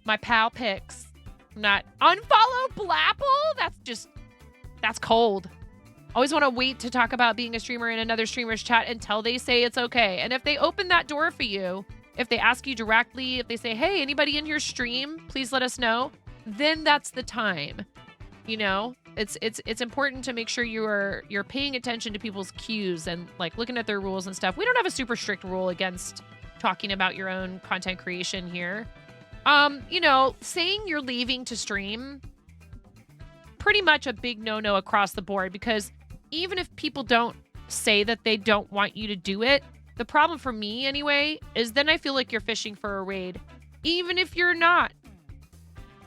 My pal Pix. Not unfollow Blapple? That's cold. Always want to wait to talk about being a streamer in another streamer's chat until they say it's okay. And if they open that door for you, if they ask you directly, if they say, hey, anybody in here stream, please let us know, then that's the time. You know, it's important to make sure you're paying attention to people's cues and like looking at their rules and stuff. We don't have a super strict rule against talking about your own content creation here. You know, saying you're leaving to stream, pretty much a big no-no across the board, because even if people don't say that they don't want you to do it, the problem for me anyway is then I feel like you're fishing for a raid, even if you're not.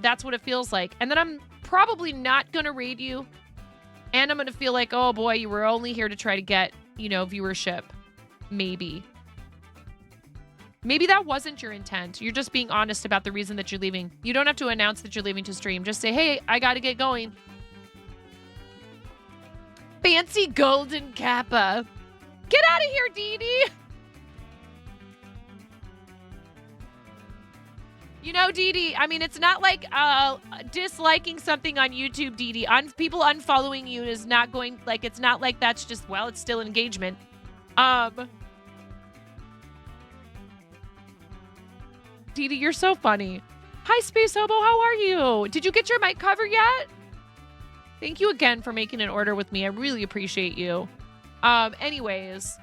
That's what it feels like. And then I'm probably not going to raid you, and I'm going to feel like, oh boy, you were only here to try to get, you know, viewership. Maybe that wasn't your intent. You're just being honest about the reason that you're leaving. You don't have to announce that you're leaving to stream. Just say, hey, I got to get going. Fancy golden kappa. Get out of here, Dee Dee. You know, Dee Dee, I mean, it's not like disliking something on YouTube, Dee Dee. People unfollowing you is not going, like, it's not like that's just, well, it's still engagement. Dee Dee, you're so funny. Hi, Space Hobo. How are you? Did you get your mic cover yet? Thank you again for making an order with me. I really appreciate you. Anyways,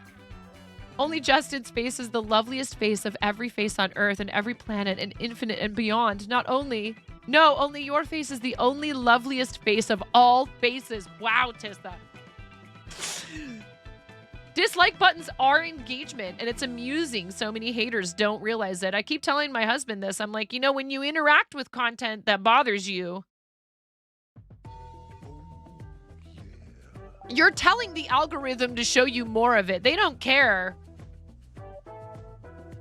only Justin's face is the loveliest face of every face on Earth and every planet and infinite and beyond. Not only No, only your face is the only loveliest face of all faces. Wow, Tissa. Dislike buttons are engagement, and it's amusing. So many haters don't realize it. I keep telling my husband this. I'm like, you know, when you interact with content that bothers you, you're telling the algorithm to show you more of it. They don't care.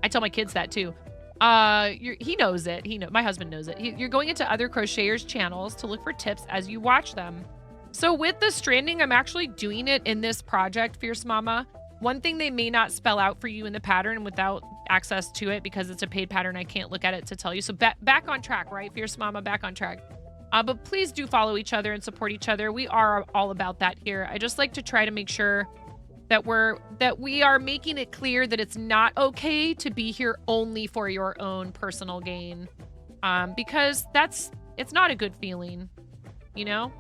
I tell my kids that too. He knows it. My husband knows it. You're going into other crocheters' channels to look for tips as you watch them. So with the stranding, I'm actually doing it in this project, Fierce Mama. One thing they may not spell out for you in the pattern without access to it because it's a paid pattern. I can't look at it to tell you. So back on track, right? Fierce Mama, back on track. But please do follow each other and support each other. We are all about that here. I just like to try to make sure that we are making it clear that it's not okay to be here only for your own personal gain. Because it's not a good feeling, you know?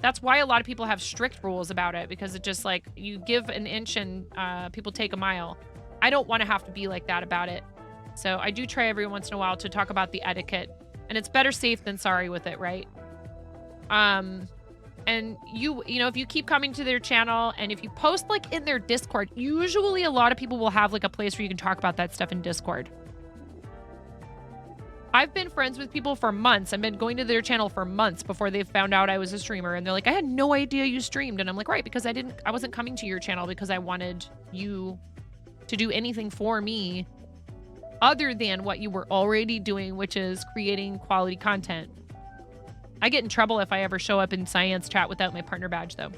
That's why a lot of people have strict rules about it, because it just like you give an inch and people take a mile. I don't want to have to be like that about it. So I do try every once in a while to talk about the etiquette, and it's better safe than sorry with it, right? And you know, if you keep coming to their channel and if you post like in their Discord, usually a lot of people will have like a place where you can talk about that stuff in Discord. I've been friends with people for months. I've been going to their channel for months before they found out I was a streamer. And they're like, I had no idea you streamed. And I'm like, right, because I wasn't coming to your channel because I wanted you to do anything for me other than what you were already doing, which is creating quality content. I get in trouble if I ever show up in science chat without my partner badge, though.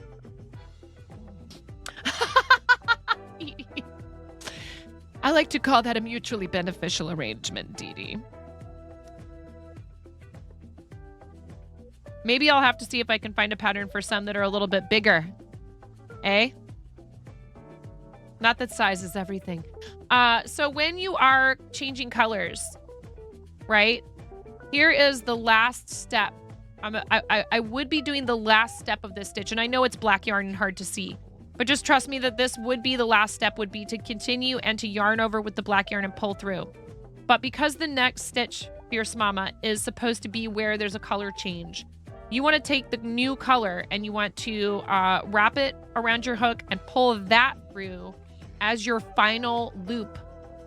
I like to call that a mutually beneficial arrangement, Dee Dee. Maybe I'll have to see if I can find a pattern for some that are a little bit bigger. Eh? Not that size is everything. So when you are changing colors, right? Here is the last step. I would be doing the last step of this stitch, and I know it's black yarn and hard to see, but just trust me that this would be the last step, would be to continue and to yarn over with the black yarn and pull through. But because the next stitch, Fierce Mama, is supposed to be where there's a color change, you want to take the new color and you want to wrap it around your hook and pull that through as your final loop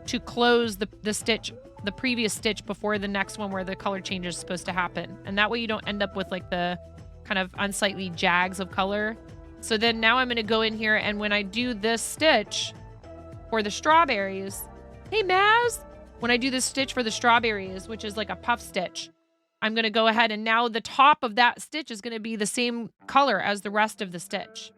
to close the stitch, the previous stitch before the next one where the color change is supposed to happen. And that way you don't end up with like the kind of unsightly jags of color. So then now I'm going to go in here, and when I do this stitch for the strawberries, hey Maz, when I do this stitch for the strawberries, which is like a puff stitch, I'm going to go ahead and now the top of that stitch is going to be the same color as the rest of the stitch.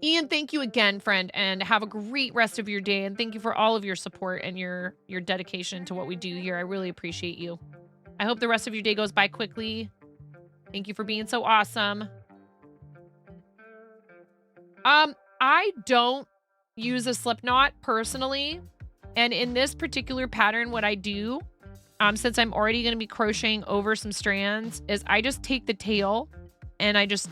Ian, thank you again, friend, and have a great rest of your day. And thank you for all of your support and your dedication to what we do here. I really appreciate you. I hope the rest of your day goes by quickly. Thank you for being so awesome. I don't use a slip knot personally. And in this particular pattern, what I do, since I'm already going to be crocheting over some strands, is I just take the tail and I just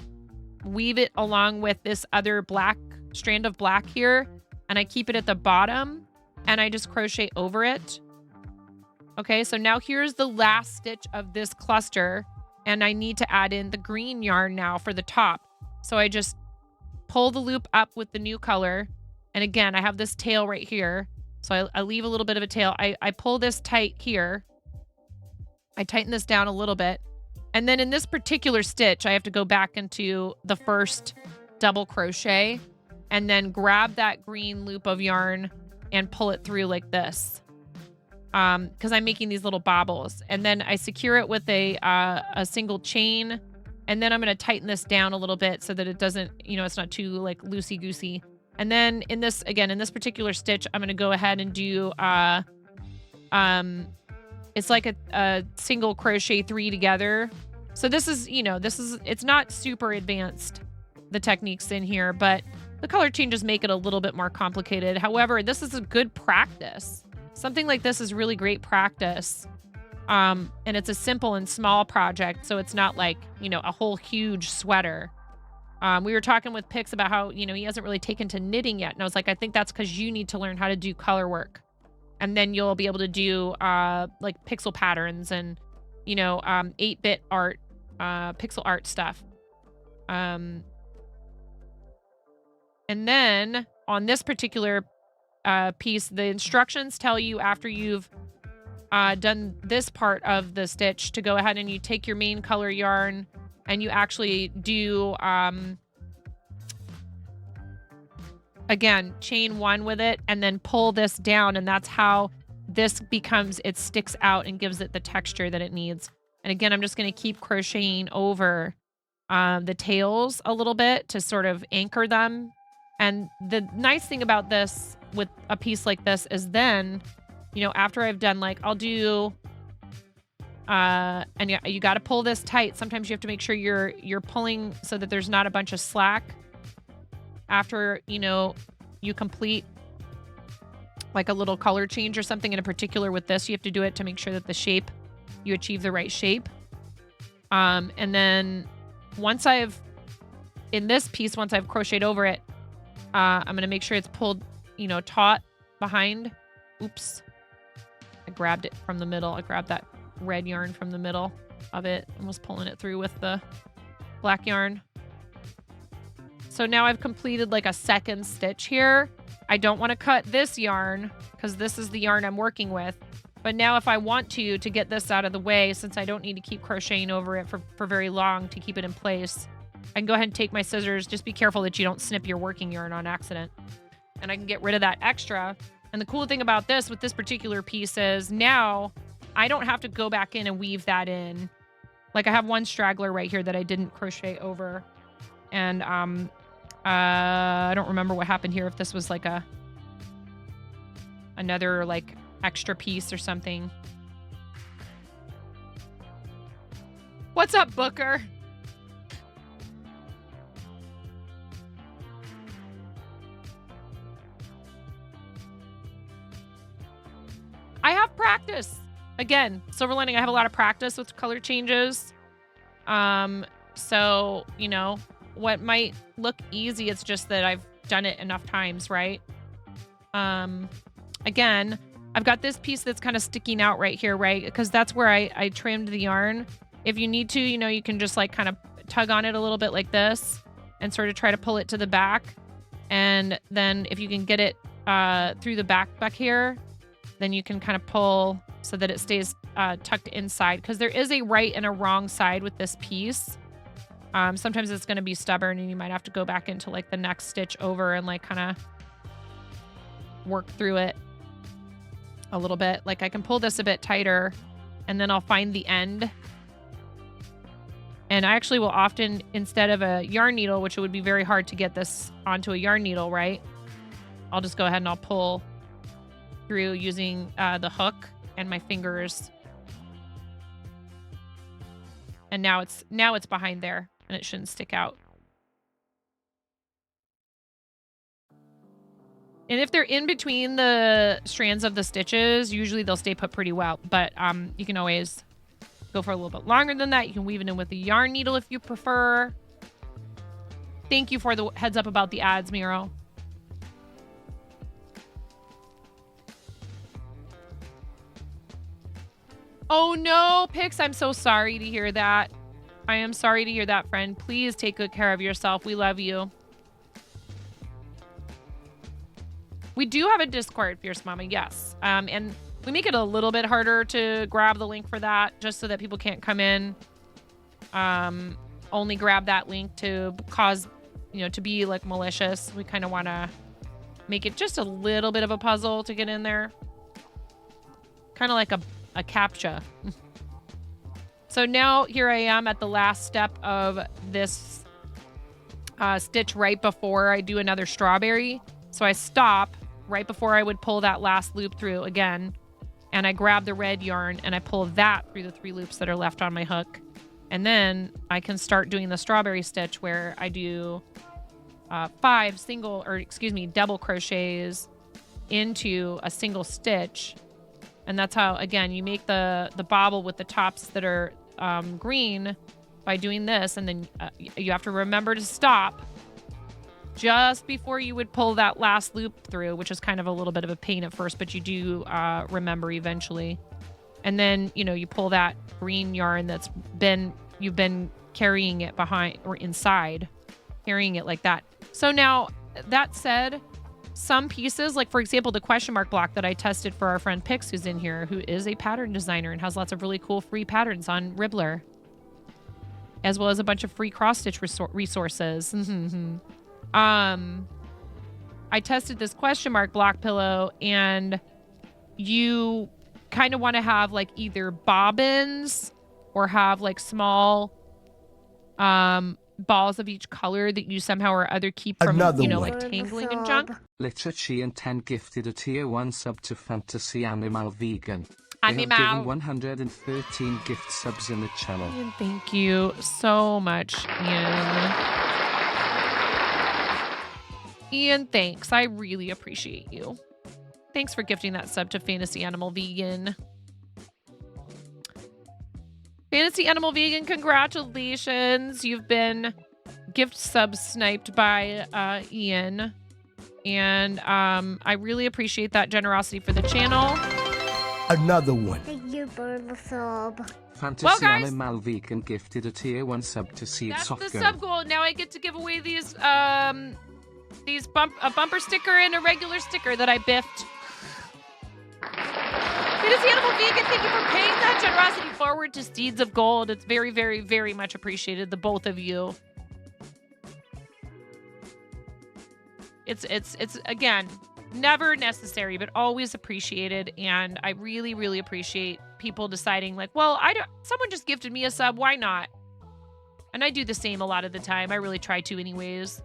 weave it along with this other black strand of black here, and I keep it at the bottom and I just crochet over it. Okay, so now here's the last stitch of this cluster, and I need to add in the green yarn now for the top. So I just pull the loop up with the new color, and again I have this tail right here, so I leave a little bit of a tail. I pull this tight here, I tighten this down a little bit, and then in this particular stitch I have to go back into the first double crochet and then grab that green loop of yarn and pull it through like this, because I'm making these little bobbles, and then I secure it with a single chain, and then I'm going to tighten this down a little bit so that it doesn't, it's not too like loosey-goosey. And then in this particular stitch, I'm going to go ahead and do it's like a single crochet 3 together. So this is, it's not super advanced, the techniques in here, but the color changes make it a little bit more complicated. However, this is a good practice. Something like this is really great practice. And it's a simple and small project, so it's not like, a whole huge sweater. We were talking with Pix about how, he hasn't really taken to knitting yet. And I was like, I think that's because you need to learn how to do color work. And then you'll be able to do like pixel patterns and, you know, 8-bit art, pixel art stuff. And then on this particular piece, the instructions tell you after you've done this part of the stitch to go ahead and you take your main color yarn and you actually do, again, chain 1 with it and then pull this down, and that's how this becomes, it sticks out and gives it the texture that it needs. And again, I'm just going to keep crocheting over the tails a little bit to sort of anchor them. And the nice thing about this with a piece like this is then, you know, after I've done, like, I'll do, and you got to pull this tight. Sometimes you have to make sure you're pulling so that there's not a bunch of slack after, you know, you complete like a little color change or something. In particular with this, you have to do it to make sure that the shape, you achieve the right shape. And then once in this piece, once I've crocheted over it, I'm going to make sure it's pulled, you know, taut behind. Oops. I grabbed it from the middle. I grabbed that red yarn from the middle of it and was pulling it through with the black yarn. So now I've completed like a second stitch here. I don't want to cut this yarn because this is the yarn I'm working with. But now if I want to get this out of the way, since I don't need to keep crocheting over it for very long to keep it in place, I can go ahead and take my scissors. Just be careful that you don't snip your working yarn on accident. And I can get rid of that extra. And the cool thing about this with this particular piece is now I don't have to go back in and weave that in. Like I have one straggler right here that I didn't crochet over. And I don't remember what happened here, if this was like another like extra piece or something. What's up, Booker? I have practice. Again, Silver Lining, I have a lot of practice with color changes. So, you know, what might look easy, it's just that I've done it enough times, right? Again, I've got this piece that's kind of sticking out right here, right? Because that's where I trimmed the yarn. If you need to, you know, you can just like kind of tug on it a little bit like this and sort of try to pull it to the back. And then if you can get it through the back here, then you can kind of pull so that it stays tucked inside. Because there is a right and a wrong side with this piece. Sometimes it's going to be stubborn and you might have to go back into like the next stitch over and like kind of work through it a little bit. Like I can pull this a bit tighter and then I'll find the end. And I actually will often, instead of a yarn needle, which it would be very hard to get this onto a yarn needle, right? I'll just go ahead and I'll pull through using the hook and my fingers. And now it's behind there and it shouldn't stick out. And if they're in between the strands of the stitches, usually they'll stay put pretty well. But you can always go for a little bit longer than that. You can weave it in with a yarn needle if you prefer. Thank you for the heads up about the ads, Miro. Oh no, Pix, I'm so sorry to hear that. I am sorry to hear that, friend. Please take good care of yourself. We love you. We do have a Discord, Fierce Mama, yes. And we make it a little bit harder to grab the link for that, just so that people can't come in. Only grab that link to cause, you know, to be like malicious. We kind of want to make it just a little bit of a puzzle to get in there. Kind of like a CAPTCHA. So now here I am at the last step of this stitch right before I do another strawberry. So I stop right before I would pull that last loop through again. And I grab the red yarn and I pull that through the 3 loops that are left on my hook. And then I can start doing the strawberry stitch where I do 5 double crochets into a single stitch. And that's how, again, you make the bobble with the tops that are green by doing this. And then you have to remember to stop just before you would pull that last loop through, which is kind of a little bit of a pain at first, but you do remember eventually. And then, you know, you pull that green yarn you've been carrying it behind or inside, carrying it like that. So now, that said, some pieces, like for example, the question mark block that I tested for our friend Pix, who's in here, who is a pattern designer and has lots of really cool free patterns on Ribbler, as well as a bunch of free cross-stitch resources. I tested this question mark block pillow, and you kind of want to have like either bobbins or have like small balls of each color that you somehow or other keep from, like tangling and junk. Literature and 10 gifted a tier 1 sub to Fantasy Animal Vegan. They have Animal. given 113 gift subs in the channel. Ian, thank you so much, Ian. Ian, thanks. I really appreciate you. Thanks for gifting that sub to Fantasy Animal Vegan. Fantasy Animal Vegan, congratulations. You've been gift sub sniped by Ian. And I really appreciate that generosity for the channel. Another one. Thank you for the sub. Fantasy Animal Vegan gifted a tier 1 sub to Seed That's Soft the Go. sub goal. Now I get to give away these a bumper sticker and a regular sticker that I biffed. Fantasy Animal Vegan, thank you for paying that generosity forward to Steeds of Gold. It's very, very, very much appreciated, the both of you. It's again, never necessary, but always appreciated. And I really, really appreciate people deciding like, well, someone just gifted me a sub, why not? And I do the same a lot of the time. I really try to anyways.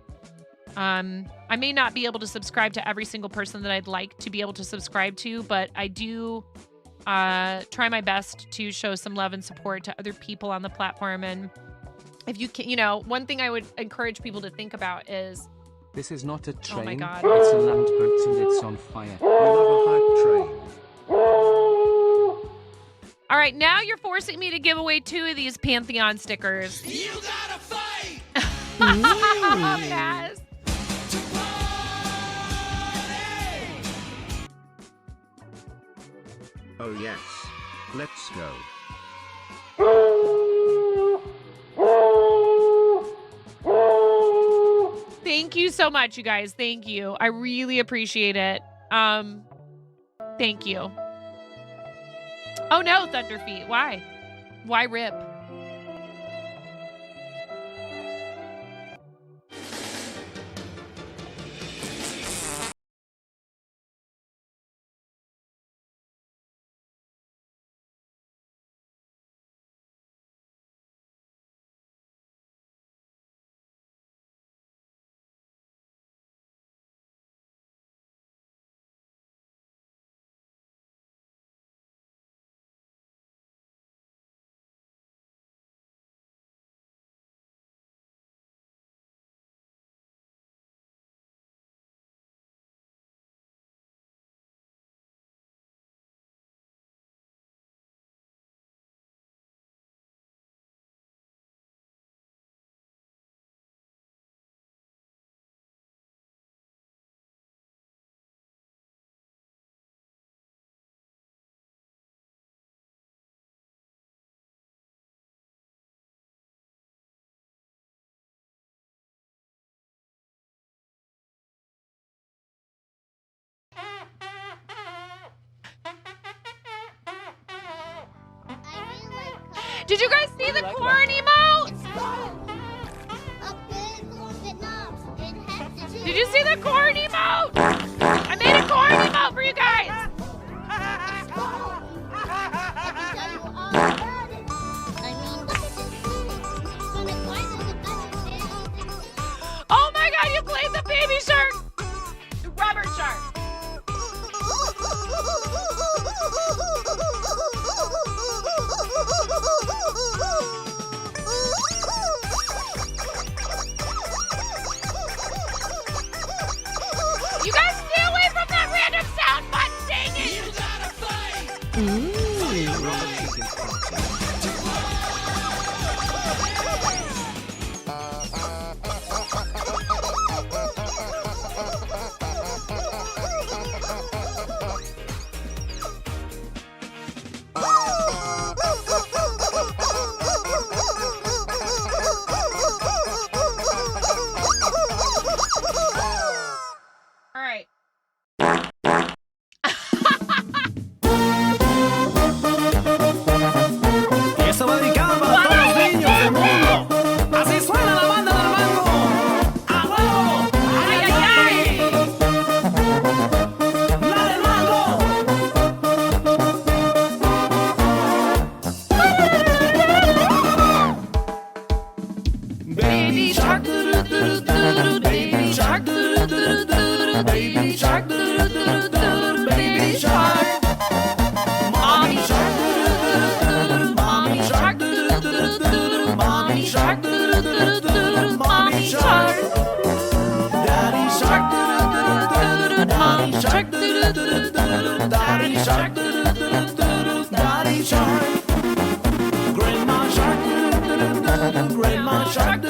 I may not be able to subscribe to every single person that I'd like to be able to subscribe to, but I do try my best to show some love and support to other people on the platform. And if you can, one thing I would encourage people to think about is, this is not a train. Oh my God. It's a land boat and it's on fire. We love a hype train. all right, now you're forcing me to give away 2 of these Pantheon stickers. You gotta fight! Yes. Oh yes. Let's go. Thank you so much, you guys. Thank you. I really appreciate it. Thank you. Oh no, Thunderfeet. Why? Why rip? Did you guys see the corn emote? Did you see the corn emote? I made a corn emote for you guys. Oh my God, you played the baby shark. The rubber shark. You guys stay away from that random sound button Daddy shark, Daddy shark. Grandma shark, Grandma shark,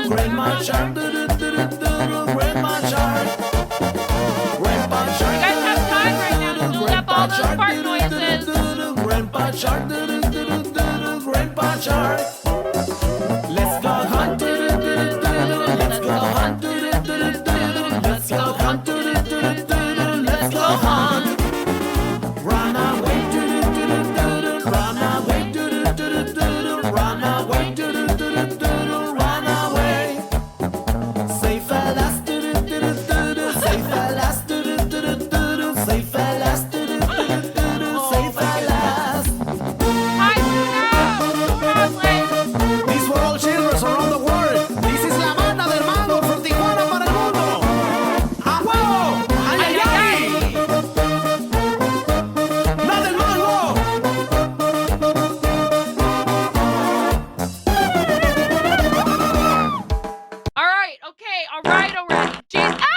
Grandma shark, Grandma shark. Grandpa shark. You guys have time right now to build up all those fart noises. Grandpa shark, Grandpa shark. Let's go hunt, let's go hunt, let's go hunt, let's go hunt. Run away, run away, run away, run away. Safe at last, safe at last, safe at last, safe at last. These were all children around the world. This is la banda del mango from Tijuana para el mundo. ¡A huevo! ¡Ay, ay, ay! ¡La del mango! All right, okay, all right already. Jeez. Ah!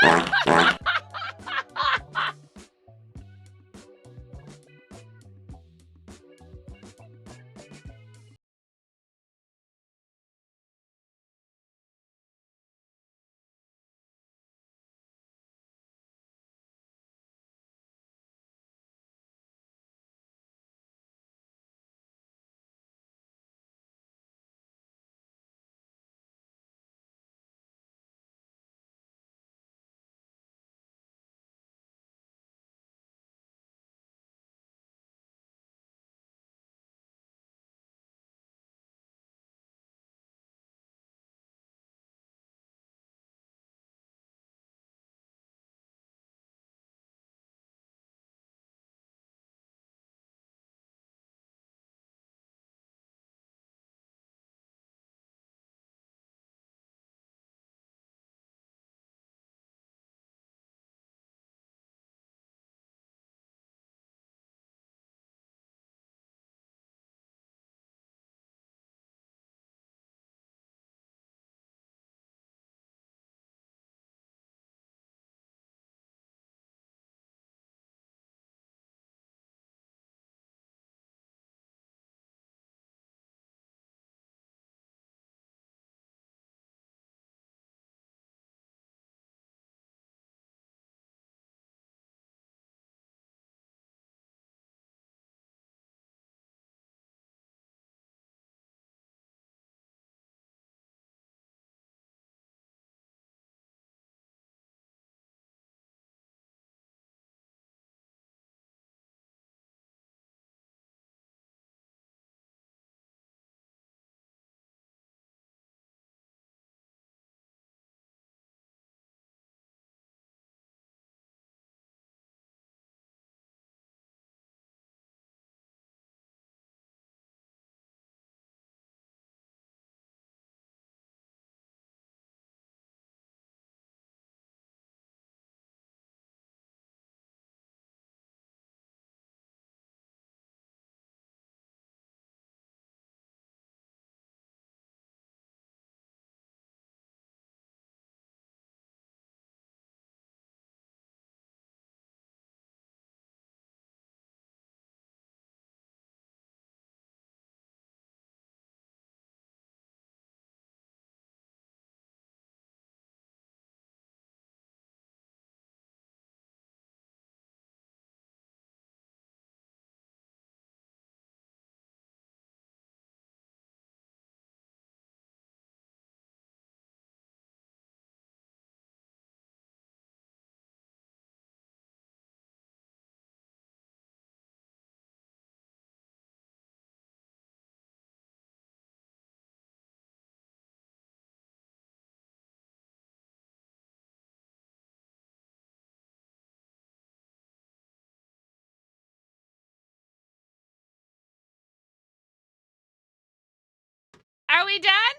Are we done?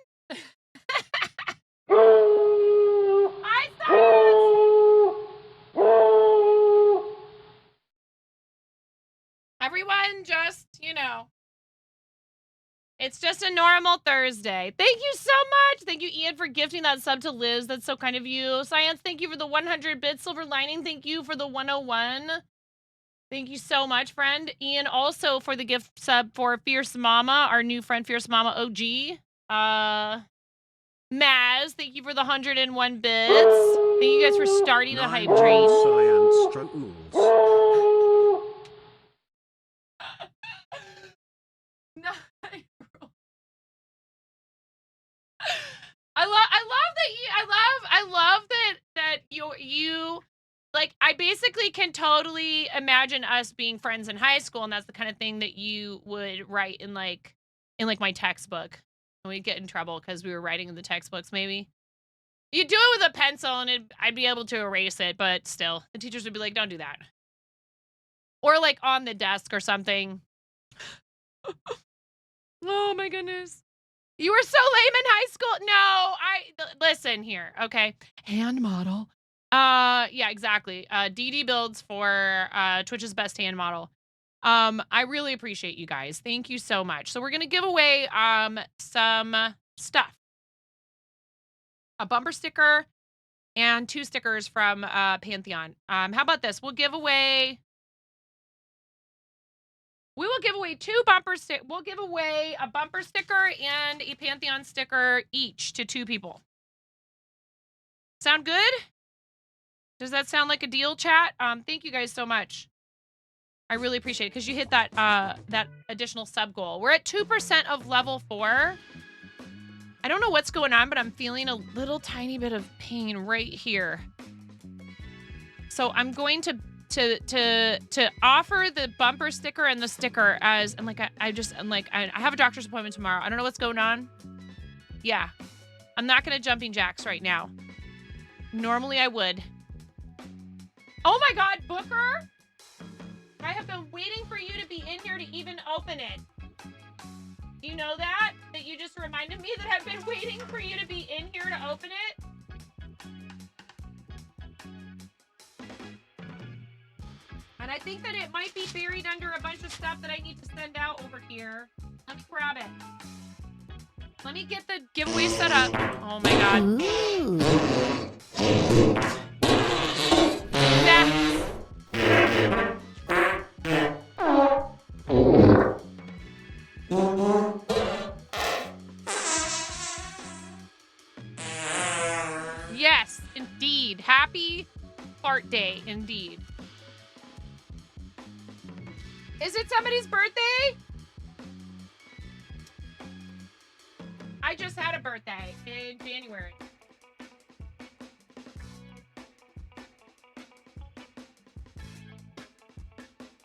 Hi, silence! Everyone just, It's just a normal Thursday. Thank you so much. Thank you, Ian, for gifting that sub to Liz. That's so kind of you. Science, thank you for the 100 bits. Silver Lining, thank you for the 101. Thank you so much, friend. Ian, also for the gift sub for Fierce Mama, our new friend, Fierce Mama OG. Maz, thank you for the 101 bits. Thank you guys for starting the hype train. Science stroke rules. I love that you like, I basically can totally imagine us being friends in high school, and that's the kind of thing that you would write in like my textbook. And we'd get in trouble because we were writing in the textbooks, maybe. You do it with a pencil and I'd be able to erase it, but still, the teachers would be like, don't do that. Or like on the desk or something. Oh my goodness. You were so lame in high school. No, listen here, okay? Hand model. Yeah, exactly. DD builds for Twitch's best hand model. I really appreciate you guys. Thank you so much. So we're gonna give away some stuff. A bumper sticker and 2 stickers from Pantheon. How about this? We will give away 2 bumper stick. We'll give away a bumper sticker and a Pantheon sticker each to 2 people. Sound good? Does that sound like a deal, chat? Thank you guys so much. I really appreciate it because you hit that that additional sub goal. We're at 2% of level 4. I don't know what's going on, but I'm feeling a little tiny bit of pain right here. So I'm going to offer the bumper sticker and the sticker as, and like I have a doctor's appointment tomorrow. I don't know what's going on. Yeah, I'm not gonna jumping jacks right now. Normally I would. Oh my God, Booker! I have been waiting for you to be in here to even open it. You know that? That you just reminded me that I've been waiting for you to be in here to open it? And I think that it might be buried under a bunch of stuff that I need to send out over here. Let me grab it. Let me get the giveaway set up. Oh my God. Nah. Yes, indeed. Happy fart day, indeed. Is it somebody's birthday? I just had a birthday in January.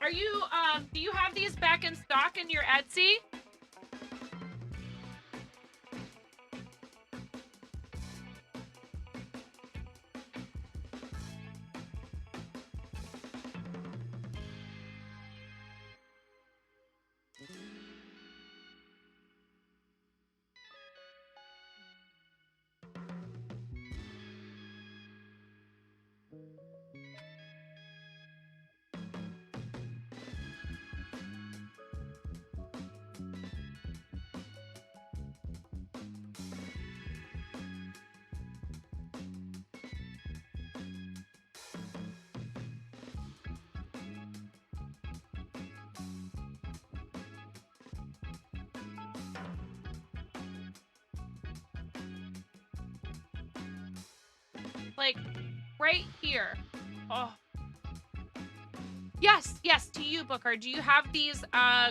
Are you, do you have these back in stock in your Etsy? Like, right here. Oh. Yes, yes, to you, Booker. Do you have these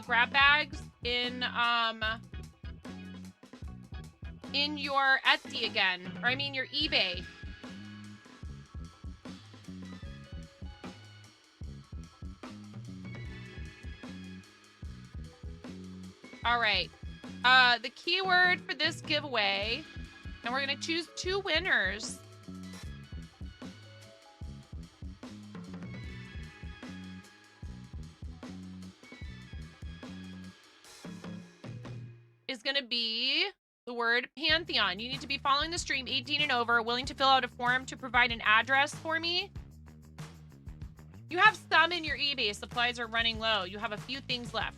grab bags in your Etsy again? Or I mean your eBay? All right. The keyword for this giveaway, and we're gonna choose 2 winners. Is going to be the word Pantheon. You need to be following the stream, 18 and over, willing to fill out a form to provide an address for me. You have some in your eBay. Supplies are running low. You have a few things left.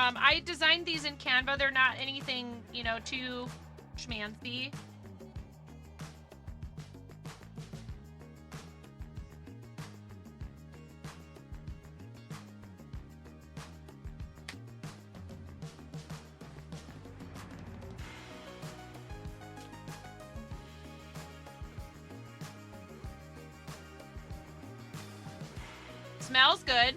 I designed these in Canva. They're not anything, you know, too schmancy. Smells good.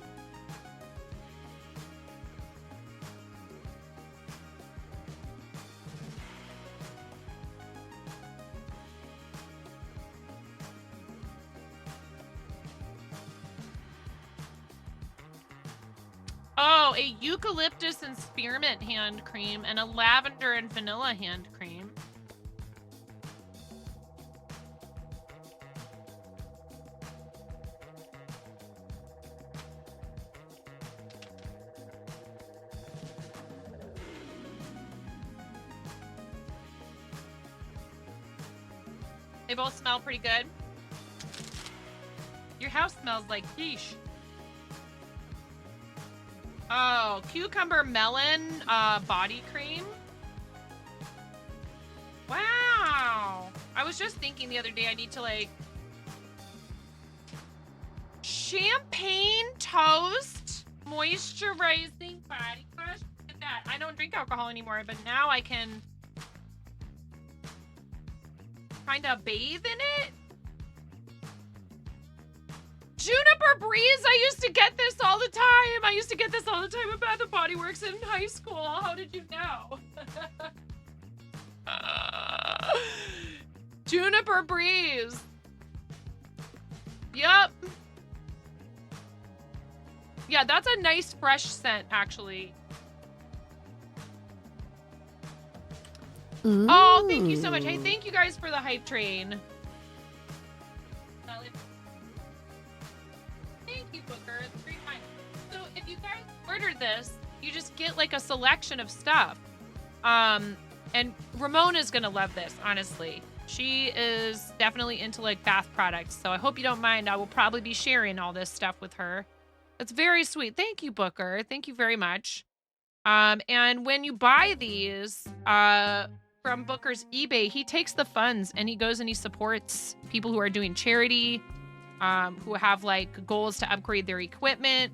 Oh, a eucalyptus and spearmint hand cream and a lavender and vanilla hand cream. They both smell pretty good. Your house smells like quiche. Oh, cucumber melon body cream. Wow. I was just thinking the other day I need to like champagne toast moisturizing body wash. Look at that. I don't drink alcohol anymore, but now I can kind of bathe in it. Juniper Breeze, I used to get this all the time. I used to get this all the time at Bath & Body Works in high school. How did you know? Juniper Breeze. Yep. Yeah, that's a nice fresh scent, actually. Ooh. Oh, thank you so much. Hey, thank you guys for the hype train. Thank you, Booker. It's very kind. So if you guys ordered this, you just get like a selection of stuff. And Ramona's gonna love this, honestly. She is definitely into like bath products. So I hope you don't mind. I will probably be sharing all this stuff with her. It's very sweet. Thank you, Booker. Thank you very much. And when you buy these from Booker's eBay, he takes the funds and he goes and he supports people who are doing charity, who have like goals to upgrade their equipment.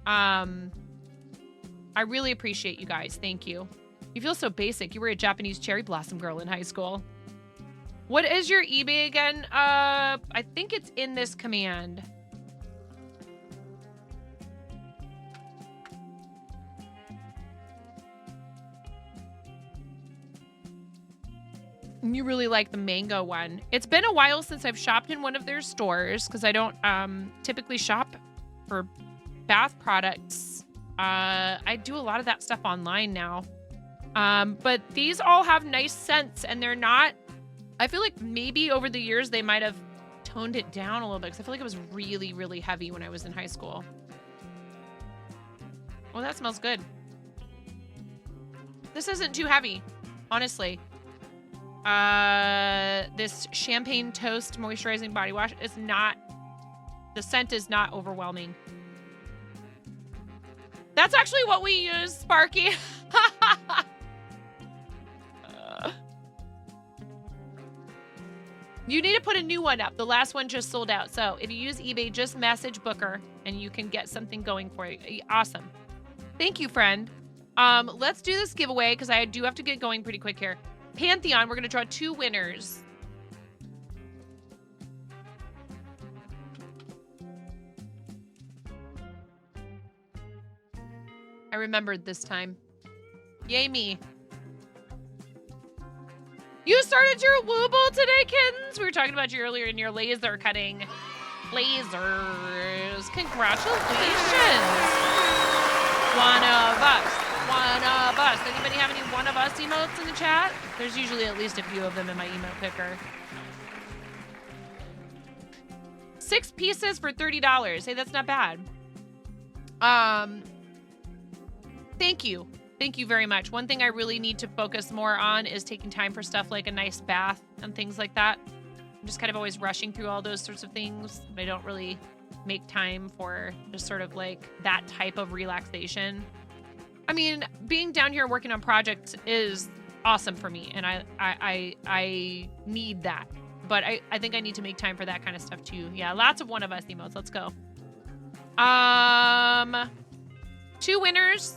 I really appreciate you guys. Thank you. You feel so basic. You were a Japanese cherry blossom girl in high school. What is your eBay again? I think it's in this command. You really like the mango one. It's been a while since I've shopped in one of their stores because I don't typically shop for bath products. I do a lot of that stuff online now. But these all have nice scents and they're not, I feel like maybe over the years they might have toned it down a little bit because I feel like it was really, really heavy when I was in high school. Oh, that smells good. This isn't too heavy, honestly. This champagne toast moisturizing body wash is not, the scent is not overwhelming. That's actually what we use, Sparky. You need to put a new one up. The last one just sold out. So if you use eBay, just message Booker and you can get something going for you. Awesome. Thank you, friend. Let's do this giveaway because I do have to get going pretty quick here. Pantheon, we're going to draw 2 winners. I remembered this time. Yay me. You started your Wooble today, kittens. We were talking about you earlier in your laser cutting. Lasers. Congratulations. One of us. One of us. Anybody have any one of us emotes in the chat? There's usually at least a few of them in my emote picker. 6 pieces for $30. Hey, that's not bad. Thank you. Thank you very much. One thing I really need to focus more on is taking time for stuff like a nice bath and things like that. I'm just kind of always rushing through all those sorts of things. But I don't really make time for just sort of like that type of relaxation. I mean, being down here working on projects is awesome for me, and I need that. But I think I need to make time for that kind of stuff too. Yeah, lots of one of us emotes. Let's go. 2 winners.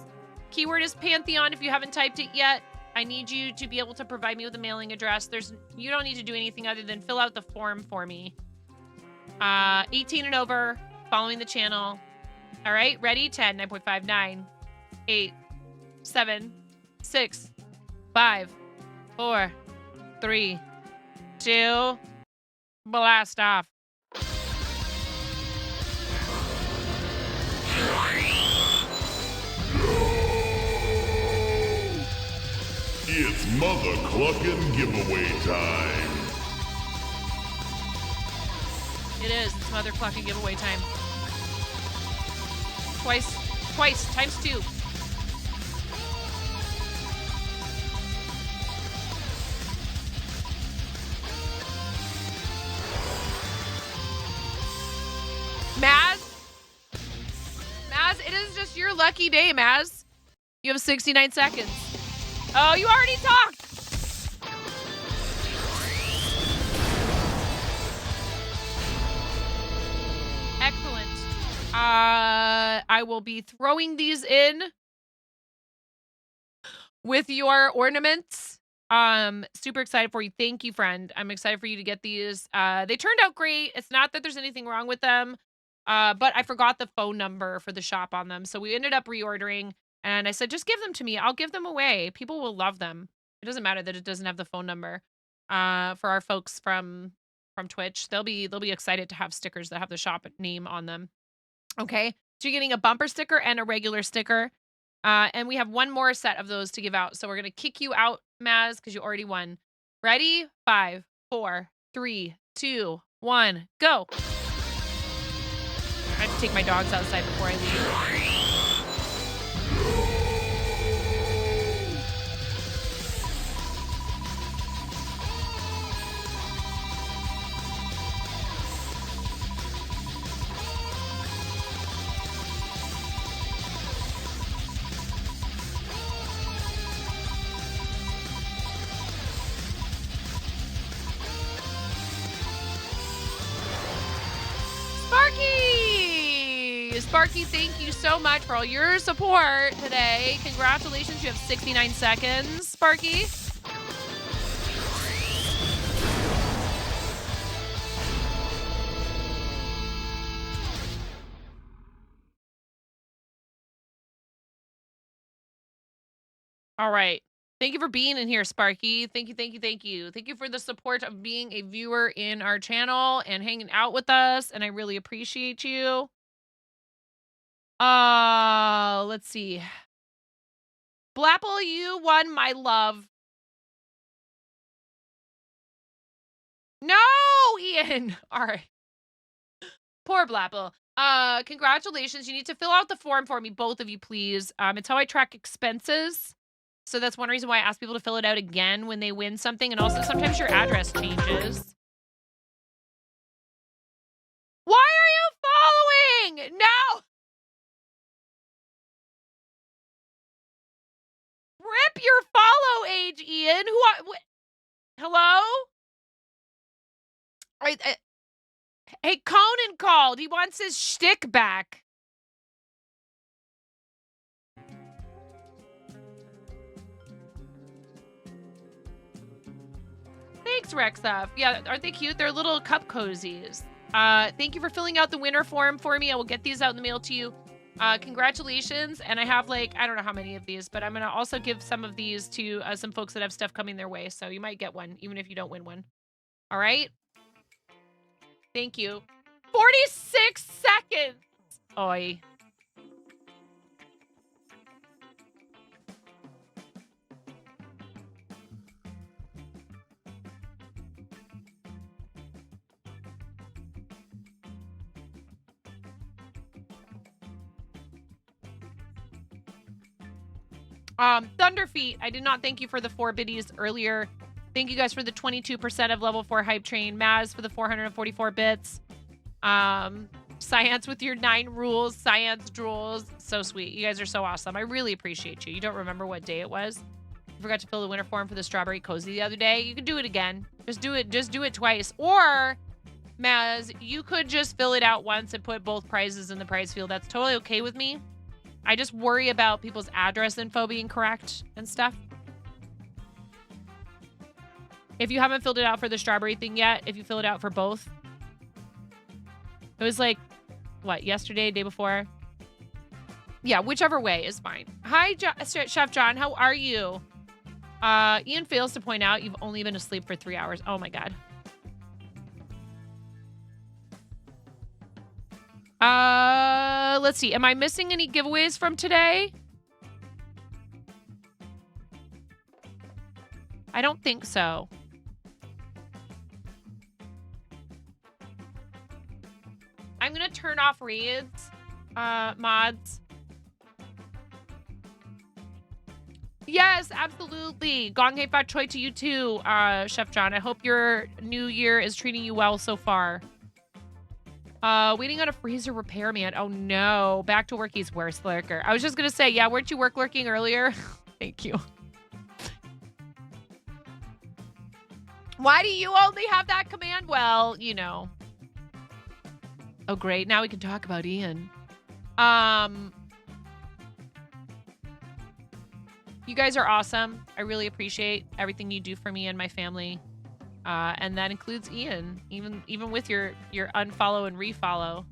Keyword is Pantheon if you haven't typed it yet. I need you to be able to provide me with a mailing address. You don't need to do anything other than fill out the form for me. 18 and over, following the channel. All right, ready? 10, 9.5, 9, 8, 7, 6, 5, 4, 3, 2, blast off. It's Mother Cluckin' giveaway time. It is. It's Mother Cluckin' giveaway time. Twice, times 2. Maz, it is just your lucky day, Maz. You have 69 seconds. Oh, you already talked. Excellent. I will be throwing these in with your ornaments. Super excited for you. Thank you, friend. I'm excited for you to get these. They turned out great. It's not that there's anything wrong with them. But I forgot the phone number for the shop on them. So we ended up reordering, and I said, just give them to me. I'll give them away. People will love them. It doesn't matter that it doesn't have the phone number. For our folks from Twitch, they'll be excited to have stickers that have the shop name on them. Okay. So you're getting a bumper sticker and a regular sticker. And we have one more set of those to give out. So we're going to kick you out, Maz, because you already won. Ready? 5, 4, 3, 2, 1, go. I have to take my dogs outside before I leave. Sparky, thank you so much for all your support today. Congratulations, you have 69 seconds, Sparky. All right. Thank you for being in here, Sparky. Thank you, thank you, thank you. Thank you for the support of being a viewer in our channel and hanging out with us, and I really appreciate you. Let's see. Blapple, you won, my love. No, Ian. All right. Poor Blapple. Congratulations. You need to fill out the form for me, both of you, please. It's how I track expenses. So that's one reason why I ask people to fill it out again when they win something. And also sometimes your address changes. Why are you following? No. Rip your follow age, Ian. Hello? Hey, Conan called. He wants his shtick back. Thanks, Rexuff. Yeah, aren't they cute? They're little cup cozies. Thank you for filling out the winner form for me. I will get these out in the mail to you. Congratulations. And I have I don't know how many of these, but I'm going to also give some of these to some folks that have stuff coming their way. So you might get one, even if you don't win one. All right. Thank you. 46 seconds. Oi. Thunderfeet, I did not thank you for the 4 biddies earlier. Thank you guys for the 22% of level 4 hype train. Maz for the 444 bits. Science with your 9 rules, science drools. So sweet. You guys are so awesome. I really appreciate you. You don't remember what day it was? You forgot to fill the winter form for the strawberry cozy the other day. You could do it again. Just do it twice. Or, Maz, you could just fill it out once and put both prizes in the prize field. That's totally okay with me. I just worry about people's address info being correct and stuff. If you haven't filled it out for the strawberry thing yet, if you fill it out for both. It was like, what, yesterday, day before? Yeah, whichever way is fine. Hi, Chef John. How are you? Ian fails to point out you've only been asleep for 3 hours. Oh, my God. Let's see. Am I missing any giveaways from today? I don't think so. I'm going to turn off raids, mods. Yes, absolutely. Gong hei fat choi to you too, Chef John. I hope your new year is treating you well so far. Waiting on a freezer repairman. Oh no. Back to work, he's worse lurker. I was just going to say, yeah, weren't you lurking earlier? Thank you. Why do you only have that command? Well, you know. Oh, great. Now we can talk about Ian. You guys are awesome. I really appreciate everything you do for me and my family. And that includes Ian, even with your unfollow and refollow.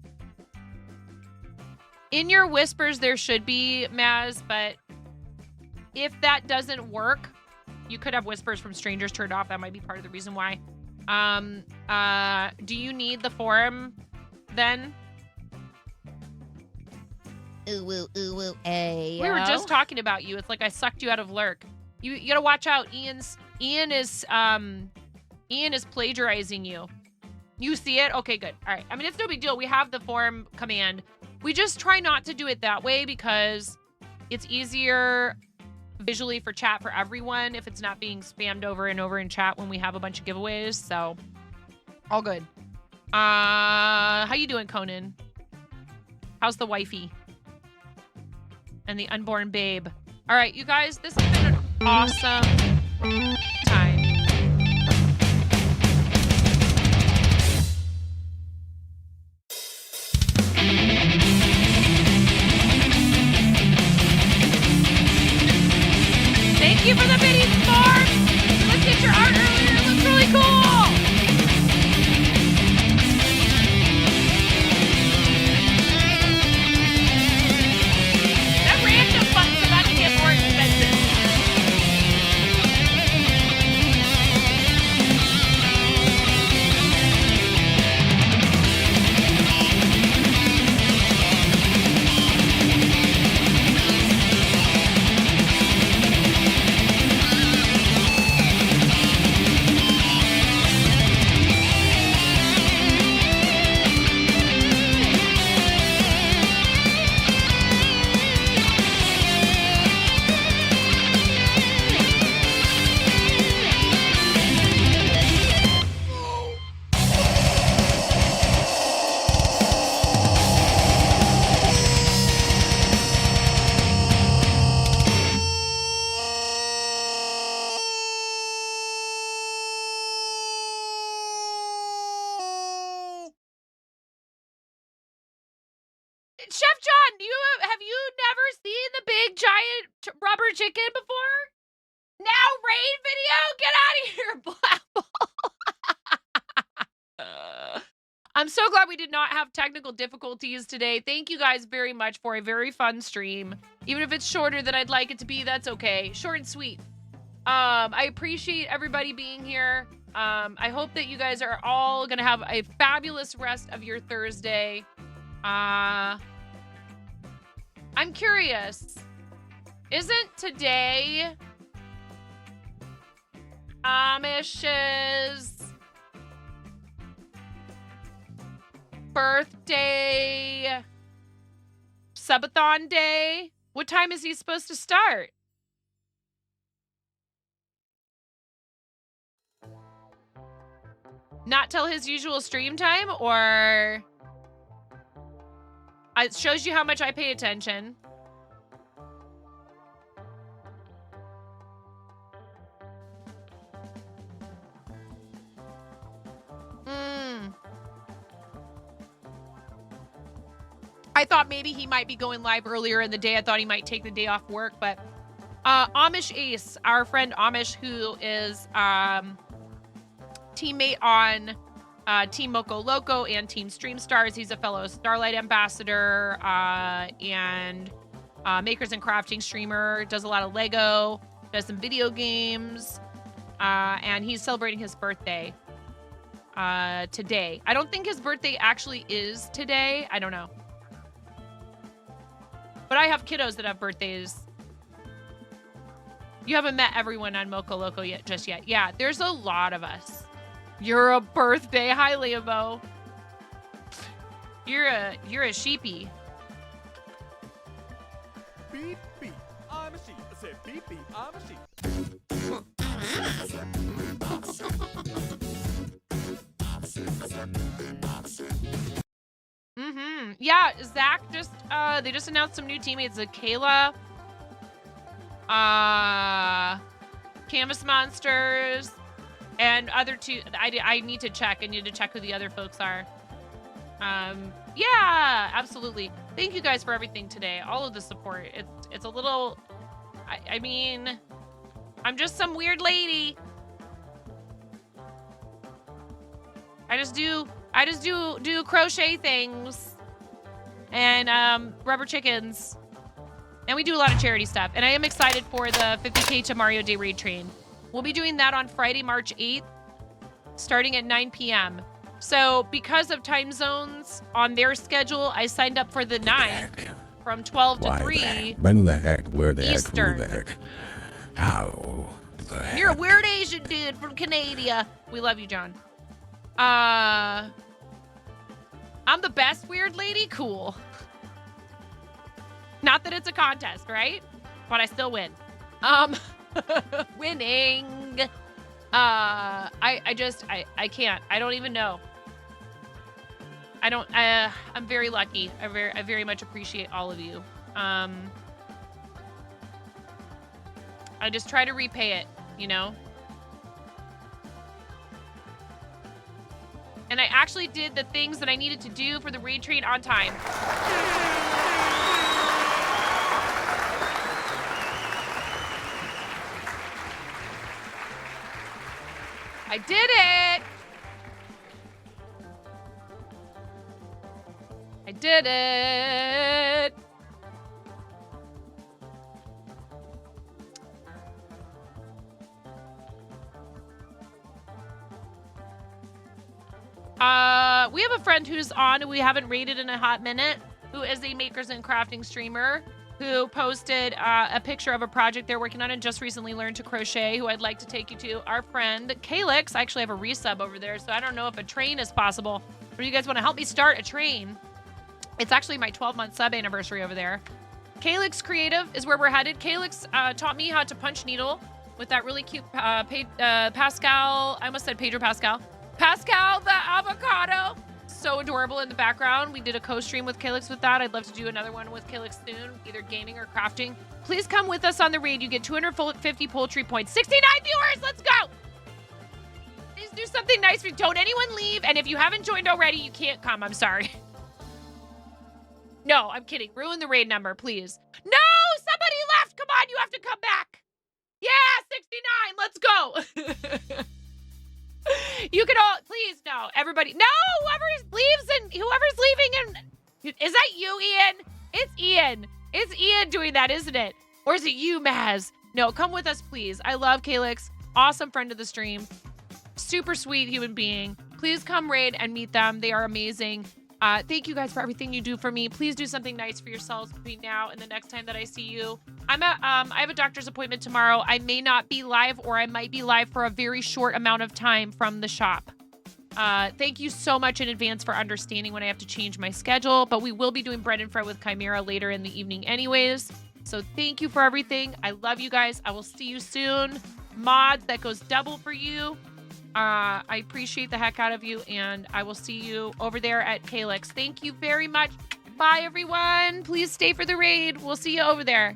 In your whispers, there should be, Maz, but if that doesn't work, you could have whispers from strangers turned off. That might be part of the reason why. Do you need the forum then? Ooh, ay. We were just talking about you. It's like I sucked you out of lurk. You gotta watch out. Ian is plagiarizing you. You see it? Okay, good. All right. I mean, it's no big deal. We have the forum command. We just try not to do it that way because it's easier visually for chat for everyone if it's not being spammed over and over in chat when we have a bunch of giveaways. So, all good. How you doing, Conan? How's the wifey? And the unborn babe. All right, you guys, this has been an awesome time. Thank you for the mini farm. Let's get your art earlier. It looks really cool. That random button's about to get more expensive. Chef John, have you never seen the big giant rubber chicken before? Now raid video? Get out of here, Black. I'm so glad we did not have technical difficulties today. Thank you guys very much for a very fun stream. Even if it's shorter than I'd like it to be, that's okay. Short and sweet. I appreciate everybody being here. I hope that you guys are all gonna have a fabulous rest of your Thursday. I'm curious. Isn't today Amish's birthday subathon day? What time is he supposed to start? Not till his usual stream time, or It shows you how much I pay attention. I thought maybe he might be going live earlier in the day. I thought he might take the day off work, but Amish Ace, our friend Amish, who is teammate on Team Moco Loco and Team Stream Stars. He's a fellow Starlight ambassador and makers and crafting streamer. Does a lot of Lego, does some video games, and he's celebrating his birthday today. I don't think his birthday actually is today. I don't know. But I have kiddos that have birthdays. You haven't met everyone on Moco Loco yet, just yet. Yeah, there's a lot of us. You're a birthday. Hi, Leobo. You're a sheepy. Beep, beep. I'm a sheep. I said beep, beep. I'm a sheep. Yeah, Zach just they just announced some new teammates. Kayla, Canvas Monsters, and other two. I need to check. I need to check who the other folks are. Yeah, absolutely. Thank you guys for everything today. All of the support. It's a little. I mean, I'm just some weird lady. I just do crochet things and rubber chickens, and we do a lot of charity stuff. And I am excited for the 50K to Mario Day raid train. We'll be doing that on Friday, March 8th, starting at 9 p.m. So because of time zones on their schedule, I signed up for the 9th from 12 to 3 When the heck? Where the Eastern. heck? Who the heck? How the heck? You're a weird Asian dude from Canada. We love you, John. I'm the best weird lady? Cool. Not that it's a contest, right? But I still win. Winning. I can't. I don't even know. I'm very lucky. I very much appreciate all of you. I just try to repay it, you know? And I actually did the things that I needed to do for the raid train on time. I did it! I did it! We have a friend who's on who we haven't rated in a hot minute, who is a makers and crafting streamer, who posted a picture of a project they're working on and just recently learned to crochet, who I'd like to take you to. Our friend, Kalix. I actually have a resub over there, so I don't know if a train is possible. But if you guys want to help me start a train, it's actually my 12-month sub anniversary over there. Kalix Creative is where we're headed. Kalix taught me how to punch needle with that really cute Pascal. I almost said Pedro Pascal. Pascal the avocado. So adorable in the background. We did a co-stream with Kalix with that. I'd love to do another one with Kalix soon, either gaming or crafting. Please come with us on the raid. You get 250 poultry points. 69 viewers. Let's go. Please do something nice. Don't anyone leave. And if you haven't joined already, you can't come. I'm sorry. No, I'm kidding. Ruin the raid number, please. No, somebody left. Come on, you have to come back. Yeah, 69. Let's go. You can all, please, no, everybody. No, whoever leaves and whoever's leaving. And is that you, Ian? It's Ian. It's Ian doing that, isn't it? Or is it you, Maz? No, come with us, please. I love Kalix. Awesome friend of the stream. Super sweet human being. Please come raid and meet them. They are amazing. Thank you guys for everything you do for me. Please do something nice for yourselves between now and the next time that I see you. I have a doctor's appointment tomorrow. I may not be live, or I might be live for a very short amount of time from the shop. Thank you so much in advance for understanding when I have to change my schedule, but we will be doing bread and fry with Chimera later in the evening anyways. So thank you for everything. I love you guys. I will see you soon. Mods, that goes double for you. I appreciate the heck out of you, and I will see you over there at Kalix. Thank you very much. Bye, everyone. Please stay for the raid. We'll see you over there.